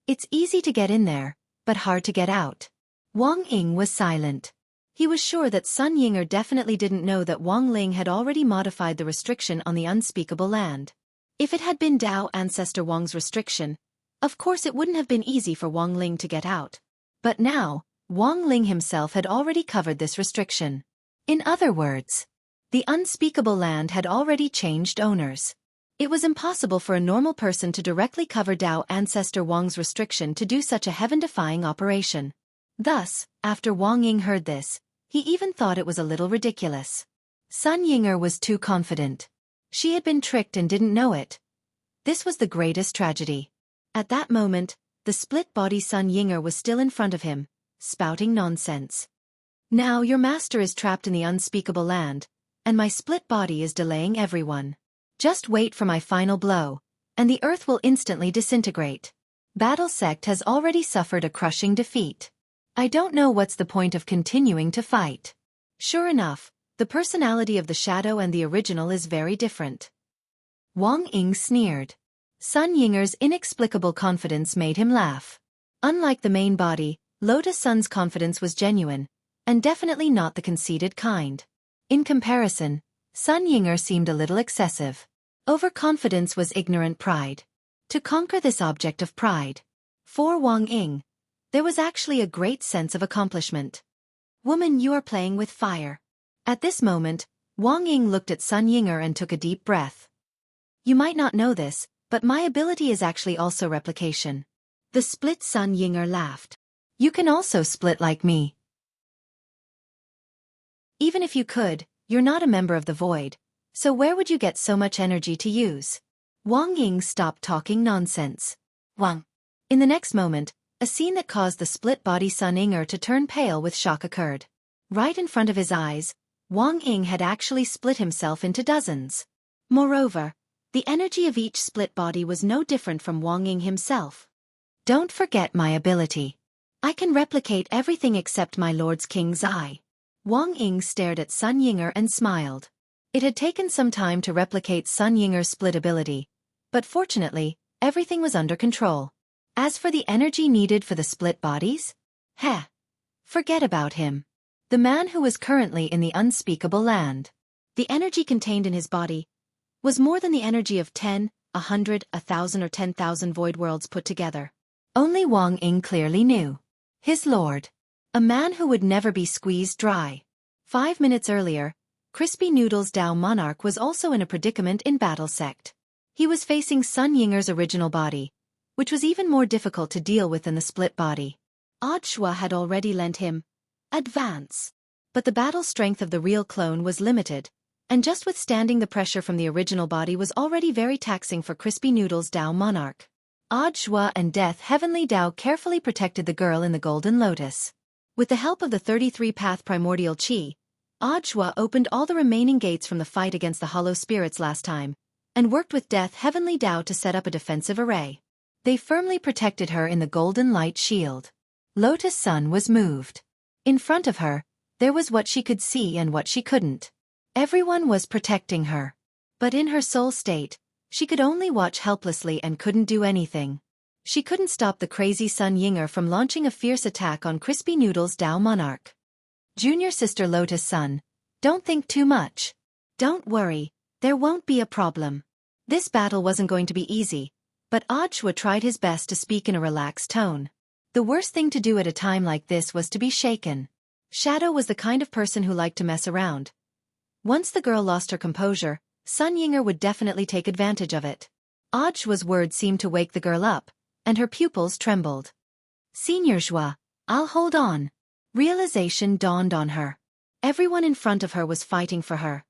A: It's easy to get in there, but hard to get out. Wang Ying was silent. He was sure that Sun Yinger definitely didn't know that Wang Ling had already modified the restriction on the unspeakable land. If it had been Dao ancestor Wang's restriction, of course it wouldn't have been easy for Wang Ling to get out. But now, Wang Ling himself had already covered this restriction. In other words, the unspeakable land had already changed owners. It was impossible for a normal person to directly cover Dao ancestor Wang's restriction to do such a heaven-defying operation. Thus, after Wang Ying heard this, he even thought it was a little ridiculous. Sun Yinger was too confident. She had been tricked and didn't know it. This was the greatest tragedy. At that moment, the split-body Sun Yinger was still in front of him, spouting nonsense. Now your master is trapped in the unspeakable land, and my split body is delaying everyone. Just wait for my final blow, and the earth will instantly disintegrate. Battle Sect has already suffered a crushing defeat. I don't know what's the point of continuing to fight. Sure enough, the personality of the shadow and the original is very different. Wang Ying sneered. Sun Yinger's inexplicable confidence made him laugh. Unlike the main body, Lotus Sun's confidence was genuine, and definitely not the conceited kind. In comparison, Sun Yinger seemed a little excessive. Overconfidence was ignorant pride. To conquer this object of pride, for Wang Ying, there was actually a great sense of accomplishment. Woman, you are playing with fire. At this moment, Wang Ying looked at Sun Yinger and took a deep breath. You might not know this, but my ability is actually also replication. The split Sun Yinger laughed. You can also split like me. Even if you could, you're not a member of the void, so where would you get so much energy to use? Wang Ying stopped talking nonsense. Wang. In the next moment, a scene that caused the split-body Sun Yinger to turn pale with shock occurred. Right in front of his eyes, Wang Ying had actually split himself into dozens. Moreover, the energy of each split body was no different from Wang Ying himself. Don't forget my ability. I can replicate everything except my Lord's King's eye. Wang Ying stared at Sun Yinger and smiled. It had taken some time to replicate Sun Yinger's split ability, but fortunately, everything was under control. As for the energy needed for the split bodies? Forget about him. The man who was currently in the unspeakable land. The energy contained in his body was more than the energy of 10, 100, 1,000 or 10,000 void worlds put together. Only Wang Ying clearly knew. His lord. A man who would never be squeezed dry. 5 minutes earlier, Crispy Noodles Dao Monarch was also in a predicament in Battle Sect. He was facing Sun Yinger's original body, which was even more difficult to deal with than the split body. Wuxia had already lent him advance. But the battle strength of the real clone was limited, and just withstanding the pressure from the original body was already very taxing for Crispy Noodles Dao Monarch. Wuxia and Death Heavenly Dao carefully protected the girl in the Golden Lotus. With the help of the 33-path primordial Qi, Wuxia opened all the remaining gates from the fight against the Hollow Spirits last time, and worked with Death Heavenly Dao to set up a defensive array. They firmly protected her in the Golden Light Shield. Lotus Sun was moved. In front of her, there was what she could see and what she couldn't. Everyone was protecting her. But in her soul state, she could only watch helplessly and couldn't do anything. She couldn't stop the crazy Sun Yinger from launching a fierce attack on Crispy Noodle's Tao monarch. Junior sister Lotus Sun, don't think too much. Don't worry, there won't be a problem. This battle wasn't going to be easy, but Audiobook tried his best to speak in a relaxed tone. The worst thing to do at a time like this was to be shaken. Shadow was the kind of person who liked to mess around. Once the girl lost her composure, Sun Yinger would definitely take advantage of it. Audiobook's words seemed to wake the girl up, and her pupils trembled. Senior Joie, I'll hold on. Realization dawned on her. Everyone in front of her was fighting for her.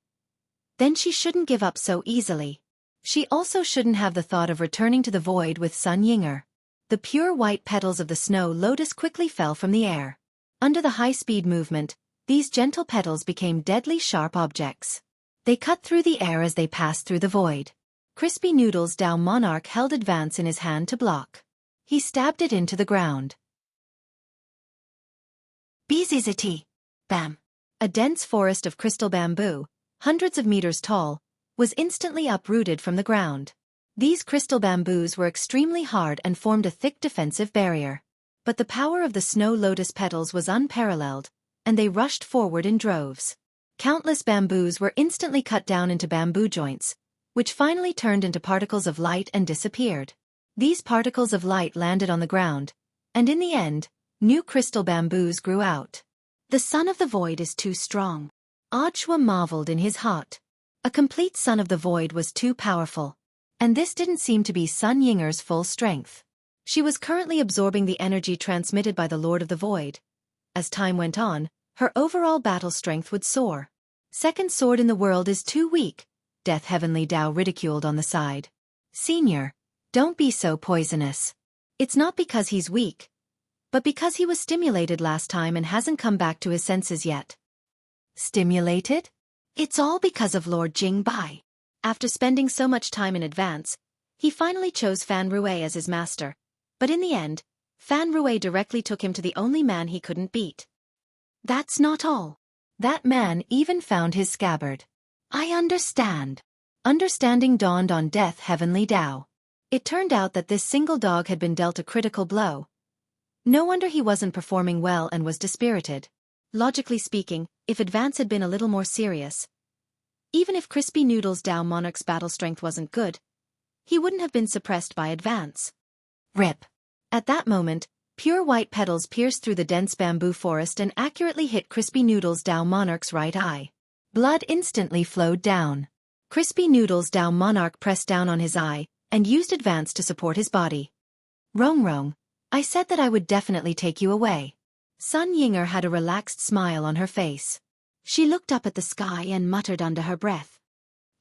A: Then she shouldn't give up so easily. She also shouldn't have the thought of returning to the void with Sun Yinger. The pure white petals of the snow lotus quickly fell from the air. Under the high-speed movement, these gentle petals became deadly sharp objects. They cut through the air as they passed through the void. Crispy Noodle's Tao monarch held advance in his hand to block. He stabbed it into the ground. Bizizity! Bam! A dense forest of crystal bamboo, hundreds of meters tall, was instantly uprooted from the ground. These crystal bamboos were extremely hard and formed a thick defensive barrier. But the power of the snow lotus petals was unparalleled, and they rushed forward in droves. Countless bamboos were instantly cut down into bamboo joints, which finally turned into particles of light and disappeared. These particles of light landed on the ground, and in the end, new crystal bamboos grew out. The Son of the Void is too strong. Audiobook marveled in his heart. A complete Son of the Void was too powerful. And this didn't seem to be Sun Yinger's full strength. She was currently absorbing the energy transmitted by the Lord of the Void. As time went on, her overall battle strength would soar. Second sword in the world is too weak, Death Heavenly Tao ridiculed on the side. Senior, don't be so poisonous. It's not because he's weak, but because he was stimulated last time and hasn't come back to his senses yet. Stimulated? It's all because of Lord Jingbai. After spending so much time in advance, he finally chose Fan Rue as his master, but in the end, Fan Rue directly took him to the only man he couldn't beat. That's not all. That man even found his scabbard. I understand. Understanding dawned on Death Heavenly Tao. It turned out that this single dog had been dealt a critical blow. No wonder he wasn't performing well and was dispirited. Logically speaking, if Advance had been a little more serious, even if Crispy Noodle's Tao Monarch's battle strength wasn't good, he wouldn't have been suppressed by Advance. Rip. At that moment, pure white petals pierced through the dense bamboo forest and accurately hit Crispy Noodle's Tao Monarch's right eye. Blood instantly flowed down. Crispy Noodle's Tao Monarch pressed down on his eye and used Advance to support his body. Rong, I said that I would definitely take you away. Sun Yinger had a relaxed smile on her face. She looked up at the sky and muttered under her breath.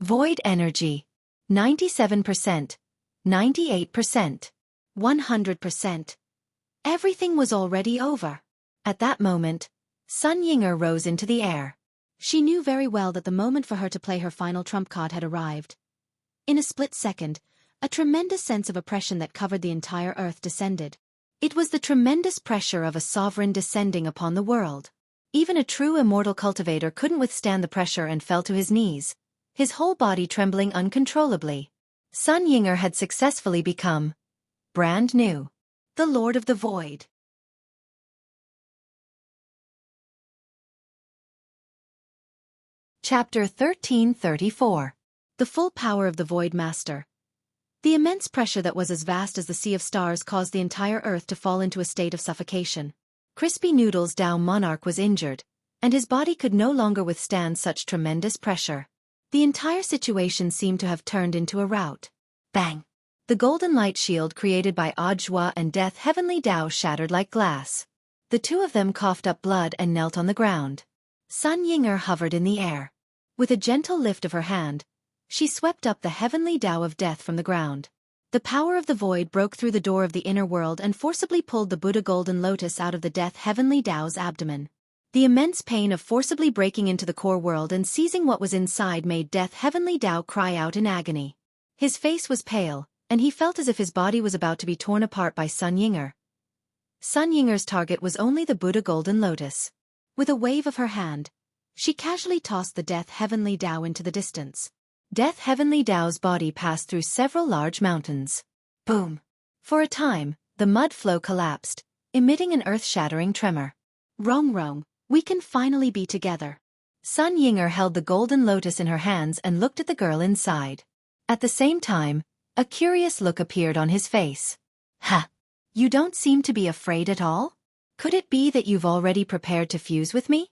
A: Void energy. 97%. 98%. 100%. Everything was already over. At that moment, Sun Yinger rose into the air. She knew very well that the moment for her to play her final trump card had arrived. In a split second, a tremendous sense of oppression that covered the entire earth descended. It was the tremendous pressure of a sovereign descending upon the world. Even a true immortal cultivator couldn't withstand the pressure and fell to his knees, his whole body trembling uncontrollably. Sun Yinger had successfully become brand new, the Lord of the Void. Chapter 1334. The Full Power of the Void Master. The immense pressure that was as vast as the sea of stars caused the entire earth to fall into a state of suffocation. Crispy Noodle's Tao Monarch was injured, and his body could no longer withstand such tremendous pressure. The entire situation seemed to have turned into a rout. Bang! The golden light shield created by Audiobook and Death Heavenly Tao shattered like glass. The two of them coughed up blood and knelt on the ground. Sun Yinger hovered in the air. With a gentle lift of her hand, she swept up the heavenly Tao of death from the ground. The power of the void broke through the door of the inner world and forcibly pulled the Buddha golden lotus out of the Death Heavenly Tao's abdomen. The immense pain of forcibly breaking into the core world and seizing what was inside made Death Heavenly Tao cry out in agony. His face was pale, and he felt as if his body was about to be torn apart by Sun Yinger. Sun Yinger's target was only the Buddha golden lotus. With a wave of her hand, she casually tossed the Death Heavenly Tao into the distance. Death Heavenly Tao's body passed through several large mountains. Boom! For a time, the mud flow collapsed, emitting an earth-shattering tremor. Rong Rong, we can finally be together. Sun Yinger held the golden lotus in her hands and looked at the girl inside. At the same time, a curious look appeared on his face. Ha! You don't seem to be afraid at all? Could it be that you've already prepared to fuse with me?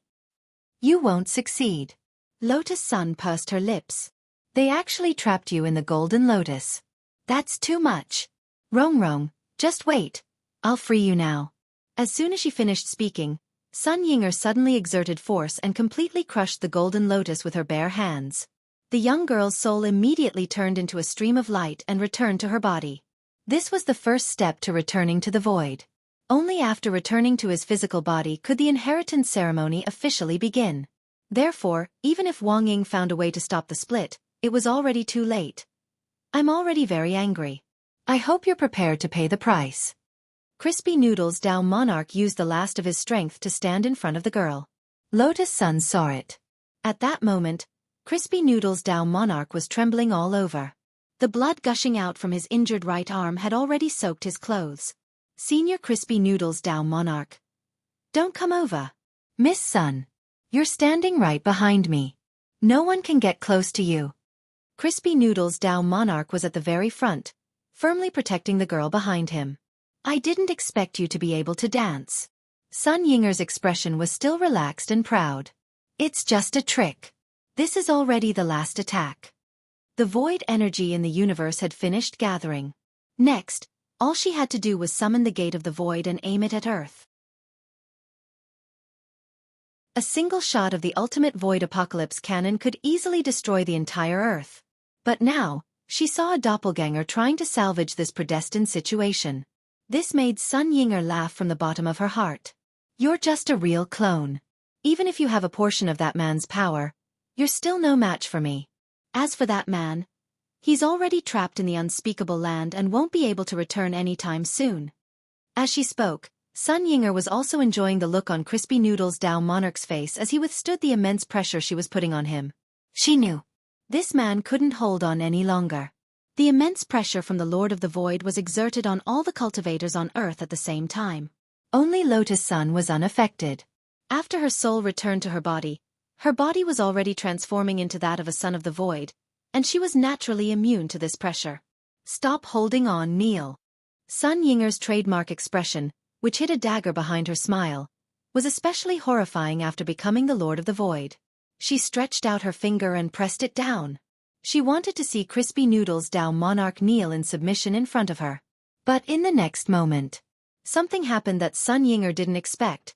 A: You won't succeed. Lotus Sun pursed her lips. They actually trapped you in the golden lotus. That's too much. Rong Rong, just wait. I'll free you now. As soon as she finished speaking, Sun Yinger suddenly exerted force and completely crushed the golden lotus with her bare hands. The young girl's soul immediately turned into a stream of light and returned to her body. This was the first step to returning to the void. Only after returning to his physical body could the inheritance ceremony officially begin. Therefore, even if Wang Ying found a way to stop the split, it was already too late. I'm already very angry. I hope you're prepared to pay the price. Crispy Noodles Dao Monarch used the last of his strength to stand in front of the girl. Lotus Sun saw it. At that moment, Crispy Noodles Dao Monarch was trembling all over. The blood gushing out from his injured right arm had already soaked his clothes. Senior Crispy Noodles Dao Monarch. Don't come over. Miss Sun. You're standing right behind me. No one can get close to you. Crispy Noodles Dao Monarch was at the very front, firmly protecting the girl behind him. I didn't expect you to be able to dance. Sun Yinger's expression was still relaxed and proud. It's just a trick. This is already the last attack. The void energy in the universe had finished gathering. Next, all she had to do was summon the gate of the void and aim it at Earth. A single shot of the ultimate void apocalypse cannon could easily destroy the entire Earth. But now, she saw a doppelganger trying to salvage this predestined situation. This made Sun Yinger laugh from the bottom of her heart. You're just a real clone. Even if you have a portion of that man's power, you're still no match for me. As for that man, he's already trapped in the unspeakable land and won't be able to return anytime soon. As she spoke, Sun Yinger was also enjoying the look on Crispy Noodles Dao Monarch's face as he withstood the immense pressure she was putting on him. She knew. This man couldn't hold on any longer. The immense pressure from the Lord of the Void was exerted on all the cultivators on Earth at the same time. Only Lotus Sun was unaffected. After her soul returned to her body was already transforming into that of a son of the Void, and she was naturally immune to this pressure. Stop holding on, Neil. Sun Yinger's trademark expression, which hid a dagger behind her smile, was especially horrifying after becoming the Lord of the Void. She stretched out her finger and pressed it down. She wanted to see Crispy Noodles Dao Monarch kneel in submission in front of her. But in the next moment, something happened that Sun Yinger didn't expect.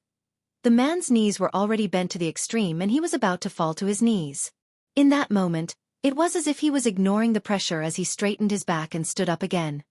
A: The man's knees were already bent to the extreme and he was about to fall to his knees. In that moment, it was as if he was ignoring the pressure as he straightened his back and stood up again.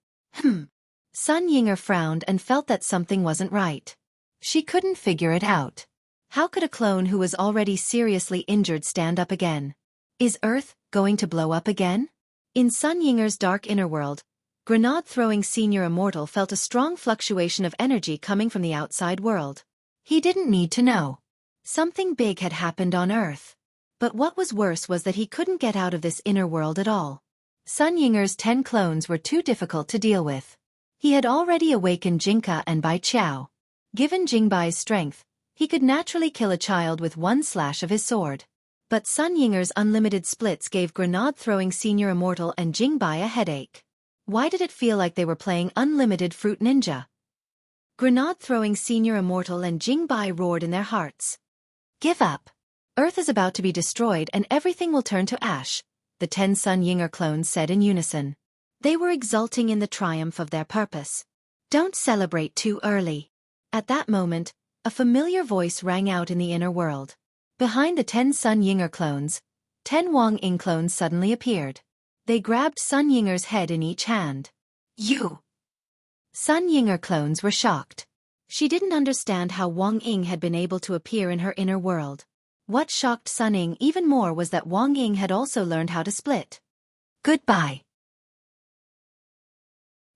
A: Sun Yinger frowned and felt that something wasn't right. She couldn't figure it out. How could a clone who was already seriously injured stand up again? Is Earth going to blow up again? In Sun Yinger's dark inner world, grenade-throwing Senior Immortal felt a strong fluctuation of energy coming from the outside world. He didn't need to know. Something big had happened on Earth. But what was worse was that he couldn't get out of this inner world at all. Sun Yinger's 10 clones were too difficult to deal with. He had already awakened Jinka and Bai Qiao. Given Jingbai's strength, he could naturally kill a child with one slash of his sword. But Sun Yinger's unlimited splits gave grenade-throwing Senior Immortal and Jingbai a headache. Why did it feel like they were playing unlimited Fruit Ninja? Grenade-throwing Senior Immortal and Jingbai roared in their hearts. Give up. Earth is about to be destroyed and everything will turn to ash, the 10 Sun Yinger clones said in unison. They were exulting in the triumph of their purpose. Don't celebrate too early. At that moment, a familiar voice rang out in the inner world. Behind the 10 Sun Yinger clones, 10 Wang Ying clones suddenly appeared. They grabbed Sun Yinger's head in each hand. You! Sun Yinger clones were shocked. She didn't understand how Wang Ying had been able to appear in her inner world. What shocked Sun Ying even more was that Wang Ying had also learned how to split. Goodbye.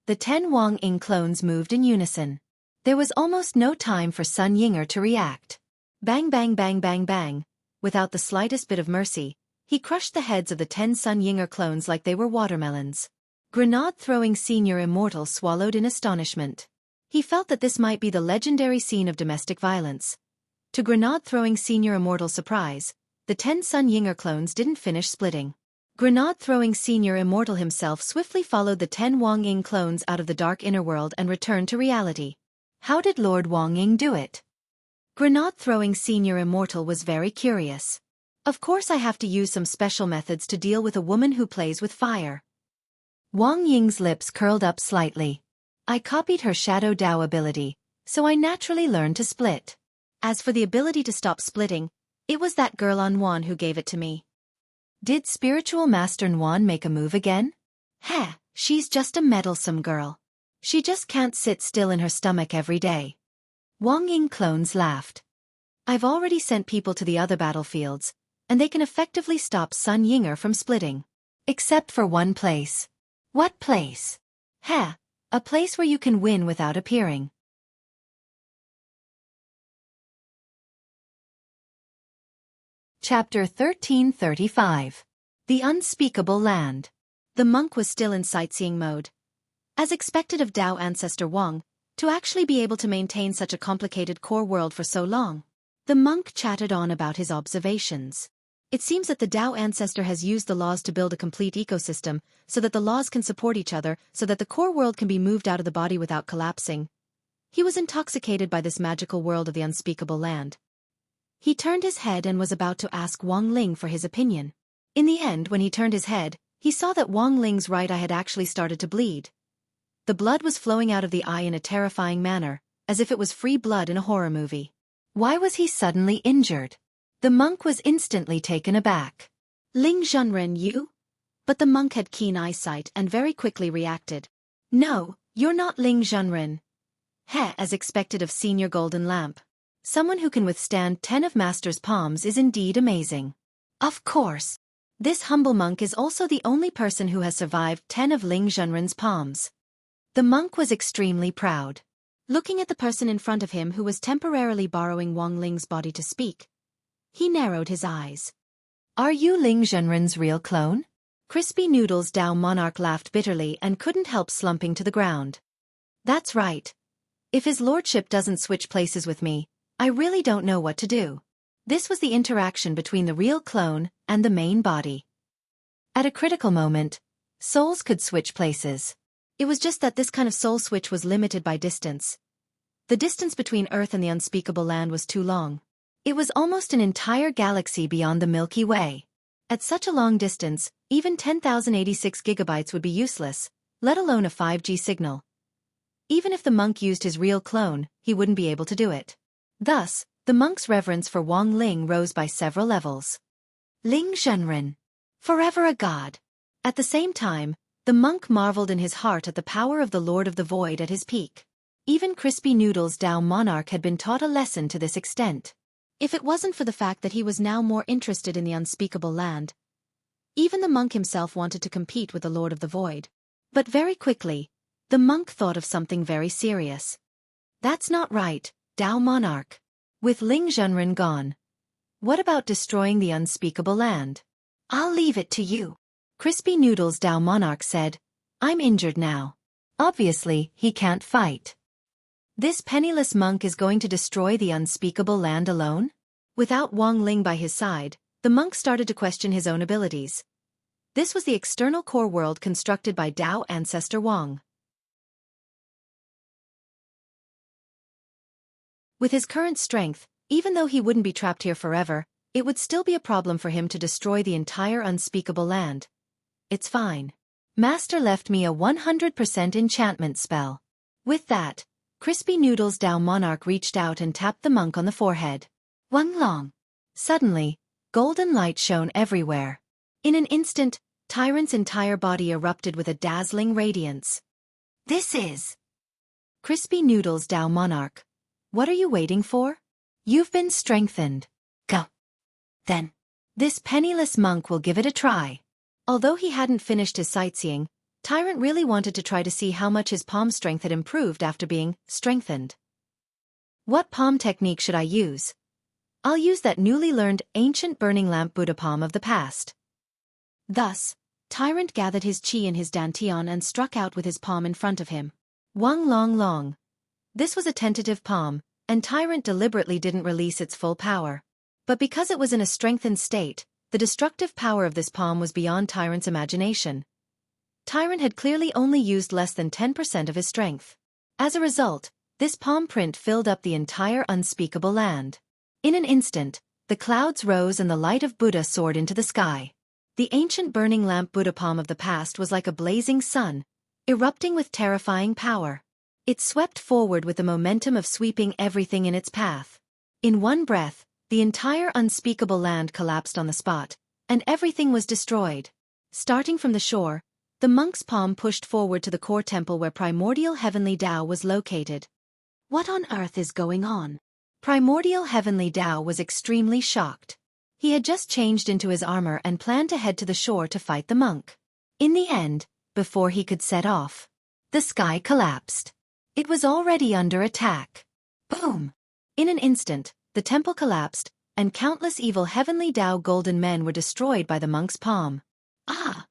A: The 10 Wang Ying clones moved in unison. There was almost no time for Sun Yinger to react. Bang bang bang bang bang. Without the slightest bit of mercy, he crushed the heads of the 10 Sun Yinger clones like they were watermelons. Grenade-throwing senior immortal swallowed in astonishment. He felt that this might be the legendary scene of domestic violence. To grenade-throwing senior immortal's surprise, the 10 Sun Yinger clones didn't finish splitting. Grenade-throwing senior immortal himself swiftly followed the 10 Wang Ying clones out of the dark inner world and returned to reality. How did Lord Wang Ying do it? Grenade-throwing senior immortal was very curious. Of course I have to use some special methods to deal with a woman who plays with fire. Wang Ying's lips curled up slightly. I copied her Shadow Dao ability, so I naturally learned to split. As for the ability to stop splitting, it was that girl Anwan who gave it to me. Did Spiritual Master Nwan make a move again? Heh, she's just a meddlesome girl. She just can't sit still in her stomach every day. Wang Ying clones laughed. I've already sent people to the other battlefields, and they can effectively stop Sun Yinger from splitting. Except for one place. What place? Heh, a place where you can win without appearing. Chapter 1335. The Unspeakable Land. The monk was still in sightseeing mode. As expected of Dao ancestor Wang, to actually be able to maintain such a complicated core world for so long. The monk chattered on about his observations. It seems that the Dao ancestor has used the laws to build a complete ecosystem, so that the laws can support each other, so that the core world can be moved out of the body without collapsing. He was intoxicated by this magical world of the unspeakable land. He turned his head and was about to ask Wang Ling for his opinion. In the end, when he turned his head, he saw that Wang Ling's right eye had actually started to bleed. The blood was flowing out of the eye in a terrifying manner, as if it was free blood in a horror movie. Why was he suddenly injured? The monk was instantly taken aback. Ling Zhenren, you? But the monk had keen eyesight and very quickly reacted. No, you're not Ling Zhenren. Heh, as expected of Senior Golden Lamp. Someone who can withstand 10 of Master's palms is indeed amazing. Of course. This humble monk is also the only person who has survived 10 of Ling Zhenren's palms. The monk was extremely proud. Looking at the person in front of him who was temporarily borrowing Wang Ling's body to speak, he narrowed his eyes. Are you Ling Zhenren's real clone? Crispy Noodles Dao Monarch laughed bitterly and couldn't help slumping to the ground. That's right. If his lordship doesn't switch places with me, I really don't know what to do. This was the interaction between the real clone and the main body. At a critical moment, souls could switch places. It was just that this kind of soul switch was limited by distance. The distance between Earth and the unspeakable land was too long. It was almost an entire galaxy beyond the Milky Way. At such a long distance, even 10,086 gigabytes would be useless, let alone a 5G signal. Even if the monk used his real clone, he wouldn't be able to do it. Thus, the monk's reverence for Wang Ling rose by several levels. Ling Zhenren. Forever a god. At the same time, the monk marveled in his heart at the power of the Lord of the Void at his peak. Even Crispy Noodles Dao Monarch had been taught a lesson to this extent. If it wasn't for the fact that he was now more interested in the unspeakable land, even the monk himself wanted to compete with the Lord of the Void. But very quickly, the monk thought of something very serious. That's not right, Dao Monarch. With Ling Zhenren gone, what about destroying the unspeakable land? I'll leave it to you. Crispy Noodles Dao Monarch said, I'm injured now. Obviously, he can't fight. This penniless monk is going to destroy the unspeakable land alone? Without Wang Ling by his side, the monk started to question his own abilities. This was the external core world constructed by Dao ancestor Wang. With his current strength, even though he wouldn't be trapped here forever, it would still be a problem for him to destroy the entire unspeakable land. It's fine. Master left me a 100% enchantment spell. With that, Crispy Noodles Dao Monarch reached out and tapped the monk on the forehead. Wang Long. Suddenly, golden light shone everywhere. In an instant, Tyrant's entire body erupted with a dazzling radiance. This is Crispy Noodles Dao Monarch. What are you waiting for? You've been strengthened. Go. Then. This penniless monk will give it a try. Although he hadn't finished his sightseeing, Tyrant really wanted to try to see how much his palm strength had improved after being strengthened. What palm technique should I use? I'll use that newly learned ancient burning lamp Buddha palm of the past. Thus, Tyrant gathered his chi in his dantian and struck out with his palm in front of him. Wang long long. This was a tentative palm, and Tyrant deliberately didn't release its full power. But because it was in a strengthened state, the destructive power of this palm was beyond Tyrant's imagination. Tyrant had clearly only used less than 10% of his strength. As a result, this palm print filled up the entire unspeakable land. In an instant, the clouds rose and the light of Buddha soared into the sky. The ancient burning lamp Buddha palm of the past was like a blazing sun, erupting with terrifying power. It swept forward with the momentum of sweeping everything in its path. In one breath, the entire unspeakable land collapsed on the spot, and everything was destroyed. Starting from the shore, the monk's palm pushed forward to the core temple where primordial heavenly Tao was located. What on earth is going on? Primordial heavenly Tao was extremely shocked. He had just changed into his armor and planned to head to the shore to fight the monk. In the end, before he could set off, the sky collapsed. It was already under attack. Boom! In an instant, the temple collapsed, and countless evil heavenly Tao golden men were destroyed by the monk's palm. Ah!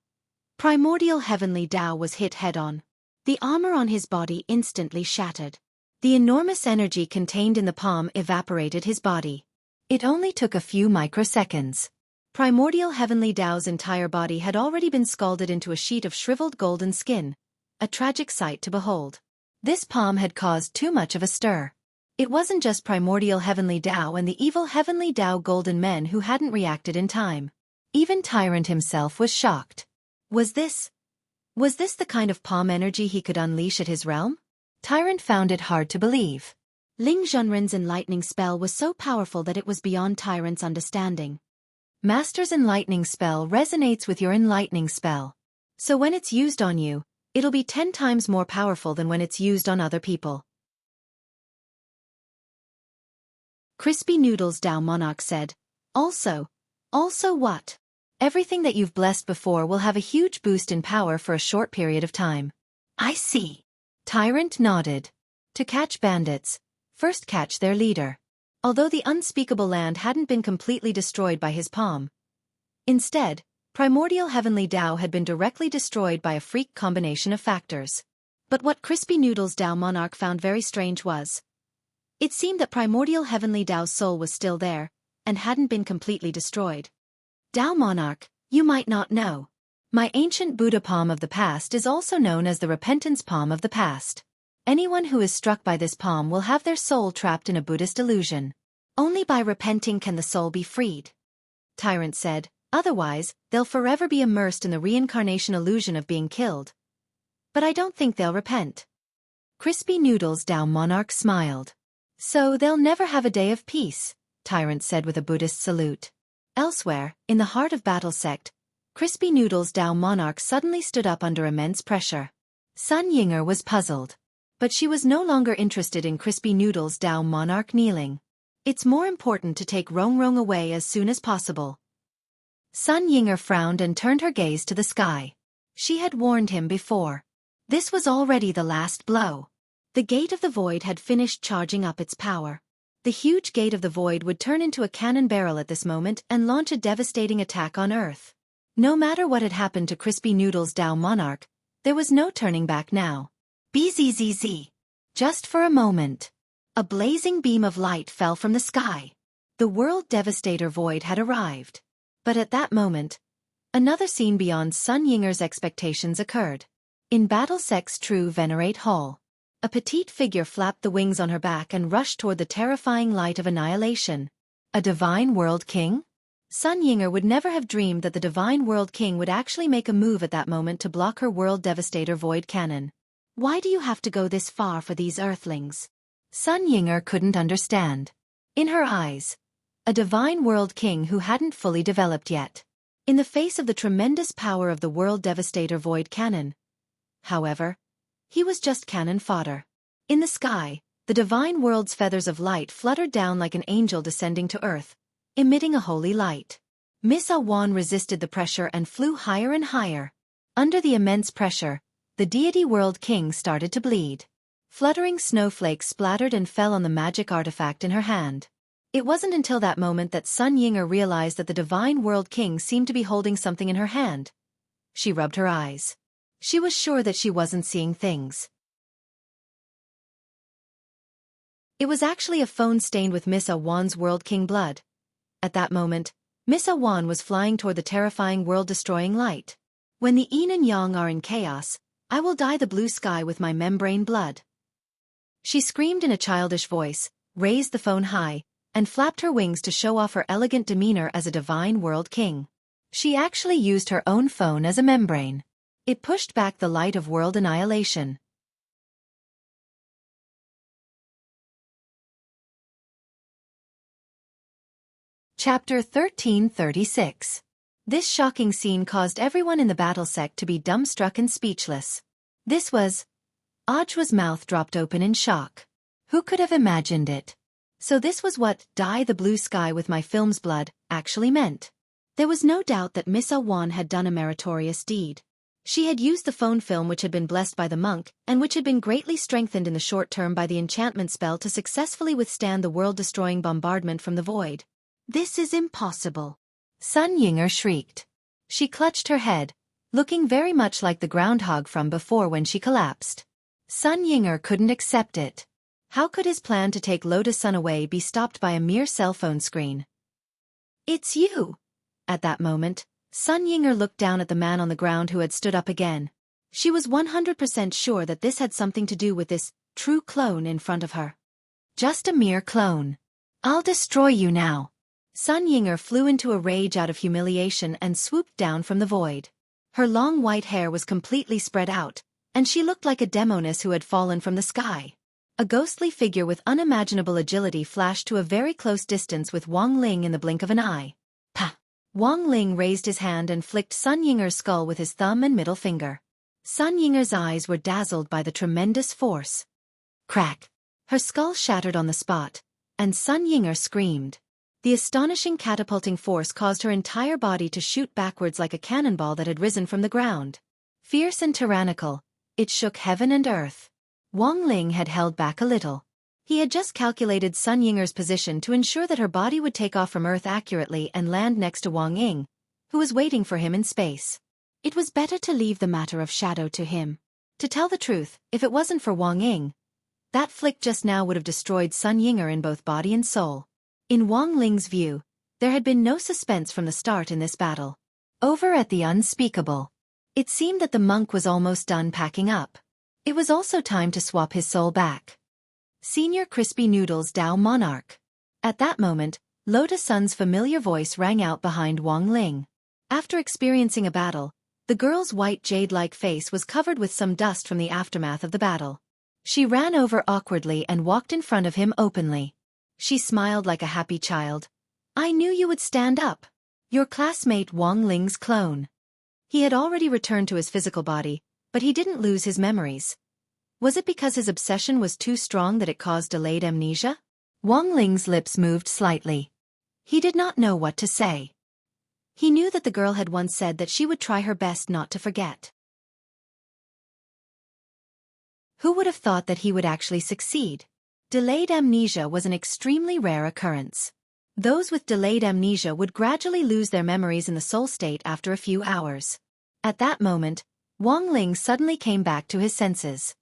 A: Primordial heavenly Tao was hit head-on. The armor on his body instantly shattered. The enormous energy contained in the palm evaporated his body. It only took a few microseconds. Primordial heavenly Tao's entire body had already been scalded into a sheet of shriveled golden skin, a tragic sight to behold. This palm had caused too much of a stir. It wasn't just primordial heavenly Tao and the evil heavenly Tao golden men who hadn't reacted in time. Even Tyrant himself was shocked. Was this the kind of palm energy he could unleash at his realm? Tyrant found it hard to believe. Ling Zhenren's enlightening spell was so powerful that it was beyond Tyrant's understanding. Master's enlightening spell resonates with your enlightening spell. So when it's used on you, it'll be 10 times more powerful than when it's used on other people. Crispy Noodles Tao Monarch said, Also what? Everything that you've blessed before will have a huge boost in power for a short period of time. I see. Tyrant nodded. To catch bandits, first catch their leader. Although the unspeakable land hadn't been completely destroyed by his palm. Instead, primordial heavenly Tao had been directly destroyed by a freak combination of factors. But what Crispy Noodles Tao Monarch found very strange was, it seemed that primordial heavenly Tao's soul was still there, and hadn't been completely destroyed. Tao Monarch, you might not know. My ancient Buddha palm of the past is also known as the repentance palm of the past. Anyone who is struck by this palm will have their soul trapped in a Buddhist illusion. Only by repenting can the soul be freed. Tyrant said, otherwise, they'll forever be immersed in the reincarnation illusion of being killed. But I don't think they'll repent. Crispy Noodles Tao Monarch smiled. So they'll never have a day of peace, Tyrant said with a Buddhist salute. Elsewhere, in the heart of Battle Sect, Crispy Noodles Tao Monarch suddenly stood up under immense pressure. Sun Yinger was puzzled. But she was no longer interested in Crispy Noodles Tao Monarch kneeling. It's more important to take Rong Rong away as soon as possible. Sun Yinger frowned and turned her gaze to the sky. She had warned him before. This was already the last blow. The Gate of the Void had finished charging up its power. The huge Gate of the Void would turn into a cannon barrel at this moment and launch a devastating attack on Earth. No matter what had happened to Crispy Noodles Tao Monarch, there was no turning back now. Bzzz. Just for a moment. A blazing beam of light fell from the sky. The World Devastator Void had arrived. But at that moment, another scene beyond Sun Yinger's expectations occurred. In Battle Sect's True Venerate Hall, a petite figure flapped the wings on her back and rushed toward the terrifying light of annihilation. A Divine World King? Sun Yinger would never have dreamed that the Divine World King would actually make a move at that moment to block her World Devastator Void cannon. Why do you have to go this far for these Earthlings? Sun Yinger couldn't understand. In her eyes, a Divine World King who hadn't fully developed yet. In the face of the tremendous power of the World Devastator Void cannon. However, he was just cannon fodder. In the sky, the Divine World's feathers of light fluttered down like an angel descending to Earth, emitting a holy light. Miss Awan resisted the pressure and flew higher and higher. Under the immense pressure, the Deity World King started to bleed. Fluttering snowflakes splattered and fell on the magic artifact in her hand. It wasn't until that moment that Sun Yinger realized that the Divine World King seemed to be holding something in her hand. She rubbed her eyes. She was sure that she wasn't seeing things. It was actually a phone stained with Miss Awan's World King blood. At that moment, Miss Awan was flying toward the terrifying world-destroying light. When the yin and yang are in chaos, I will dye the blue sky with my membrane blood. She screamed in a childish voice, raised the phone high, and flapped her wings to show off her elegant demeanor as a divine world king. She actually used her own phone as a membrane. It pushed back the light of world annihilation. Chapter 1336. This shocking scene caused everyone in the battle sect to be dumbstruck and speechless. This was... Audio's mouth dropped open in shock. Who could have imagined it? So this was what "dye the blue sky with my film's blood" actually meant. There was no doubt that Miss Awan had done a meritorious deed. She had used the phone film which had been blessed by the monk, and which had been greatly strengthened in the short term by the enchantment spell to successfully withstand the world-destroying bombardment from the void. This is impossible. Sun Yinger shrieked. She clutched her head, looking very much like the groundhog from before when she collapsed. Sun Yinger couldn't accept it. How could his plan to take Lotus Sun away be stopped by a mere cell phone screen? It's you! At that moment, Sun Yinger looked down at the man on the ground who had stood up again. She was 100% sure that this had something to do with this true clone in front of her. Just a mere clone. I'll destroy you now. Sun Yinger flew into a rage out of humiliation and swooped down from the void. Her long white hair was completely spread out, and she looked like a demoness who had fallen from the sky. A ghostly figure with unimaginable agility flashed to a very close distance with Wang Ling in the blink of an eye. Pah! Wang Ling raised his hand and flicked Sun Yinger's skull with his thumb and middle finger. Sun Yinger's eyes were dazzled by the tremendous force. Crack! Her skull shattered on the spot, and Sun Yinger screamed. The astonishing catapulting force caused her entire body to shoot backwards like a cannonball that had risen from the ground. Fierce and tyrannical, it shook heaven and earth. Wang Ling had held back a little. He had just calculated Sun Yinger's position to ensure that her body would take off from Earth accurately and land next to Wang Ying, who was waiting for him in space. It was better to leave the matter of shadow to him. To tell the truth, if it wasn't for Wang Ying, that flick just now would have destroyed Sun Yinger in both body and soul. In Wang Ling's view, there had been no suspense from the start in this battle. Over at the unspeakable. It seemed that the monk was almost done packing up. It was also time to swap his soul back. Senior Crispy Noodles Dao Monarch. At that moment, Lotus Sun's familiar voice rang out behind Wang Ling. After experiencing a battle, the girl's white jade-like face was covered with some dust from the aftermath of the battle. She ran over awkwardly and walked in front of him openly. She smiled like a happy child. I knew you would stand up. Your classmate Wang Ling's clone. He had already returned to his physical body, but he didn't lose his memories. Was it because his obsession was too strong that it caused delayed amnesia? Wang Ling's lips moved slightly. He did not know what to say. He knew that the girl had once said that she would try her best not to forget. Who would have thought that he would actually succeed? Delayed amnesia was an extremely rare occurrence. Those with delayed amnesia would gradually lose their memories in the soul state after a few hours. At that moment, Wang Ling suddenly came back to his senses.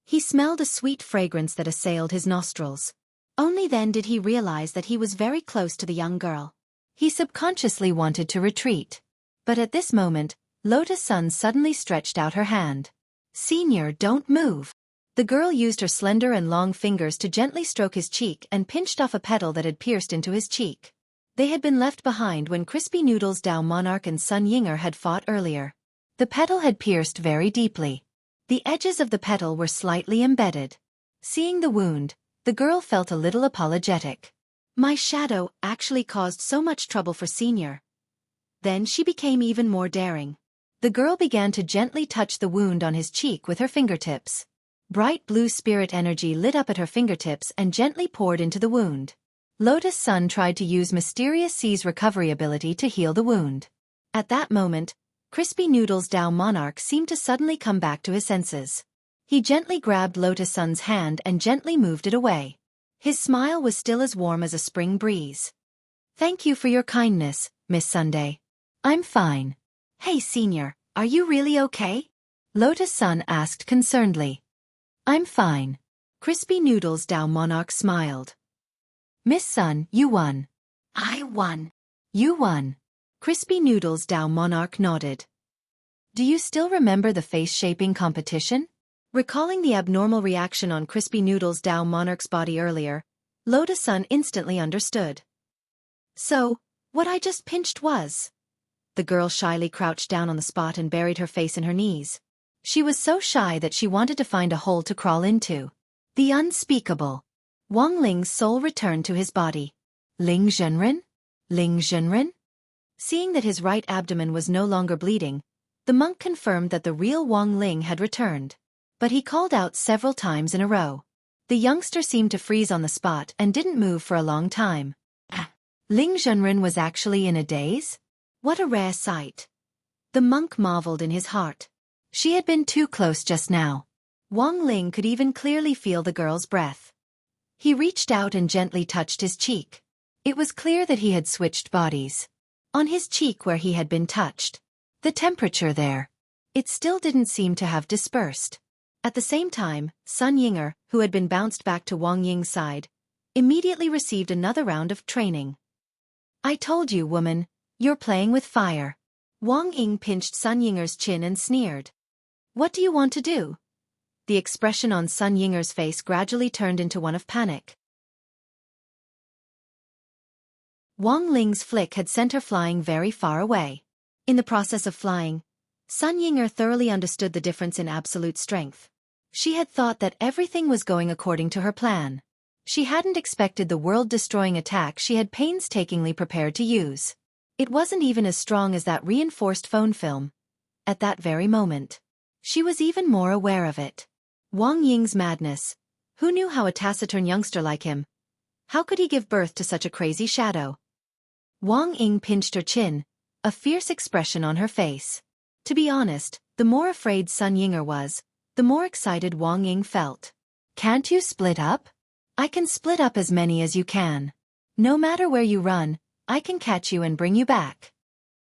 A: He smelled a sweet fragrance that assailed his nostrils. Only then did he realize that he was very close to the young girl. He subconsciously wanted to retreat. But at this moment, Lotus Sun suddenly stretched out her hand. Senior, don't move. The girl used her slender and long fingers to gently stroke his cheek and pinched off a petal that had pierced into his cheek. They had been left behind when Crispy Noodles Dao Monarch and Sun Yinger had fought earlier. The petal had pierced very deeply. The edges of the petal were slightly embedded. Seeing the wound, the girl felt a little apologetic. My shadow actually caused so much trouble for Senior. Then she became even more daring. The girl began to gently touch the wound on his cheek with her fingertips. Bright blue spirit energy lit up at her fingertips and gently poured into the wound. Lotus Sun tried to use Mysterious Sea's recovery ability to heal the wound. At that moment, Crispy Noodles Dao Monarch seemed to suddenly come back to his senses. He gently grabbed Lotus Sun's hand and gently moved it away. His smile was still as warm as a spring breeze. Thank you for your kindness, Miss Sunday. I'm fine. Hey Senior, Are you really okay? Lotus Sun asked concernedly. I'm fine. Crispy Noodles Dao Monarch smiled. Miss Sun, you won. I won. You won. Crispy Noodles Dao Monarch nodded. Do you still remember the face-shaping competition? Recalling the abnormal reaction on Crispy Noodles Dao Monarch's body earlier, Lotus Sun instantly understood. So, what I just pinched was? The girl shyly crouched down on the spot and buried her face in her knees. She was so shy that she wanted to find a hole to crawl into. The unspeakable. Wang Ling's soul returned to his body. Ling Zhenren? Ling Zhenren? Seeing that his right abdomen was no longer bleeding, the monk confirmed that the real Wang Ling had returned. But he called out several times in a row. The youngster seemed to freeze on the spot and didn't move for a long time. Ling Zhenren was actually in a daze? What a rare sight. The monk marveled in his heart. She had been too close just now. Wang Ling could even clearly feel the girl's breath. He reached out and gently touched his cheek. It was clear that he had switched bodies. On his cheek where he had been touched. The temperature there. It still didn't seem to have dispersed. At the same time, Sun Yinger, who had been bounced back to Wang Ying's side, immediately received another round of training. I told you, woman, you're playing with fire. Wang Ying pinched Sun Yinger's chin and sneered. What do you want to do? The expression on Sun Yinger's face gradually turned into one of panic. Wang Ling's flick had sent her flying very far away. In the process of flying, Sun Yinger thoroughly understood the difference in absolute strength. She had thought that everything was going according to her plan. She hadn't expected the world-destroying attack she had painstakingly prepared to use. It wasn't even as strong as that reinforced phone film. At that very moment, she was even more aware of it. Wang Ying's madness. Who knew how a taciturn youngster like him? How could he give birth to such a crazy shadow? Wang Ying pinched her chin, a fierce expression on her face. To be honest, the more afraid Sun Yinger was, the more excited Wang Ying felt. Can't you split up? I can split up as many as you can. No matter where you run, I can catch you and bring you back.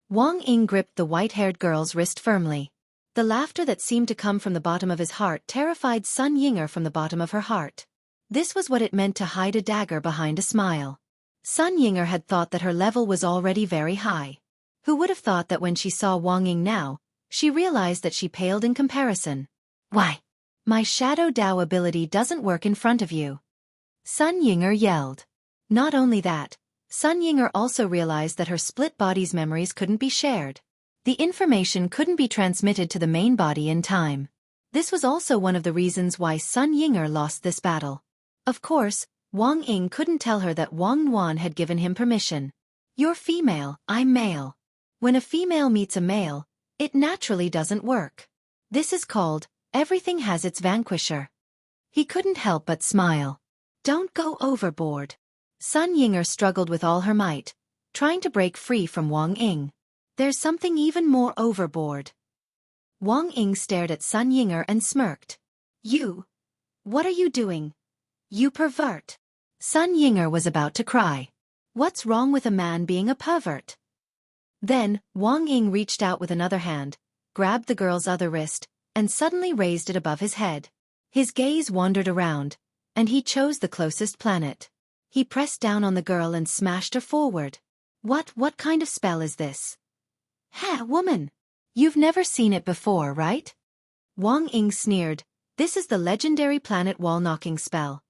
A: Wang Ying gripped the white-haired girl's wrist firmly. The laughter that seemed to come from the bottom of his heart terrified Sun Yinger from the bottom of her heart. This was what it meant to hide a dagger behind a smile. Sun Yinger had thought that her level was already very high. Who would have thought that when she saw Wang Ying now, she realized that she paled in comparison. Why? My Shadow Dao ability doesn't work in front of you. Sun Yinger yelled. Not only that, Sun Yinger also realized that her split body's memories couldn't be shared. The information couldn't be transmitted to the main body in time. This was also one of the reasons why Sun Yinger lost this battle. Of course, Wang Ying couldn't tell her that Wang Nuan had given him permission. You're female, I'm male. When a female meets a male, it naturally doesn't work. This is called, everything has its vanquisher. He couldn't help but smile. Don't go overboard. Sun Yinger struggled with all her might, trying to break free from Wang Ying. There's something even more overboard. Wang Ying stared at Sun Yinger and smirked. You? What are you doing? You pervert. Sun Yinger was about to cry. What's wrong with a man being a pervert? Then, Wang Ying reached out with another hand, grabbed the girl's other wrist, and suddenly raised it above his head. His gaze wandered around, and he chose the closest planet. He pressed down on the girl and smashed her forward. What kind of spell is this? Ha, woman! You've never seen it before, right? Wang Ying sneered. This is the legendary planet wall-knocking spell.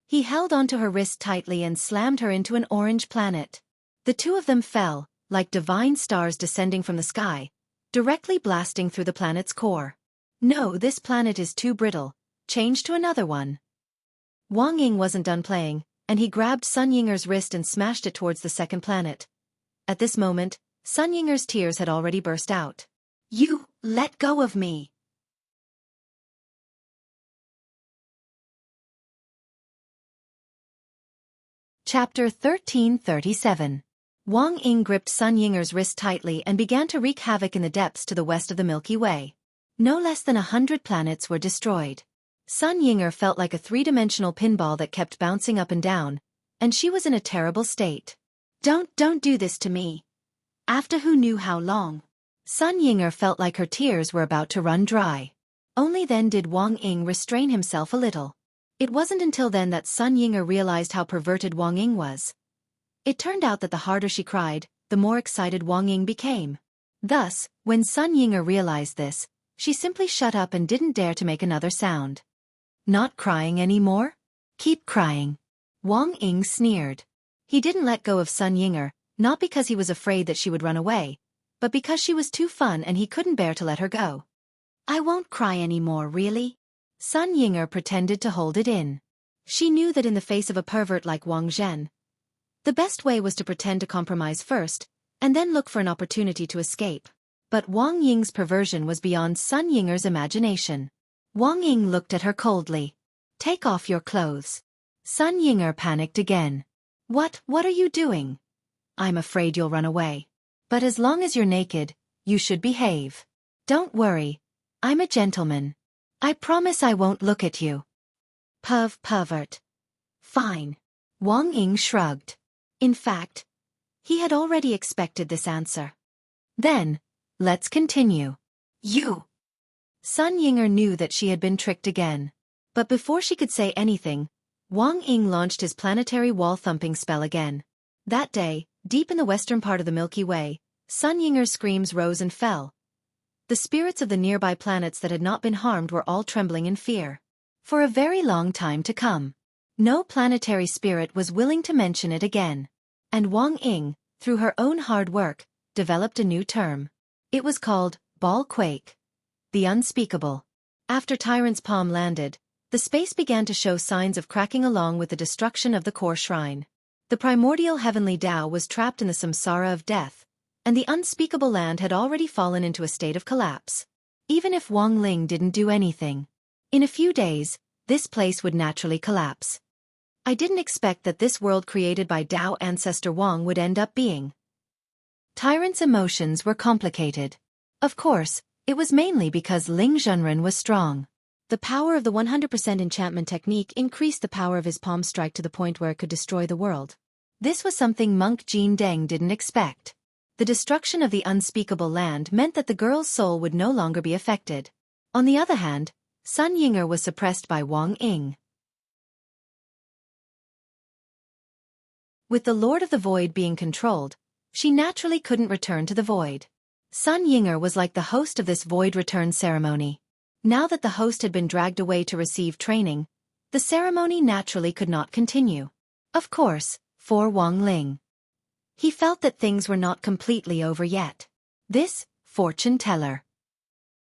A: He held onto her wrist tightly and slammed her into an orange planet. The two of them fell, like divine stars descending from the sky, directly blasting through the planet's core. No, this planet is too brittle. Change to another one. Wang Ying wasn't done playing, and he grabbed Sun Yinger's wrist and smashed it towards the second planet. At this moment, Sun Yinger's tears had already burst out. You, let go of me. Chapter 1337. Wang Ying gripped Sun Yinger's wrist tightly and began to wreak havoc in the depths to the west of the Milky Way. No less than 100 planets were destroyed. Sun Yinger felt like a three-dimensional pinball that kept bouncing up and down, and she was in a terrible state. Don't do this to me. After who knew how long? Sun Yinger felt like her tears were about to run dry. Only then did Wang Ying restrain himself a little. It wasn't until then that Sun Yinger realized how perverted Wang Ying was. It turned out that the harder she cried, the more excited Wang Ying became. Thus, when Sun Yinger realized this, she simply shut up and didn't dare to make another sound. Not crying anymore? Keep crying. Wang Ying sneered. He didn't let go of Sun Yinger, not because he was afraid that she would run away, but because she was too fun and he couldn't bear to let her go. I won't cry anymore, really? Sun Yinger pretended to hold it in. She knew that in the face of a pervert like Wang Zhen, the best way was to pretend to compromise first, and then look for an opportunity to escape. But Wang Ying's perversion was beyond Sun Yinger's imagination. Wang Ying looked at her coldly. Take off your clothes. Sun Yinger panicked again. What are you doing? I'm afraid you'll run away. But as long as you're naked, you should behave. Don't worry. I'm a gentleman. I promise I won't look at you. Pervert. Fine. Wang Ying shrugged. In fact, he had already expected this answer. Then, let's continue. You. Sun Yinger knew that she had been tricked again. But before she could say anything, Wang Ying launched his planetary wall-thumping spell again. That day, deep in the western part of the Milky Way, Sun Yinger's screams rose and fell. The spirits of the nearby planets that had not been harmed were all trembling in fear. For a very long time to come, no planetary spirit was willing to mention it again. And Wang Ying, through her own hard work, developed a new term. It was called Ball Quake. The unspeakable. After Tyrant's palm landed, the space began to show signs of cracking along with the destruction of the core shrine. The primordial heavenly Tao was trapped in the samsara of death, and the unspeakable land had already fallen into a state of collapse. Even if Wang Ling didn't do anything, in a few days, this place would naturally collapse. I didn't expect that this world created by Tao ancestor Wang would end up being. Tyrant's emotions were complicated. Of course, it was mainly because Ling Zhenren was strong. The power of the 100% enchantment technique increased the power of his palm strike to the point where it could destroy the world. This was something monk Jin Deng didn't expect. The destruction of the unspeakable land meant that the girl's soul would no longer be affected. On the other hand, Sun Yinger was suppressed by Wang Ying. With the Lord of the Void being controlled, she naturally couldn't return to the Void. Sun Yinger was like the host of this Void return ceremony. Now that the host had been dragged away to receive training, the ceremony naturally could not continue. Of course, for Wang Ling. He felt that things were not completely over yet. This fortune teller.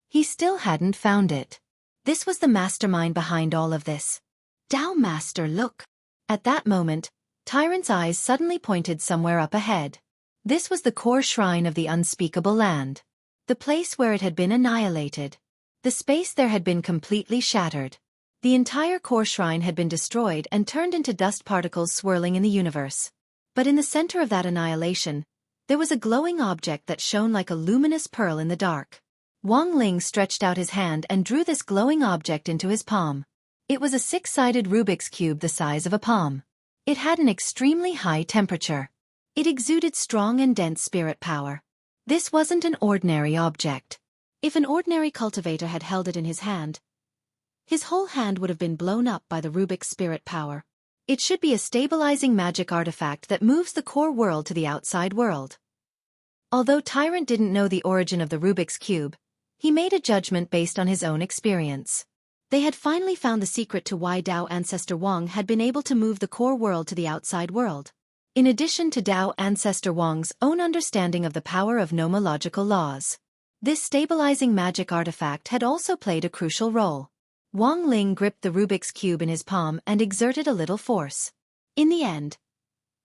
A: He still hadn't found it. This was the mastermind behind all of this. Tao Master, look. At that moment, Tyrant's eyes suddenly pointed somewhere up ahead. This was the core shrine of the unspeakable land. The place where it had been annihilated. The space there had been completely shattered. The entire core shrine had been destroyed and turned into dust particles swirling in the universe. But in the center of that annihilation, there was a glowing object that shone like a luminous pearl in the dark. Wang Ling stretched out his hand and drew this glowing object into his palm. It was a six-sided Rubik's Cube the size of a palm. It had an extremely high temperature. It exuded strong and dense spirit power. This wasn't an ordinary object. If an ordinary cultivator had held it in his hand, his whole hand would have been blown up by the Rubik's spirit power. It should be a stabilizing magic artifact that moves the core world to the outside world. Although Tyrant didn't know the origin of the Rubik's Cube, he made a judgment based on his own experience. They had finally found the secret to why Tao ancestor Wang had been able to move the core world to the outside world. In addition to Tao ancestor Wang's own understanding of the power of nomological laws, this stabilizing magic artifact had also played a crucial role. Wang Ling gripped the Rubik's Cube in his palm and exerted a little force. In the end,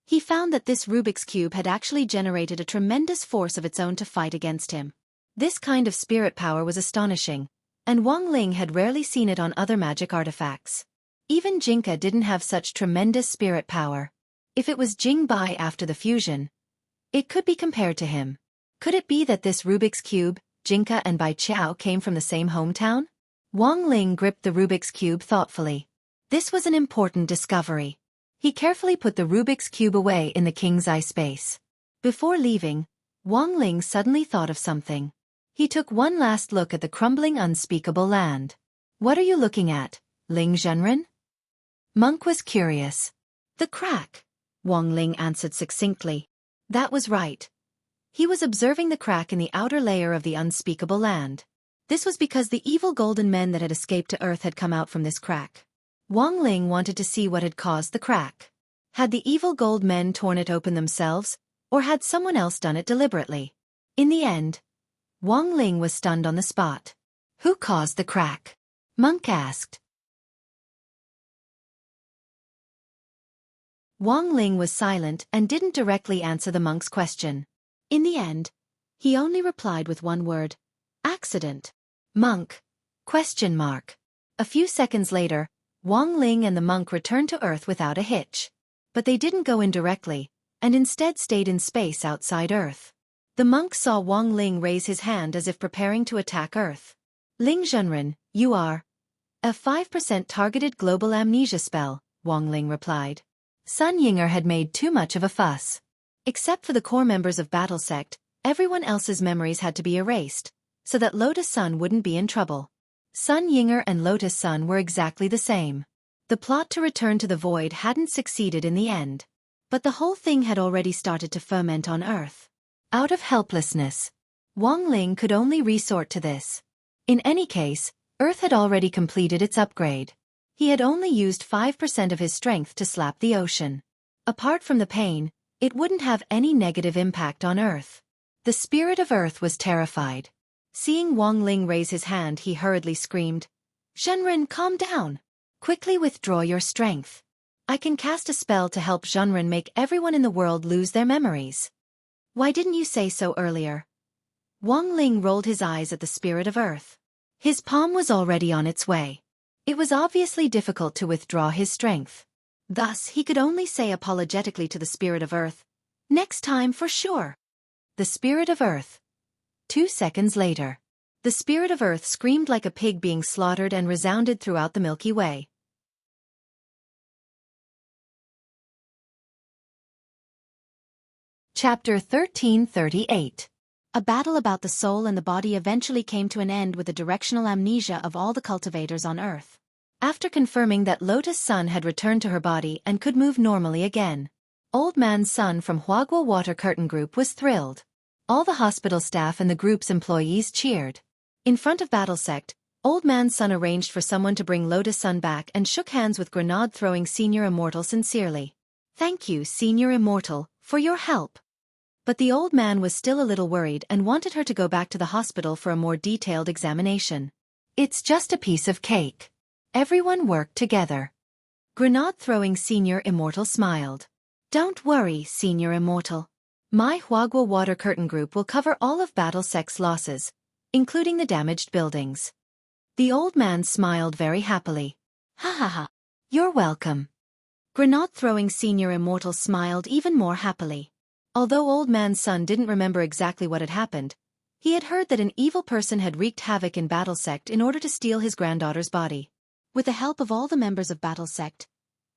A: he found that this Rubik's Cube had actually generated a tremendous force of its own to fight against him. This kind of spirit power was astonishing, and Wang Ling had rarely seen it on other magic artifacts. Even Jinka didn't have such tremendous spirit power. If it was Jing Bai after the fusion, it could be compared to him. Could it be that this Rubik's Cube, Jinka and Bai Qiao came from the same hometown? Wang Ling gripped the Rubik's Cube thoughtfully. This was an important discovery. He carefully put the Rubik's Cube away in the King's Eye space. Before leaving, Wang Ling suddenly thought of something. He took one last look at the crumbling unspeakable land. What are you looking at, Ling Zhenren? Monk was curious. The crack, Wang Ling answered succinctly. That was right. He was observing the crack in the outer layer of the unspeakable land. This was because the evil golden men that had escaped to Earth had come out from this crack. Wang Ling wanted to see what had caused the crack. Had the evil gold men torn it open themselves, or had someone else done it deliberately? In the end, Wang Ling was stunned on the spot. Who caused the crack? Monk asked. Wang Ling was silent and didn't directly answer the monk's question. In the end, he only replied with one word. Accident. Monk? Question mark. A few seconds later, Wang Ling and the monk returned to Earth without a hitch. But they didn't go in directly, and instead stayed in space outside Earth. The monk saw Wang Ling raise his hand as if preparing to attack Earth. Ling Zhenren, you are a 5% targeted global amnesia spell, Wang Ling replied. Sun Yinger had made too much of a fuss. Except for the core members of Battle Sect, everyone else's memories had to be erased, so that Lotus Sun wouldn't be in trouble. Sun Yinger and Lotus Sun were exactly the same. The plot to return to the void hadn't succeeded in the end. But the whole thing had already started to ferment on Earth. Out of helplessness, Wang Ling could only resort to this. In any case, Earth had already completed its upgrade. He had only used 5% of his strength to slap the ocean. Apart from the pain, it wouldn't have any negative impact on Earth. The spirit of Earth was terrified. Seeing Wang Ling raise his hand, he hurriedly screamed, Zhenren, calm down. Quickly withdraw your strength. I can cast a spell to help Zhenren make everyone in the world lose their memories. Why didn't you say so earlier? Wang Ling rolled his eyes at the spirit of Earth. His palm was already on its way. It was obviously difficult to withdraw his strength. Thus, he could only say apologetically to the spirit of Earth, next time for sure. The spirit of Earth. 2 seconds later. The spirit of Earth screamed like a pig being slaughtered and resounded throughout the Milky Way. Chapter 1338. A battle about the soul and the body eventually came to an end with the directional amnesia of all the cultivators on Earth. After confirming that Lotus Sun had returned to her body and could move normally again, Old Man Sun from Huaguo Water Curtain Group was thrilled. All the hospital staff and the group's employees cheered. In front of Battle Sect, Old Man Sun arranged for someone to bring Lotus Sun back and shook hands with grenade-throwing Senior Immortal sincerely. Thank you, Senior Immortal, for your help. But the old man was still a little worried and wanted her to go back to the hospital for a more detailed examination. It's just a piece of cake. Everyone worked together. Grenade-throwing Senior Immortal smiled. Don't worry, Senior Immortal. My Huaguo Water Curtain Group will cover all of Battle Sect's losses, including the damaged buildings. The old man smiled very happily. Ha ha ha. You're welcome. Grenade-throwing Senior Immortal smiled even more happily. Although Old Man Sun didn't remember exactly what had happened, he had heard that an evil person had wreaked havoc in Battle Sect in order to steal his granddaughter's body. With the help of all the members of Battle Sect,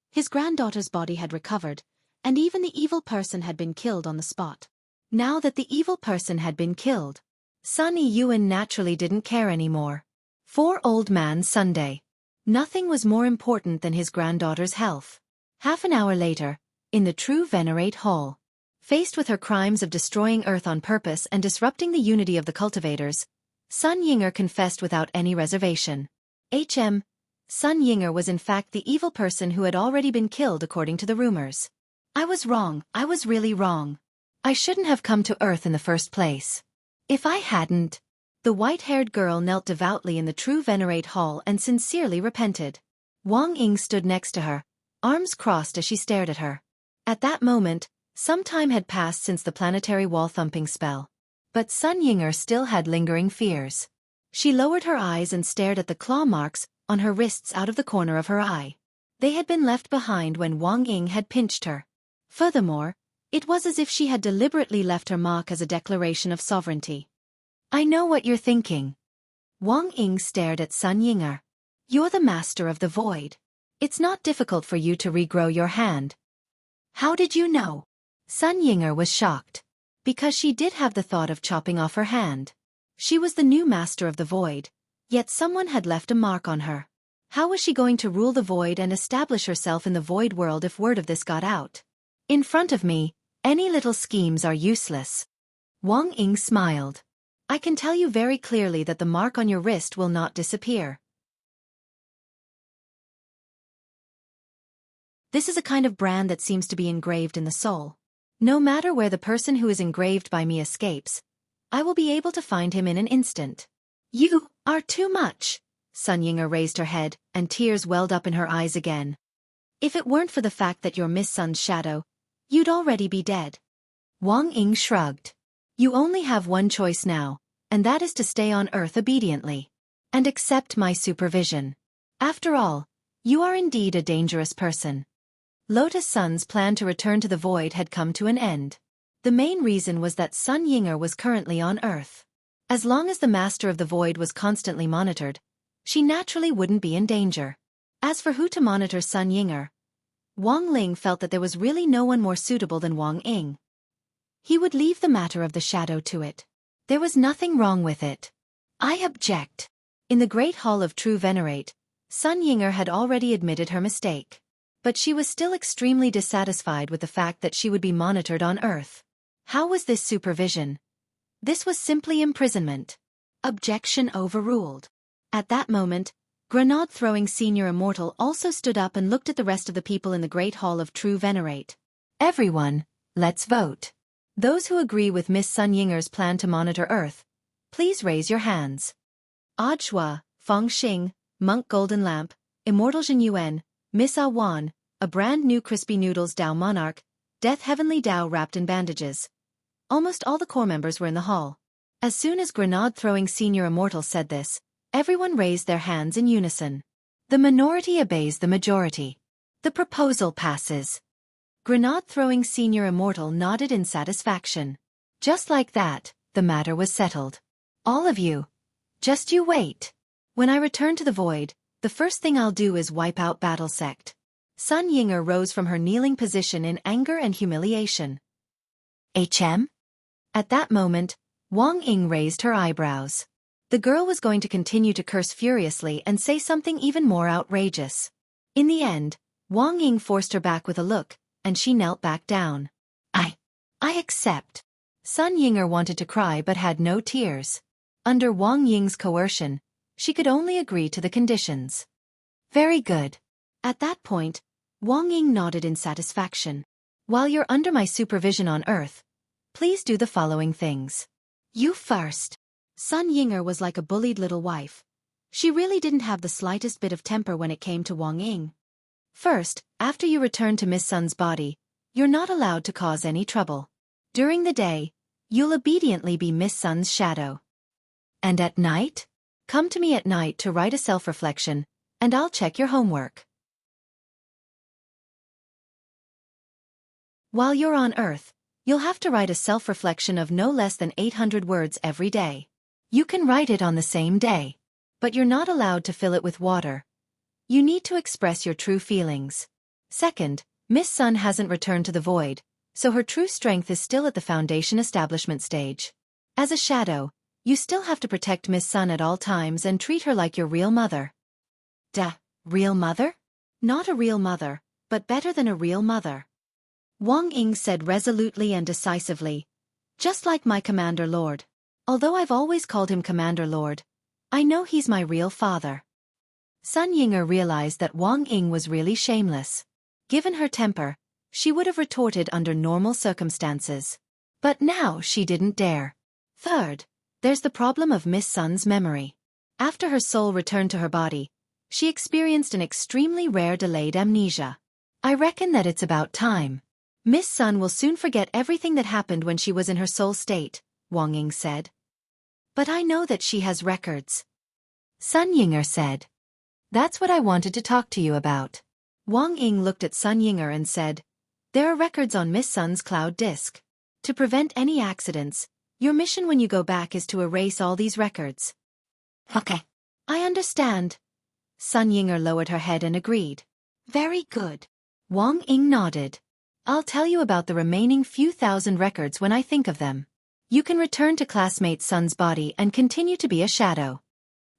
A: his granddaughter's body had recovered, and even the evil person had been killed on the spot. Now that the evil person had been killed, Sun Yuan naturally didn't care anymore. For Old Man Sunday, nothing was more important than his granddaughter's health. Half an hour later, in the True Venerate Hall, faced with her crimes of destroying Earth on purpose and disrupting the unity of the cultivators, Sun Yinger confessed without any reservation. Sun Yinger was in fact the evil person who had already been killed according to the rumors. I was wrong, I was really wrong. I shouldn't have come to Earth in the first place. If I hadn't... The white-haired girl knelt devoutly in the True Venerate Hall and sincerely repented. Wang Ying stood next to her, arms crossed as she stared at her. At that moment, some time had passed since the planetary wall-thumping spell. But Sun Yinger still had lingering fears. She lowered her eyes and stared at the claw marks on her wrists out of the corner of her eye. They had been left behind when Wang Ying had pinched her. Furthermore, it was as if she had deliberately left her mark as a declaration of sovereignty. I know what you're thinking. Wang Ying stared at Sun Yinger. You're the master of the void. It's not difficult for you to regrow your hand. How did you know? Sun Yinger was shocked. Because she did have the thought of chopping off her hand. She was the new master of the void, yet someone had left a mark on her. How was she going to rule the void and establish herself in the void world if word of this got out? In front of me, any little schemes are useless. Wang Ying smiled. I can tell you very clearly that the mark on your wrist will not disappear. This is a kind of brand that seems to be engraved in the soul. No matter where the person who is engraved by me escapes, I will be able to find him in an instant. You are too much. Sun Yinger raised her head, and tears welled up in her eyes again. If it weren't for the fact that you're Miss Sun's shadow, you'd already be dead. Wang Ying shrugged. You only have one choice now, and that is to stay on Earth obediently. And accept my supervision. After all, you are indeed a dangerous person. Lotus Sun's plan to return to the void had come to an end. The main reason was that Sun Yinger was currently on Earth. As long as the master of the void was constantly monitored, she naturally wouldn't be in danger. As for who to monitor Sun Yinger, Wang Ling felt that there was really no one more suitable than Wang Ying. He would leave the matter of the shadow to it. There was nothing wrong with it. I object. In the Great Hall of True Venerate, Sun Yinger had already admitted her mistake. But she was still extremely dissatisfied with the fact that she would be monitored on Earth. How was this supervision? This was simply imprisonment. Objection overruled. At that moment, Grenade-throwing Senior Immortal also stood up and looked at the rest of the people in the Great Hall of True Venerate. Everyone, let's vote. Those who agree with Miss Sun Yinger's plan to monitor Earth, please raise your hands. Odd Shua, Feng Xing, Monk Golden Lamp, Immortal Jin Yuan, Miss Ah Wan, a brand new Crispy Noodles Dao Monarch, Death Heavenly Dao wrapped in bandages. Almost all the core members were in the hall. As soon as Grenade-throwing Senior Immortal said this, everyone raised their hands in unison. The minority obeys the majority. The proposal passes. Grenade-throwing Senior Immortal nodded in satisfaction. Just like that, the matter was settled. All of you. Just you wait. When I return to the void, the first thing I'll do is wipe out Battle Sect. Sun Yinger rose from her kneeling position in anger and humiliation. HM? At that moment, Wang Ying raised her eyebrows. The girl was going to continue to curse furiously and say something even more outrageous. In the end, Wang Ying forced her back with a look, and she knelt back down. I accept. Sun Yinger wanted to cry but had no tears. Under Wang Ying's coercion, she could only agree to the conditions. Very good. At that point, Wang Ying nodded in satisfaction. While you're under my supervision on Earth, please do the following things. You first. Sun Yinger was like a bullied little wife. She really didn't have the slightest bit of temper when it came to Wang Ying. First, after you return to Miss Sun's body, you're not allowed to cause any trouble. During the day, you'll obediently be Miss Sun's shadow. And at night? Come to me at night to write a self-reflection, and I'll check your homework. While you're on Earth, you'll have to write a self-reflection of no less than 800 words every day. You can write it on the same day, but you're not allowed to fill it with water. You need to express your true feelings. Second, Miss Sun hasn't returned to the void, so her true strength is still at the Foundation establishment stage. As a shadow, you still have to protect Miss Sun at all times and treat her like your real mother. Real mother? Not a real mother, but better than a real mother. Wang Ying said resolutely and decisively. Just like my Commander Lord. Although I've always called him Commander Lord, I know he's my real father. Sun Yinger realized that Wang Ying was really shameless. Given her temper, she would have retorted under normal circumstances. But now she didn't dare. Third, there's the problem of Miss Sun's memory. After her soul returned to her body, she experienced an extremely rare delayed amnesia. I reckon that it's about time. Miss Sun will soon forget everything that happened when she was in her soul state, Wang Ying said. But I know that she has records. Sun Yinger said. That's what I wanted to talk to you about. Wang Ying looked at Sun Yinger and said, there are records on Miss Sun's cloud disk. To prevent any accidents, your mission when you go back is to erase all these records. Okay. I understand. Sun Yinger lowered her head and agreed. Very good. Wang Ying nodded. I'll tell you about the remaining few thousand records when I think of them. You can return to classmate Sun's body and continue to be a shadow.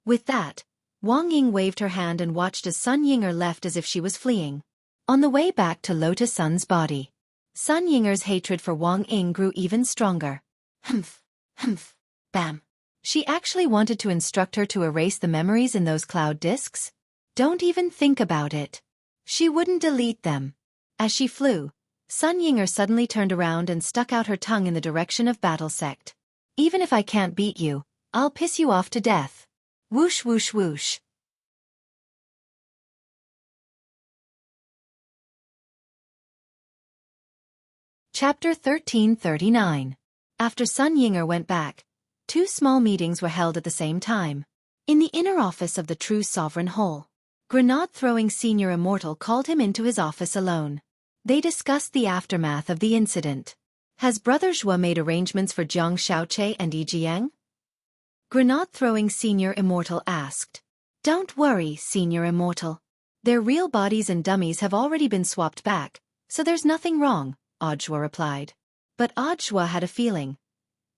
A: With that, Wang Ying waved her hand and watched as Sun Yinger left as if she was fleeing. On the way back to Lotus Sun's body, Sun Yinger's hatred for Wang Ying grew even stronger. Humph, humph, bam. She actually wanted to instruct her to erase the memories in those cloud disks? Don't even think about it. She wouldn't delete them. As she flew, Sun Yinger suddenly turned around and stuck out her tongue in the direction of Battle Sect. Even if I can't beat you, I'll piss you off to death. Whoosh whoosh whoosh. Chapter 1339. After Sun Yinger went back, 2 small meetings were held at the same time. In the inner office of the True Sovereign Hall, grenade-throwing Senior Immortal called him into his office alone. They discussed the aftermath of the incident. Has Brother Zhua made arrangements for Jiang Xiaoche and Yi Jiang? Grenade-throwing Senior Immortal asked. Don't worry, Senior Immortal. Their real bodies and dummies have already been swapped back, so there's nothing wrong, Audiobook replied. But Audiobook had a feeling.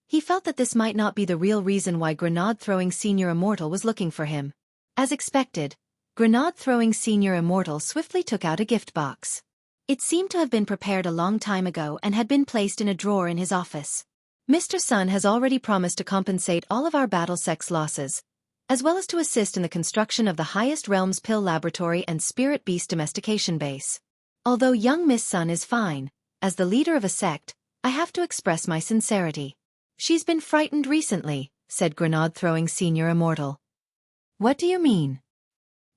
A: He felt that this might not be the real reason why grenade-throwing Senior Immortal was looking for him. As expected, grenade-throwing Senior Immortal swiftly took out a gift box. It seemed to have been prepared a long time ago and had been placed in a drawer in his office. Mr. Sun has already promised to compensate all of our battle sex losses, as well as to assist in the construction of the highest realms pill laboratory and spirit beast domestication base. Although young Miss Sun is fine, as the leader of a sect, I have to express my sincerity. She's been frightened recently, said grenade-throwing Senior Immortal. What do you mean?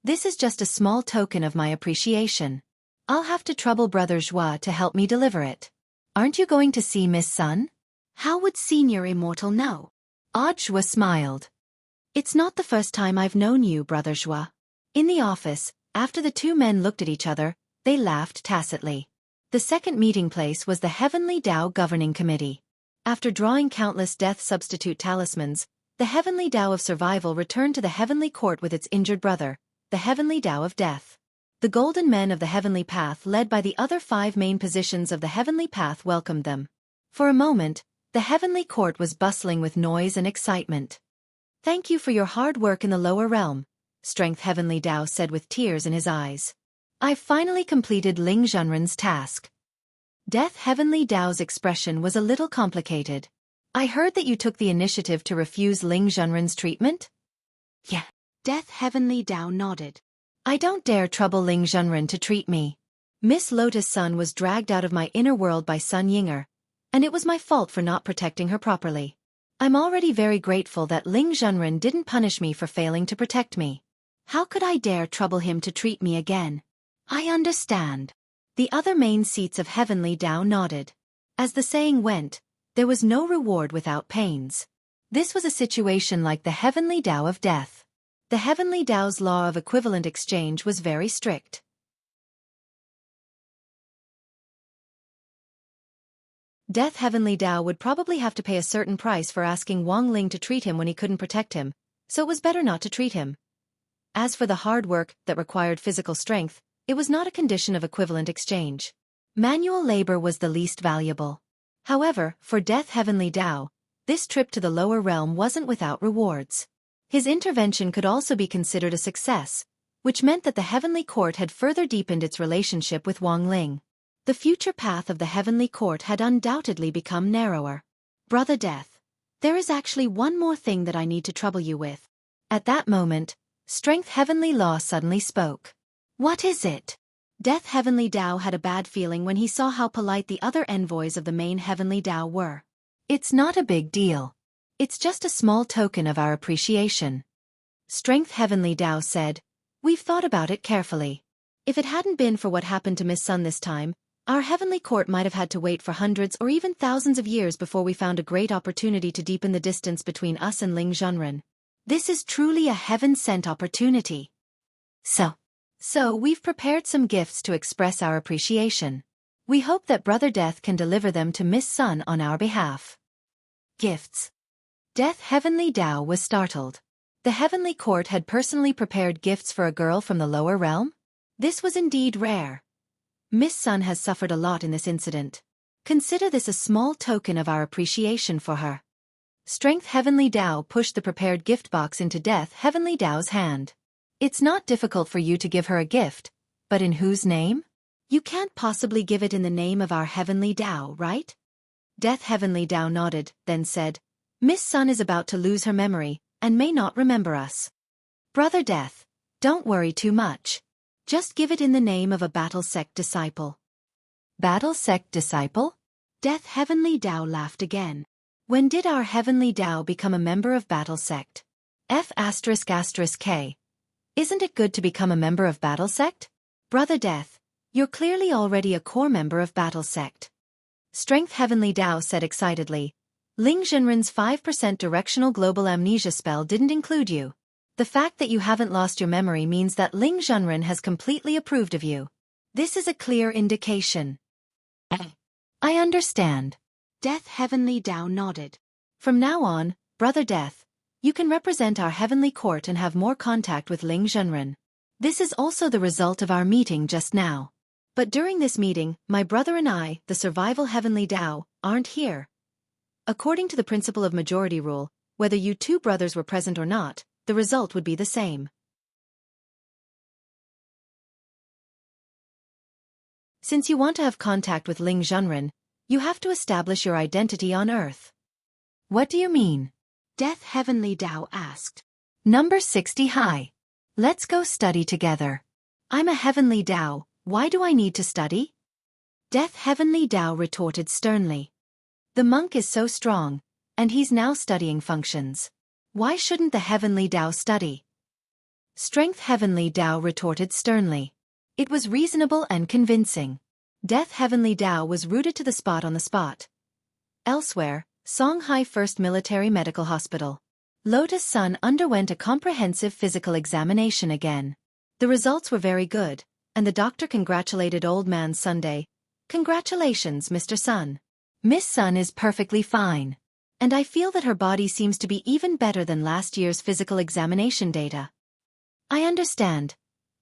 A: This is just a small token of my appreciation. I'll have to trouble Brother Zhua to help me deliver it. Aren't you going to see Miss Sun? How would Senior Immortal know? Zhua smiled. It's not the first time I've known you, Brother Zhua. In the office, after the 2 men looked at each other, they laughed tacitly. The second meeting place was the Heavenly Tao Governing Committee. After drawing countless death substitute talismans, the Heavenly Tao of Survival returned to the Heavenly Court with its injured brother, the Heavenly Tao of Death. The Golden Men of the Heavenly Path, led by the other 5 main positions of the Heavenly Path, welcomed them. For a moment, the Heavenly Court was bustling with noise and excitement. Thank you for your hard work in the lower realm, Strength Heavenly Tao said with tears in his eyes. I've finally completed Ling Zhenren's task. Death Heavenly Tao's expression was a little complicated. I heard that you took the initiative to refuse Ling Zhenren's treatment? Yeah. Death Heavenly Tao nodded. I don't dare trouble Ling Zhenren to treat me. Miss Lotus Sun was dragged out of my inner world by Sun Yinger, and it was my fault for not protecting her properly. I'm already very grateful that Ling Zhenren didn't punish me for failing to protect me. How could I dare trouble him to treat me again? I understand. The other main seats of Heavenly Tao nodded. As the saying went, there was no reward without pains. This was a situation like the Heavenly Tao of Death. The Heavenly Tao's law of equivalent exchange was very strict. Death Heavenly Tao would probably have to pay a certain price for asking Wang Ling to treat him when he couldn't protect him, so it was better not to treat him. As for the hard work that required physical strength, it was not a condition of equivalent exchange. Manual labor was the least valuable. However, for Death Heavenly Tao, this trip to the lower realm wasn't without rewards. His intervention could also be considered a success, which meant that the Heavenly Court had further deepened its relationship with Wang Ling. The future path of the Heavenly Court had undoubtedly become narrower. Brother Death, there is actually one more thing that I need to trouble you with. At that moment, Strength Heavenly Law suddenly spoke. What is it? Death Heavenly Tao had a bad feeling when he saw how polite the other envoys of the main Heavenly Tao were. It's not a big deal. It's just a small token of our appreciation. Strength Heavenly Tao said, We've thought about it carefully. If it hadn't been for what happened to Miss Sun this time, our Heavenly Court might have had to wait for hundreds or even thousands of years before we found a great opportunity to deepen the distance between us and Ling Zhenren. This is truly a heaven-sent opportunity. So we've prepared some gifts to express our appreciation. We hope that Brother Death can deliver them to Miss Sun on our behalf. Gifts. Death Heavenly Tao was startled. The Heavenly Court had personally prepared gifts for a girl from the lower realm? This was indeed rare. Miss Sun has suffered a lot in this incident. Consider this a small token of our appreciation for her. Strength Heavenly Dao pushed the prepared gift box into Death Heavenly Dao's hand. It's not difficult for you to give her a gift, but in whose name? You can't possibly give it in the name of our Heavenly Dao, right? Death Heavenly Dao nodded, then said, Miss Sun is about to lose her memory, and may not remember us. Brother Death, don't worry too much. Just give it in the name of a Battle Sect disciple. Battle Sect disciple? Death Heavenly Dao laughed again. When did our Heavenly Dao become a member of Battle Sect? F***K. Isn't it good to become a member of Battle Sect? Brother Death, you're clearly already a core member of Battle Sect. Strength Heavenly Dao said excitedly. Ling Zhenren's 5% directional global amnesia spell didn't include you. The fact that you haven't lost your memory means that Ling Zhenren has completely approved of you. This is a clear indication. I understand. Death Heavenly Dao nodded. From now on, Brother Death, you can represent our heavenly court and have more contact with Ling Zhenren. This is also the result of our meeting just now. But during this meeting, my brother and I, the survival Heavenly Dao, aren't here. According to the principle of majority rule, whether you two brothers were present or not, the result would be the same. Since you want to have contact with Ling Zhenren, you have to establish your identity on Earth. What do you mean? Death Heavenly Dao asked. Number 60 high. Let's go study together. I'm a Heavenly Dao, why do I need to study? Death Heavenly Dao retorted sternly. The monk is so strong, and he's now studying functions. Why shouldn't the Heavenly Dao study? Strength Heavenly Dao retorted sternly. It was reasonable and convincing. Death Heavenly Dao was rooted to the spot on the spot. Elsewhere, Songhai First Military Medical Hospital. Lotus Sun underwent a comprehensive physical examination again. The results were very good, and the doctor congratulated Old Man Sunday. Congratulations, Mr. Sun. Miss Sun is perfectly fine. And I feel that her body seems to be even better than last year's physical examination data. I understand.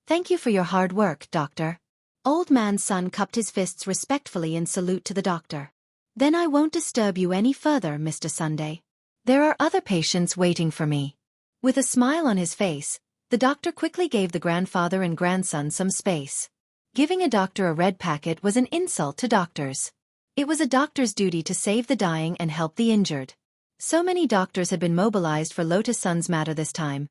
A: Thank you for your hard work, doctor. Old Man Sun cupped his fists respectfully in salute to the doctor. Then I won't disturb you any further, Mr. Sunday. There are other patients waiting for me. With a smile on his face, the doctor quickly gave the grandfather and grandson some space. Giving a doctor a red packet was an insult to doctors. It was a doctor's duty to save the dying and help the injured. So many doctors had been mobilized for Lotus Sun's matter this time,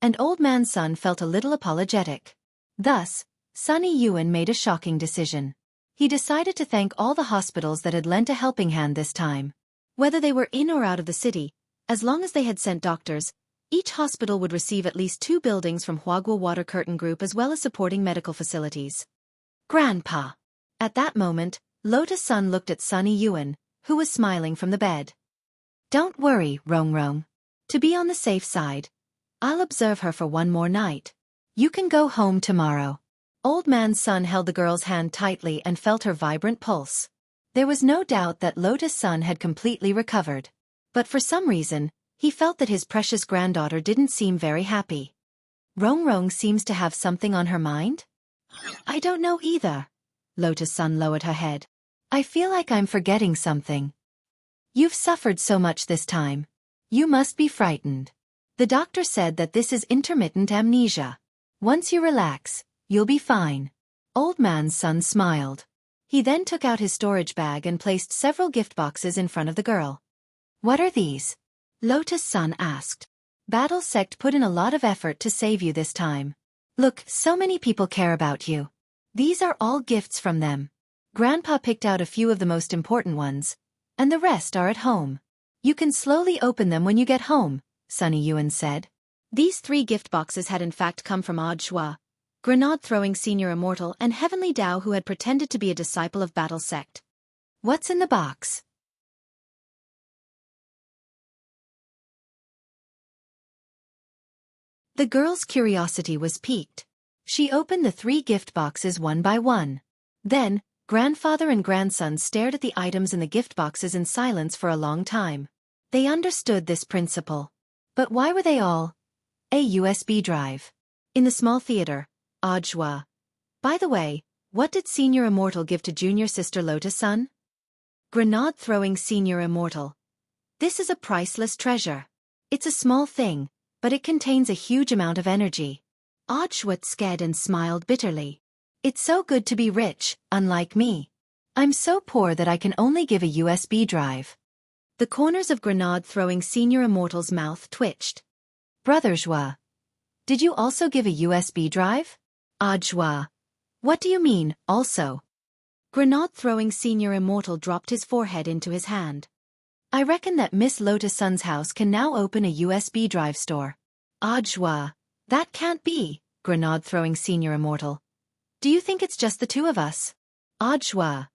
A: and Old Man Sun felt a little apologetic. Thus, Sunny Yuan made a shocking decision. He decided to thank all the hospitals that had lent a helping hand this time. Whether they were in or out of the city, as long as they had sent doctors, each hospital would receive at least 2 buildings from Huagua Water Curtain Group as well as supporting medical facilities. Grandpa. At that moment, Lotus Sun looked at Sunny Yuan, who was smiling from the bed. Don't worry, Rong Rong. To be on the safe side, I'll observe her for one more night. You can go home tomorrow. Old Man Sun held the girl's hand tightly and felt her vibrant pulse. There was no doubt that Lotus Sun had completely recovered. But for some reason, he felt that his precious granddaughter didn't seem very happy. Rong Rong seems to have something on her mind? I don't know either. Lotus Sun lowered her head. I feel like I'm forgetting something. You've suffered so much this time. You must be frightened. The doctor said that this is intermittent amnesia. Once you relax, you'll be fine. Old Man Sun smiled. He then took out his storage bag and placed several gift boxes in front of the girl. What are these? Lotus Sun asked. Battle Sect put in a lot of effort to save you this time. Look, so many people care about you. These are all gifts from them. Grandpa picked out a few of the most important ones, and the rest are at home. You can slowly open them when you get home, Sunny Yuan said. These 3 gift boxes had in fact come from Audiobook, grenade-throwing senior immortal and Heavenly Dao who had pretended to be a disciple of Battle Sect. What's in the box? The girl's curiosity was piqued. She opened the 3 gift boxes one by one. Then, grandfather and grandson stared at the items in the gift boxes in silence for a long time. They understood this principle. But why were they all? A USB drive. In the small theater, Audiobook. By the way, what did Senior Immortal give to junior sister Lotus Sun? Grenade-throwing Senior Immortal. This is a priceless treasure. It's a small thing, but it contains a huge amount of energy. Wuxia scared and smiled bitterly. It's so good to be rich, unlike me. I'm so poor that I can only give a USB drive. The corners of grenade-throwing Senior Immortal's mouth twitched. Brother Zhua, did you also give a USB drive? Zhua, what do you mean, also? Grenade-throwing Senior Immortal dropped his forehead into his hand. I reckon that Miss Lotus Sun's house can now open a USB drive store. Zhua, that can't be, Grenade-throwing Senior Immortal. Do you think it's just the two of us? Zhua.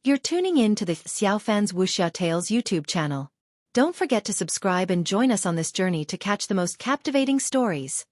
A: You're tuning in to the Xiaofan's Wuxia Tales YouTube channel. Don't forget to subscribe and join us on this journey to catch the most captivating stories.